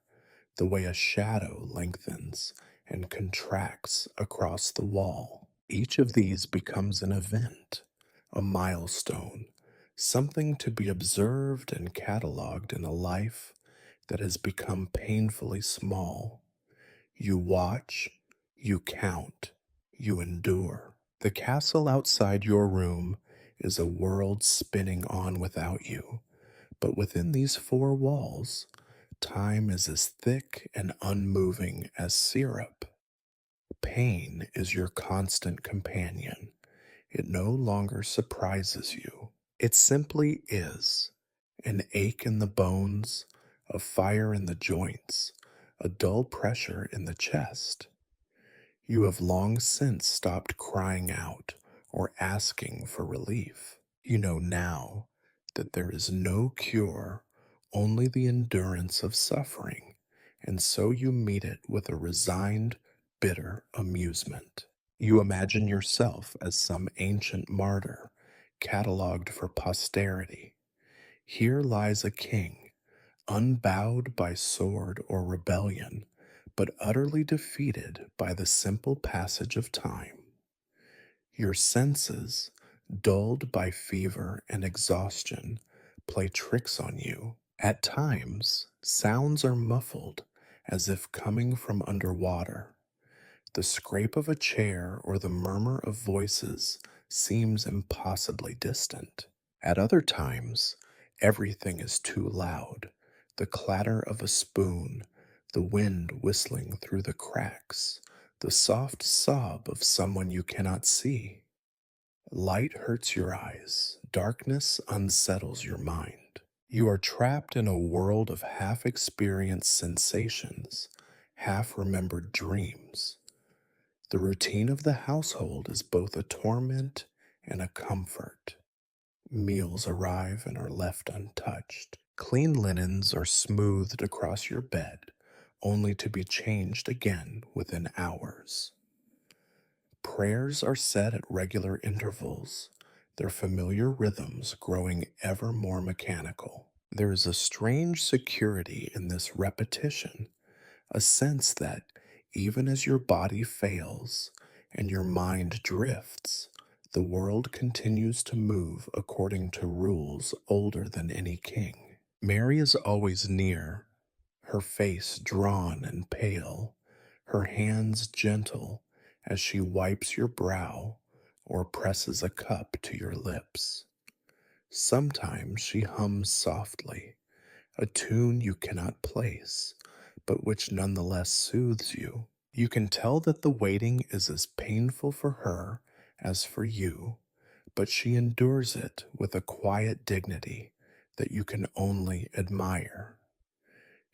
the way a shadow lengthens and contracts across the wall. Each of these becomes an event, a milestone, something to be observed and cataloged in a life that has become painfully small. You watch, you count, you endure. The castle outside your room is a world spinning on without you, but within these four walls, time is as thick and unmoving as syrup. Pain is your constant companion. It no longer surprises you. It simply is: an ache in the bones, a fire in the joints, a dull pressure in the chest. You have long since stopped crying out or asking for relief. You know now that there is no cure, only the endurance of suffering, and so you meet it with a resigned, bitter amusement. You imagine yourself as some ancient martyr, catalogued for posterity. Here lies a king, unbowed by sword or rebellion, but utterly defeated by the simple passage of time. Your senses, dulled by fever and exhaustion, play tricks on you. At times, sounds are muffled as if coming from underwater. The scrape of a chair or the murmur of voices seems impossibly distant. At other times, everything is too loud: the clatter of a spoon, the wind whistling through the cracks, the soft sob of someone you cannot see. Light hurts your eyes, darkness unsettles your mind. You are trapped in a world of half experienced sensations, half remembered dreams. The routine of the household is both a torment and a comfort. Meals arrive and are left untouched. Clean linens are smoothed across your bed, only to be changed again within hours. Prayers are said at regular intervals, their familiar rhythms growing ever more mechanical. There is a strange security in this repetition, a sense that even as your body fails and your mind drifts, the world continues to move according to rules older than any king. Mary is always near, her face drawn and pale, her hands gentle as she wipes your brow or presses a cup to your lips. Sometimes she hums softly, a tune you cannot place, but which nonetheless soothes you. You can tell that the waiting is as painful for her as for you, but she endures it with a quiet dignity that you can only admire.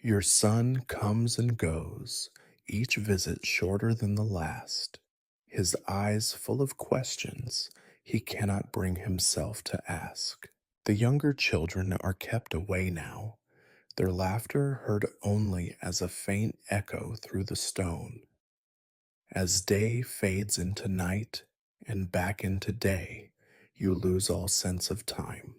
Your son comes and goes, each visit shorter than the last, his eyes full of questions he cannot bring himself to ask. The younger children are kept away now, their laughter heard only as a faint echo through the stone. As day fades into night and back into day, you lose all sense of time.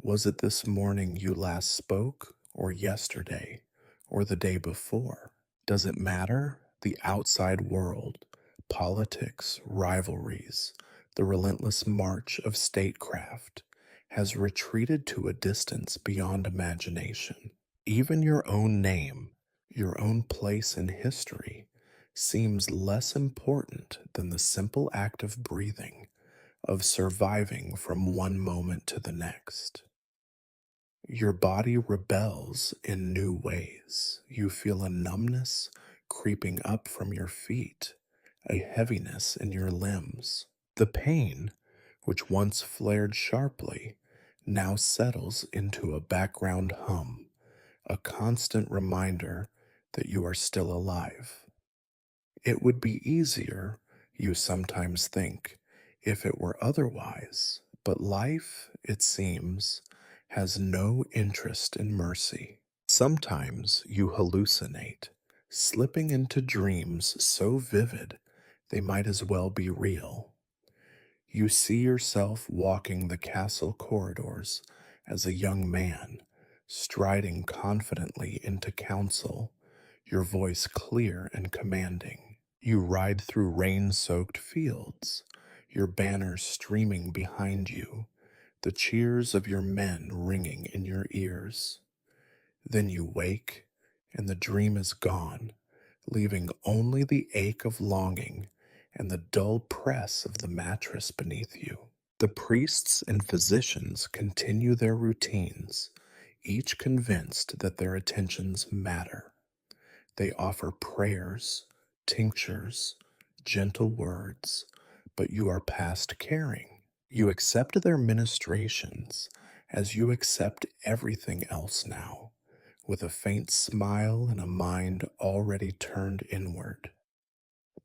Was it this morning you last spoke, or yesterday, or the day before? Does it matter? The outside world, politics, rivalries, the relentless march of statecraft, has retreated to a distance beyond imagination. Even your own name, your own place in history, seems less important than the simple act of breathing, of surviving from one moment to the next. Your body rebels in new ways. You feel a numbness creeping up from your feet, a heaviness in your limbs. The pain, which once flared sharply, now settles into a background hum, a constant reminder that you are still alive. It would be easier, You sometimes think, if it were otherwise, but life, it seems, has no interest in mercy. Sometimes you hallucinate, slipping into dreams so vivid they might as well be real. You see yourself walking the castle corridors as a young man, striding confidently into council, your voice clear and commanding. You ride through rain soaked fields, your banners streaming behind you, the cheers of your men ringing in your ears. Then you wake, and the dream is gone, leaving only the ache of longing and the dull press of the mattress beneath you. The priests and physicians continue their routines, each convinced that their attentions matter. They offer prayers, tinctures, gentle words, but you are past caring. You accept their ministrations as you accept everything else now, with a faint smile and a mind already turned inward.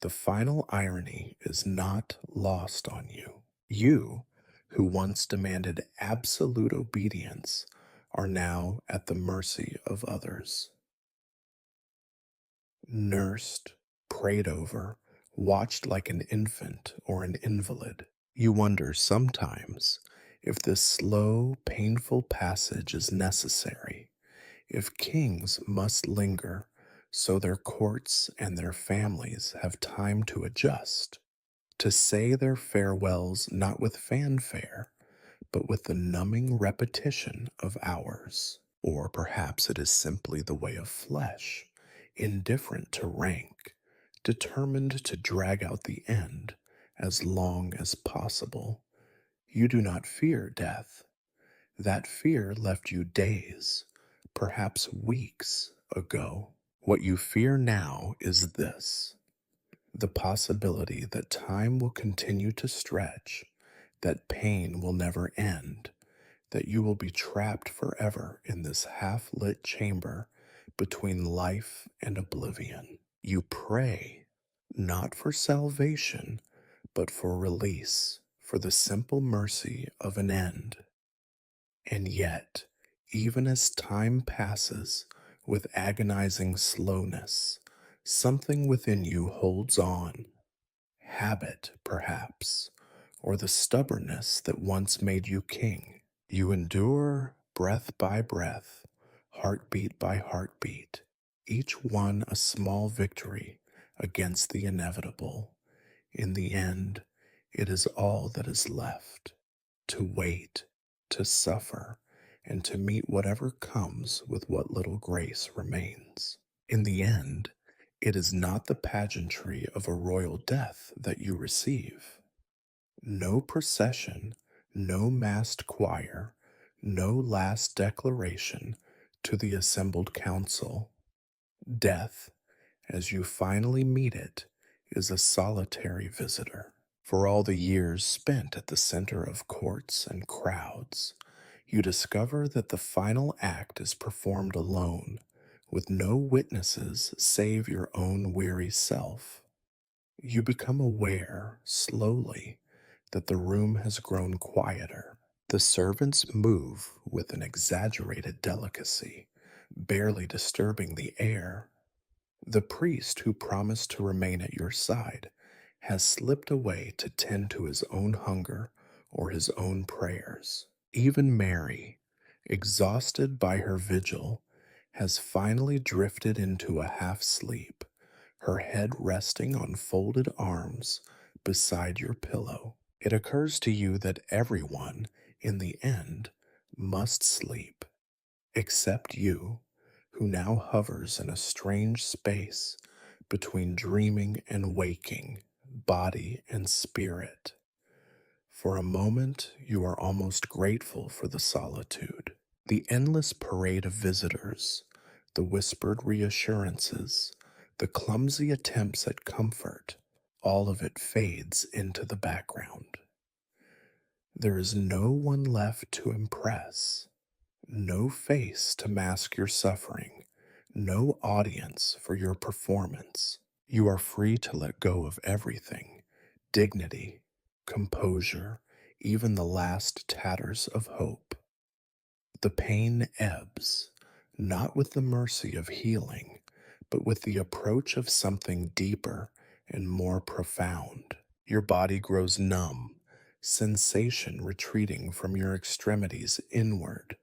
The final irony is not lost on you. You, who once demanded absolute obedience, are now at the mercy of others. Nursed, prayed over, watched like an infant or an invalid. You wonder sometimes if this slow, painful passage is necessary, if kings must linger so their courts and their families have time to adjust, to say their farewells not with fanfare, but with the numbing repetition of hours. Or perhaps it is simply the way of flesh, indifferent to rank, determined to drag out the end as long as possible. You do not fear death. That fear left you days, perhaps weeks ago. What you fear now is this: the possibility that time will continue to stretch, that pain will never end, that you will be trapped forever in this half lit chamber between life and oblivion. You pray, not for salvation, but for release, for the simple mercy of an end. And yet, even as time passes with agonizing slowness, something within you holds on. Habit, perhaps, or the stubbornness that once made you king. You endure breath by breath, heartbeat by heartbeat, each one a small victory against the inevitable. In the end, it is all that is left: to wait, to suffer, and to meet whatever comes with what little grace remains. In the end, it is not the pageantry of a royal death that you receive. No procession, no massed choir, no last declaration to the assembled council. Death, as you finally meet it, is a solitary visitor. For all the years spent at the center of courts and crowds, you discover that the final act is performed alone, with no witnesses save your own weary self. You become aware, slowly, that the room has grown quieter. The servants move with an exaggerated delicacy, barely disturbing the air. The priest who promised to remain at your side has slipped away to tend to his own hunger or his own prayers. Even Mary, exhausted by her vigil, has finally drifted into a half sleep, her head resting on folded arms beside your pillow. It occurs to you that everyone, in the end, must sleep, except you, who now hovers in a strange space between dreaming and waking, body and spirit. For a moment, you are almost grateful for the solitude, the endless parade of visitors, the whispered reassurances, the clumsy attempts at comfort. All of it fades into the background. There is no one left to impress, no face to mask your suffering, no audience for your performance. You are free to let go of everything, dignity, composure, even the last tatters of hope. The pain ebbs, not with the mercy of healing, but with the approach of something deeper and more profound. Your body grows numb, sensation retreating from your extremities inward,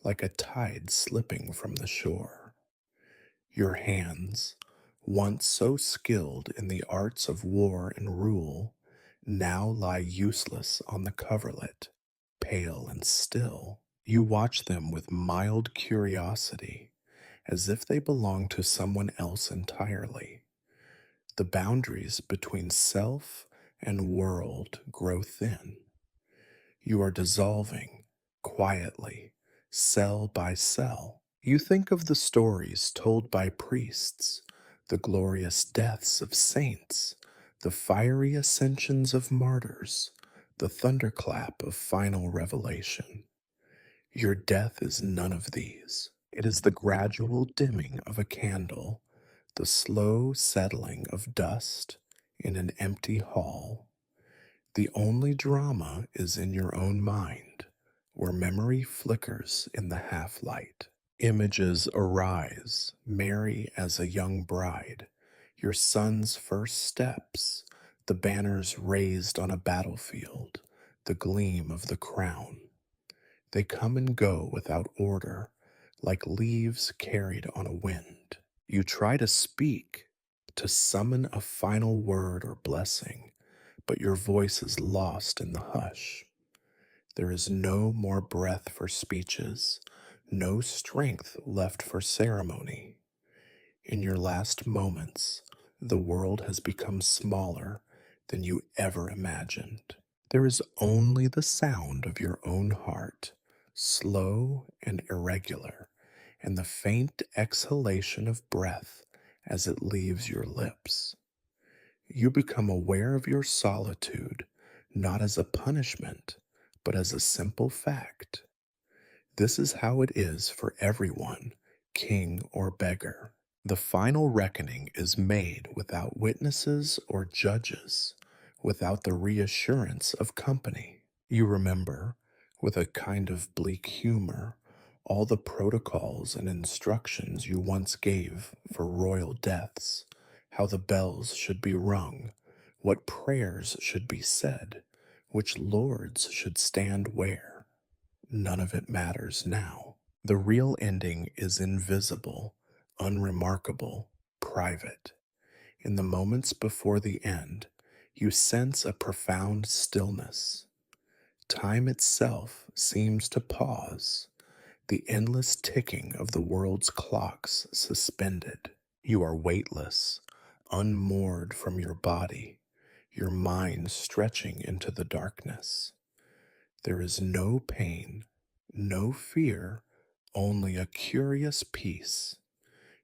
like a tide slipping from the shore. Your hands, once so skilled in the arts of war and rule, now lie useless on the coverlet, pale and still. You watch them with mild curiosity, as if they belong to someone else entirely. The boundaries between self and world grow thin. You are dissolving, quietly, cell by cell. You think of the stories told by priests, the glorious deaths of saints, the fiery ascensions of martyrs, the thunderclap of final revelation. Your death is none of these. It is the gradual dimming of a candle, the slow settling of dust in an empty hall. The only drama is in your own mind, where memory flickers in the half light. Images arise, merry as a young bride, your son's first steps, the banners raised on a battlefield, the gleam of the crown. They come and go without order, like leaves carried on a wind. You try to speak, to summon a final word or blessing, but your voice is lost in the hush. There is no more breath for speeches, no strength left for ceremony. In your last moments, the world has become smaller than you ever imagined. There is only the sound of your own heart, slow and irregular, and the faint exhalation of breath as it leaves your lips. You become aware of your solitude, not as a punishment, but as a simple fact. This is how it is for everyone, king or beggar. The final reckoning is made without witnesses or judges, without the reassurance of company. You remember, with a kind of bleak humor, all the protocols and instructions you once gave for royal deaths, how the bells should be rung, what prayers should be said, which lords should stand where. None of it matters now. The real ending is invisible, unremarkable, private. In the moments before the end, you sense a profound stillness. Time itself seems to pause, the endless ticking of the world's clocks suspended. You are weightless, unmoored from your body, your mind stretching into the darkness. There is no pain, no fear, only a curious peace.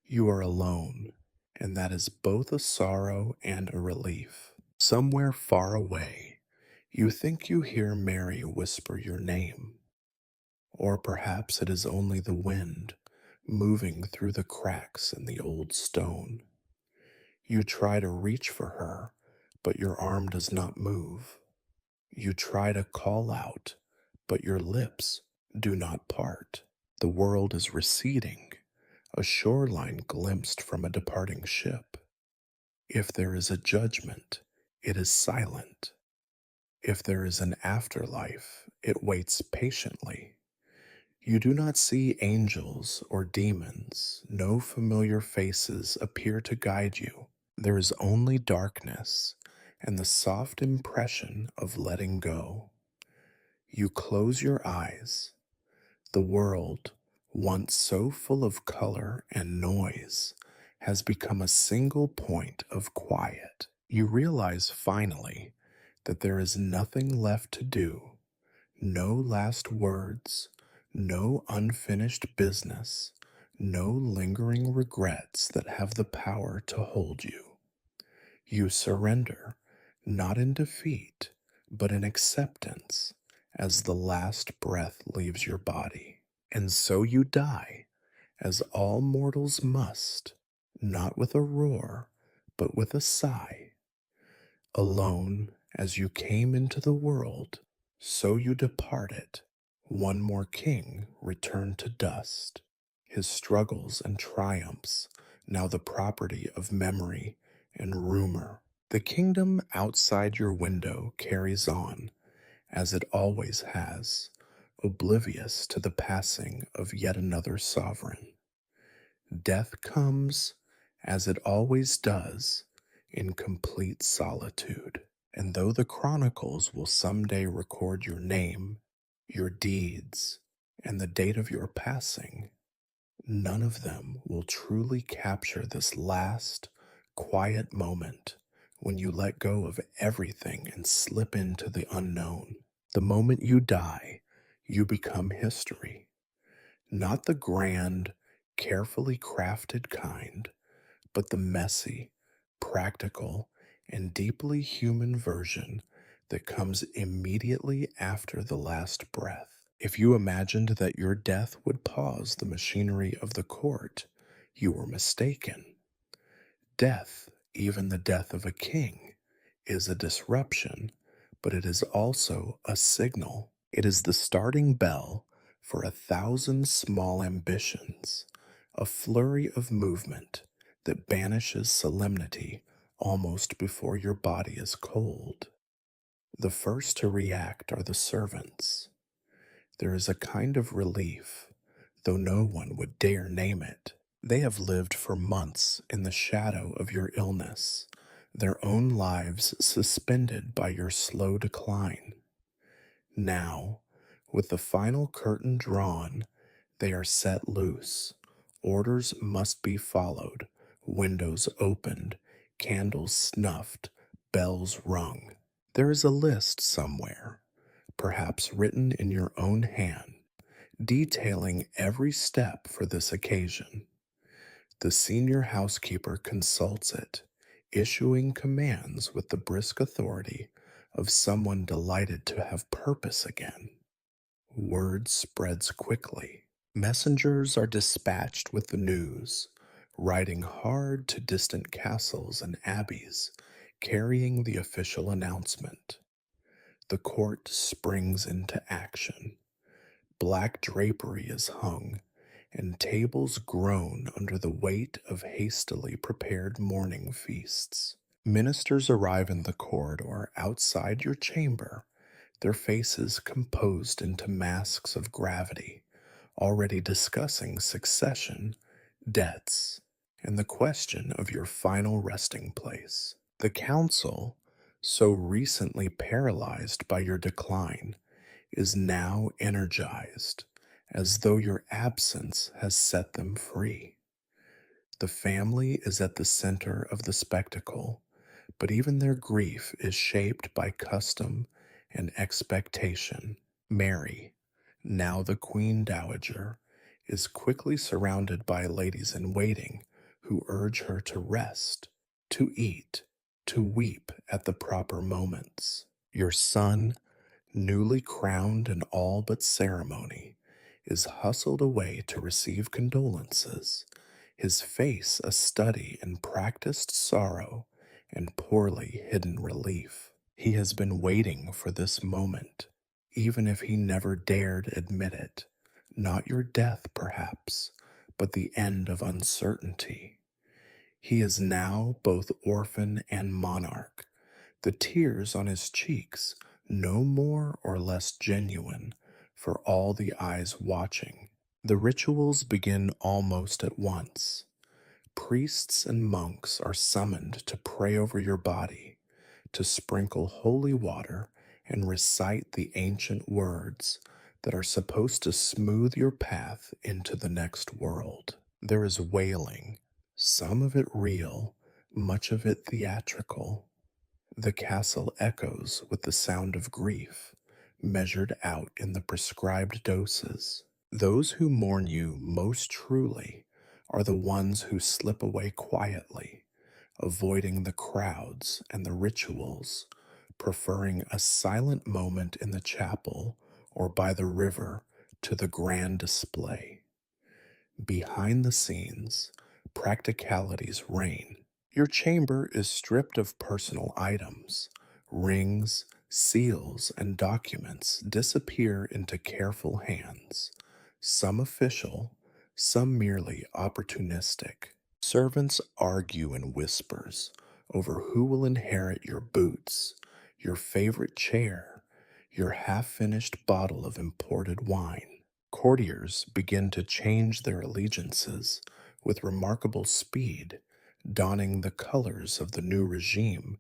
You are alone, and that is both a sorrow and a relief. Somewhere far away, you think you hear Mary whisper your name, or perhaps it is only the wind moving through the cracks in the old stone. You try to reach for her, but your arm does not move. You try to call out, but your lips do not part. The world is receding, a shoreline glimpsed from a departing ship. If there is a judgment, it is silent. If there is an afterlife, it waits patiently. You do not see angels or demons. No familiar faces appear to guide you. There is only darkness and the soft impression of letting go. You close your eyes. The world, once so full of color and noise, has become a single point of quiet. You realize finally that there is nothing left to do, no last words, no unfinished business, no lingering regrets that have the power to hold you. You surrender, not in defeat, but in acceptance, as the last breath leaves your body. And so you die, as all mortals must, not with a roar, but with a sigh, alone As you came into the world, so you departed. One more king returned to dust, his struggles and triumphs now the property of memory and rumor. The kingdom outside your window carries on, as it always has, oblivious to the passing of yet another sovereign. Death comes, as it always does, in complete solitude. And though the chronicles will someday record your name, your deeds, and the date of your passing, none of them will truly capture this last, quiet moment when you let go of everything and slip into the unknown. The moment you die, you become history. Not the grand, carefully crafted kind, but the messy, practical, and deeply human version that comes immediately after the last breath. If you imagined that your death would pause the machinery of the court, you were mistaken. Death, even the death of a king, is a disruption, but it is also a signal. It is the starting bell for 1,000 small ambitions, a flurry of movement that banishes solemnity almost before your body is cold. The first to react are the servants. There is a kind of relief, though no one would dare name it. They have lived for months in the shadow of your illness, their own lives suspended by your slow decline. Now, with the final curtain drawn, they are set loose. Orders must be followed, windows opened, candles snuffed, bells rung. There is a list somewhere, perhaps written in your own hand, detailing every step for this occasion. The senior housekeeper consults it, issuing commands with the brisk authority of someone delighted to have purpose again. Word spreads quickly. Messengers are dispatched with the news, riding hard to distant castles and abbeys, carrying the official announcement. The court springs into action. Black drapery is hung, and tables groan under the weight of hastily prepared morning feasts. Ministers arrive in the corridor outside your chamber, their faces composed into masks of gravity, already discussing succession, debts, and the question of your final resting place. The council, so recently paralyzed by your decline, is now energized, as though your absence has set them free. The family is at the center of the spectacle, but even their grief is shaped by custom and expectation. Mary, now the Queen Dowager, is quickly surrounded by ladies in waiting who urge her to rest, to eat, to weep at the proper moments. Your son, newly crowned in all but ceremony, is hustled away to receive condolences, his face a study in practiced sorrow and poorly hidden relief. He has been waiting for this moment, even if he never dared admit it. Not your death, perhaps, but the end of uncertainty. He is now both orphan and monarch, the tears on his cheeks no more or less genuine for all the eyes watching. The rituals begin almost at once. Priests and monks are summoned to pray over your body, to sprinkle holy water and recite the ancient words that are supposed to smooth your path into the next world. There is wailing, some of it real, much of it theatrical. The castle echoes with the sound of grief, measured out in the prescribed doses. Those who mourn you most truly are the ones who slip away quietly, avoiding the crowds and the rituals, preferring a silent moment in the chapel or by the river to the grand display. Behind the scenes, practicalities reign. Your chamber is stripped of personal items, Rings, seals, and documents disappear into careful hands, some official, some merely opportunistic. Servants argue in whispers over who will inherit your boots, your favorite chair, your half finished bottle of imported wine. Courtiers begin to change their allegiances with remarkable speed, donning the colors of the new regime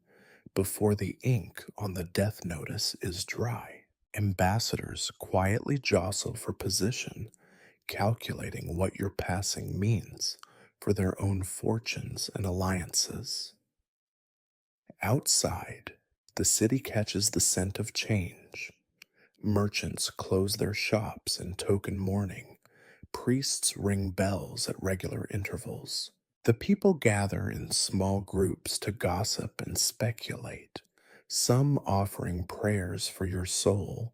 before the ink on the death notice is dry. Ambassadors quietly jostle for position, calculating what your passing means for their own fortunes and alliances. Outside, the city catches the scent of change. Merchants close their shops in token mourning. Priests ring bells at regular intervals. The people gather in small groups to gossip and speculate, some offering prayers for your soul,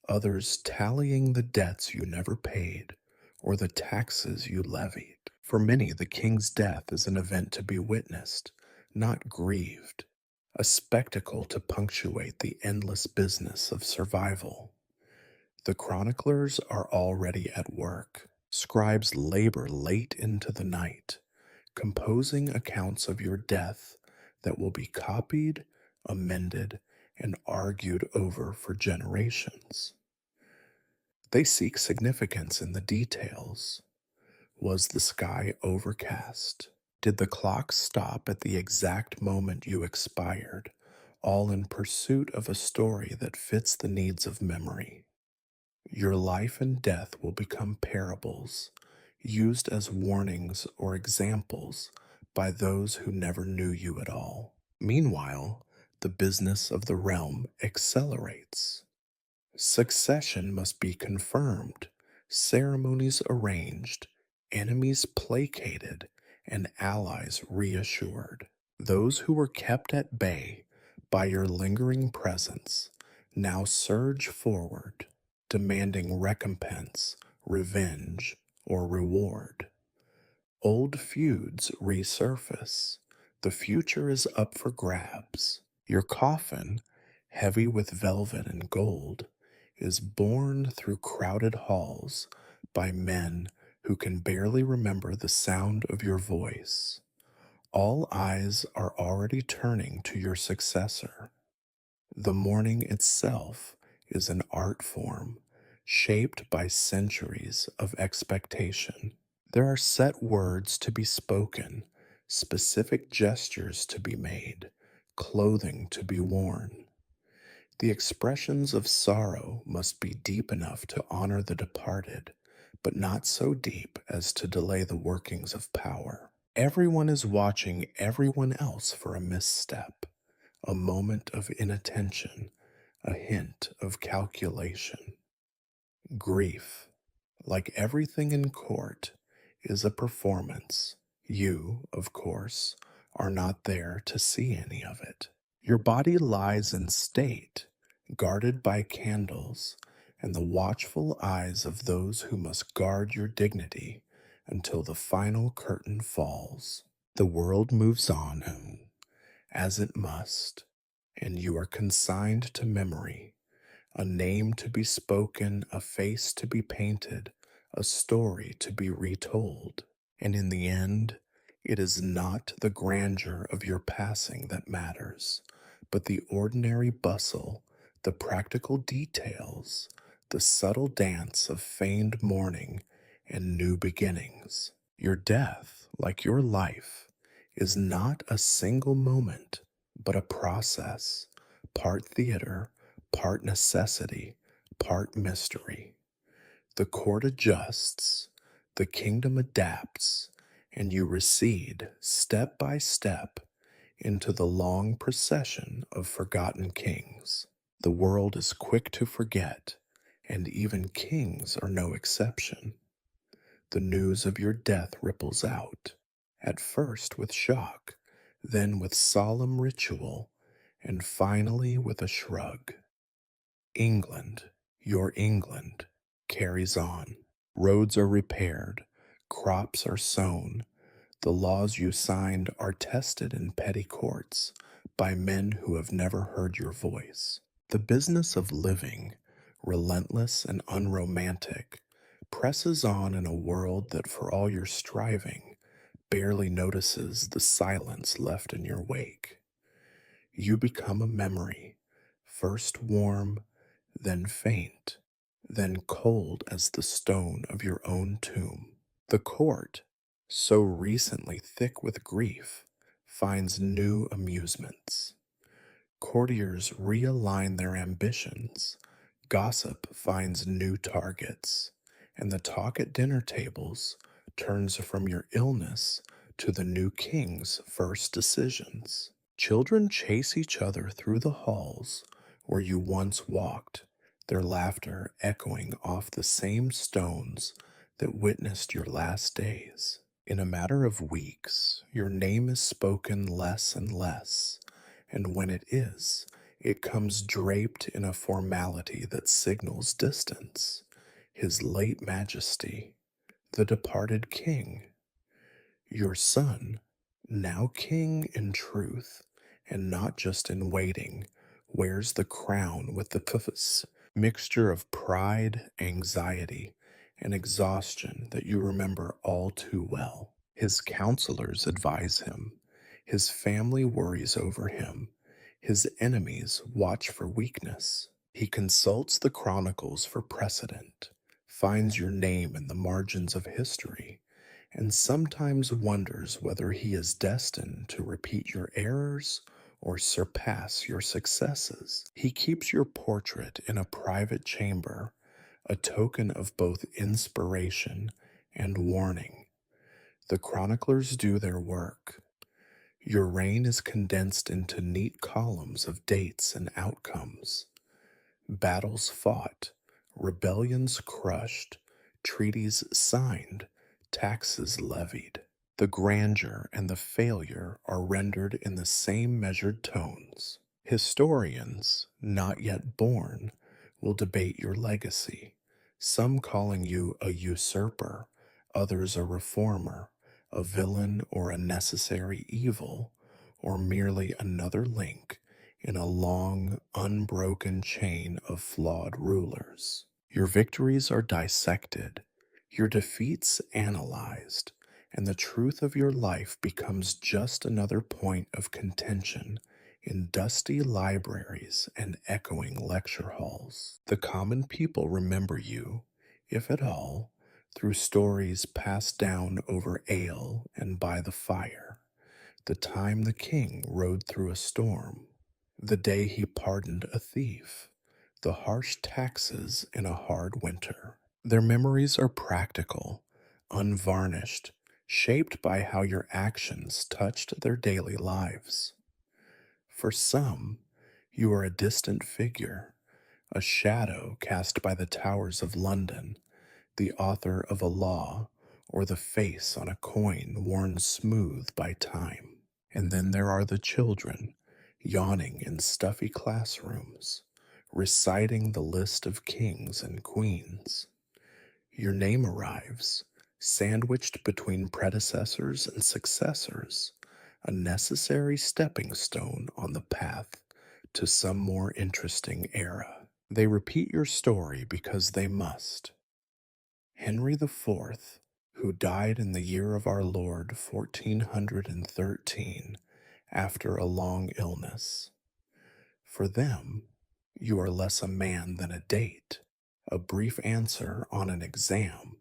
others tallying the debts you never paid or the taxes you levied. For many, the king's death is an event to be witnessed, not grieved, a spectacle to punctuate the endless business of survival. The chroniclers are already at work. Scribes labor late into the night, composing accounts of your death that will be copied, amended, and argued over for generations. They seek significance in the details. Was the sky overcast? Did the clock stop at the exact moment you expired, all in pursuit of a story that fits the needs of memory? Your life and death will become parables, used as warnings or examples by those who never knew you at all. Meanwhile, the business of the realm accelerates. Succession must be confirmed, ceremonies arranged, enemies placated, and allies reassured. Those who were kept at bay by your lingering presence now surge forward, demanding recompense, revenge, or reward. Old feuds resurface. The future is up for grabs. Your coffin, heavy with velvet and gold, is borne through crowded halls by men who can barely remember the sound of your voice. All eyes are already turning to your successor. The mourning itself is an art form shaped by centuries of expectation. There are set words to be spoken, specific gestures to be made, clothing to be worn. The expressions of sorrow must be deep enough to honor the departed, but not so deep as to delay the workings of power. Everyone is watching everyone else for a misstep, a moment of inattention, a hint of calculation. Grief, like everything in court, is a performance. You, of course, are not there to see any of it. Your body lies in state, guarded by candles and the watchful eyes of those who must guard your dignity until the final curtain falls. The world moves on, as it must, and you are consigned to memory, a name to be spoken, a face to be painted, a story to be retold. And in the end, it is not the grandeur of your passing that matters, but the ordinary bustle, the practical details, the subtle dance of feigned mourning and new beginnings. Your death, like your life, is not a single moment, but a process, part theater, part necessity, part mystery. The court adjusts, the kingdom adapts, and you recede step by step into the long procession of forgotten kings. The world is quick to forget, and even kings are no exception. The news of your death ripples out, at first with shock, then with solemn ritual, and finally with a shrug. England, your England, carries on. Roads are repaired, crops are sown, the laws you signed are tested in petty courts by men who have never heard your voice. The business of living, relentless and unromantic, presses on in a world that, for all your striving, barely notices the silence left in your wake. You become a memory, first warm, then faint, then cold as the stone of your own tomb. The court, so recently thick with grief, finds new amusements. Courtiers realign their ambitions, gossip finds new targets, and the talk at dinner tables turns from your illness to the new king's first decisions. Children chase each other through the halls where you once walked, their laughter echoing off the same stones that witnessed your last days. In a matter of weeks, your name is spoken less and less, and when it is, it comes draped in a formality that signals distance. His late majesty, the departed king, your son, now king in truth, and not just in waiting, wears the crown with the mixture of pride, anxiety, and exhaustion that you remember all too well. His counselors advise him, his family worries over him, his enemies watch for weakness. He consults the chronicles for precedent, finds your name in the margins of history, and sometimes wonders whether he is destined to repeat your errors or surpass your successes. He keeps your portrait in a private chamber, a token of both inspiration and warning. The chroniclers do their work. Your reign is condensed into neat columns of dates and outcomes. Battles fought, rebellions crushed, treaties signed, taxes levied. The grandeur and the failure are rendered in the same measured tones. Historians, not yet born, will debate your legacy, some calling you a usurper, others a reformer, a villain or a necessary evil, or merely another link in a long, unbroken chain of flawed rulers. Your victories are dissected, your defeats analyzed, and the truth of your life becomes just another point of contention in dusty libraries and echoing lecture halls. The common people remember you, if at all, through stories passed down over ale and by the fire. The time the king rode through a storm, the day he pardoned a thief, the harsh taxes in a hard winter. Their memories are practical, unvarnished, shaped by how your actions touched their daily lives. For some, you are a distant figure, a shadow cast by the towers of London, the author of a law, or the face on a coin worn smooth by time. And then there are the children, yawning in stuffy classrooms, reciting the list of kings and queens. Your name arrives, sandwiched between predecessors and successors, a necessary stepping stone on the path to some more interesting era. They repeat your story because they must. Henry IV, who died in the year of our Lord 1413 after a long illness. For them, you are less a man than a date, a brief answer on an exam,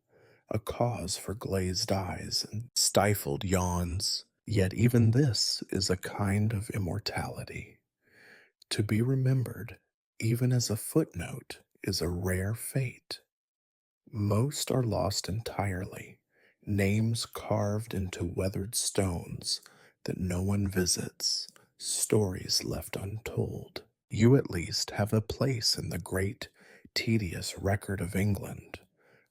a cause for glazed eyes and stifled yawns. Yet even this is a kind of immortality. To be remembered, even as a footnote, is a rare fate. Most are lost entirely, names carved into weathered stones that no one visits, stories left untold. You at least have a place in the great, tedious record of England,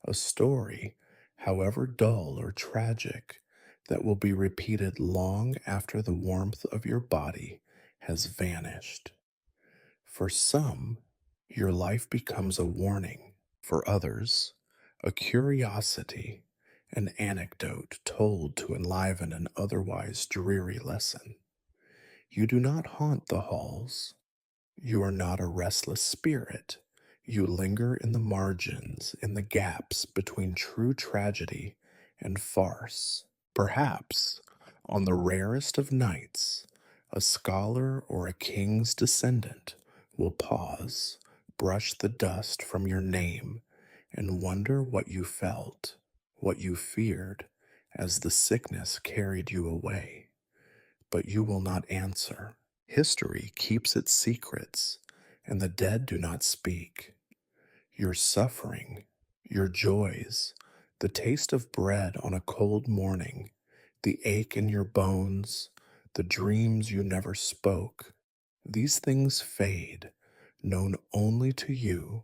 a story, however dull or tragic, that will be repeated long after the warmth of your body has vanished. For some, your life becomes a warning. For others, a curiosity, an anecdote told to enliven an otherwise dreary lesson. You do not haunt the halls. You are not a restless spirit. You linger in the margins, in the gaps between true tragedy and farce. Perhaps, on the rarest of nights, a scholar or a king's descendant will pause, brush the dust from your name, and wonder what you felt, what you feared, as the sickness carried you away. But you will not answer. History keeps its secrets, and the dead do not speak. Your suffering, your joys, the taste of bread on a cold morning, the ache in your bones, the dreams you never spoke, these things fade, known only to you,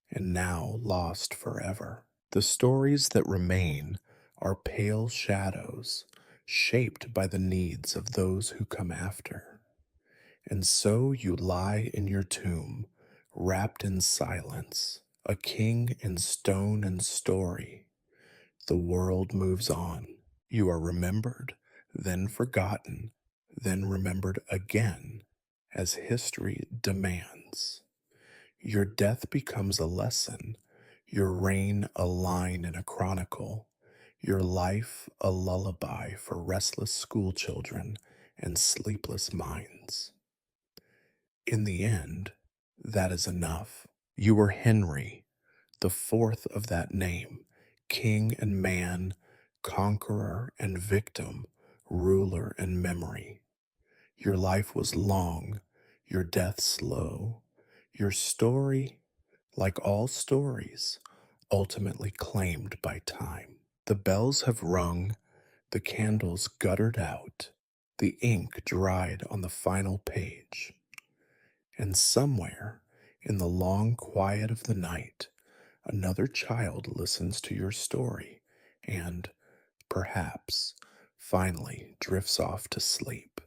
and now lost forever. The stories that remain are pale shadows, shaped by the needs of those who come after. And so you lie in your tomb, wrapped in silence, a king in stone and story. The world moves on. You are remembered, then forgotten, then remembered again, as history demands. Your death becomes a lesson, your reign a line in a chronicle, your life a lullaby for restless schoolchildren and sleepless minds. In the end, that is enough. You were Henry, the fourth of that name, king and man, conqueror and victim, ruler and memory. Your life was long, your death slow, your story, like all stories, ultimately claimed by time. The bells have rung, the candles guttered out, the ink dried on the final page. And somewhere, in the long quiet of the night, another child listens to your story and, perhaps, finally drifts off to sleep.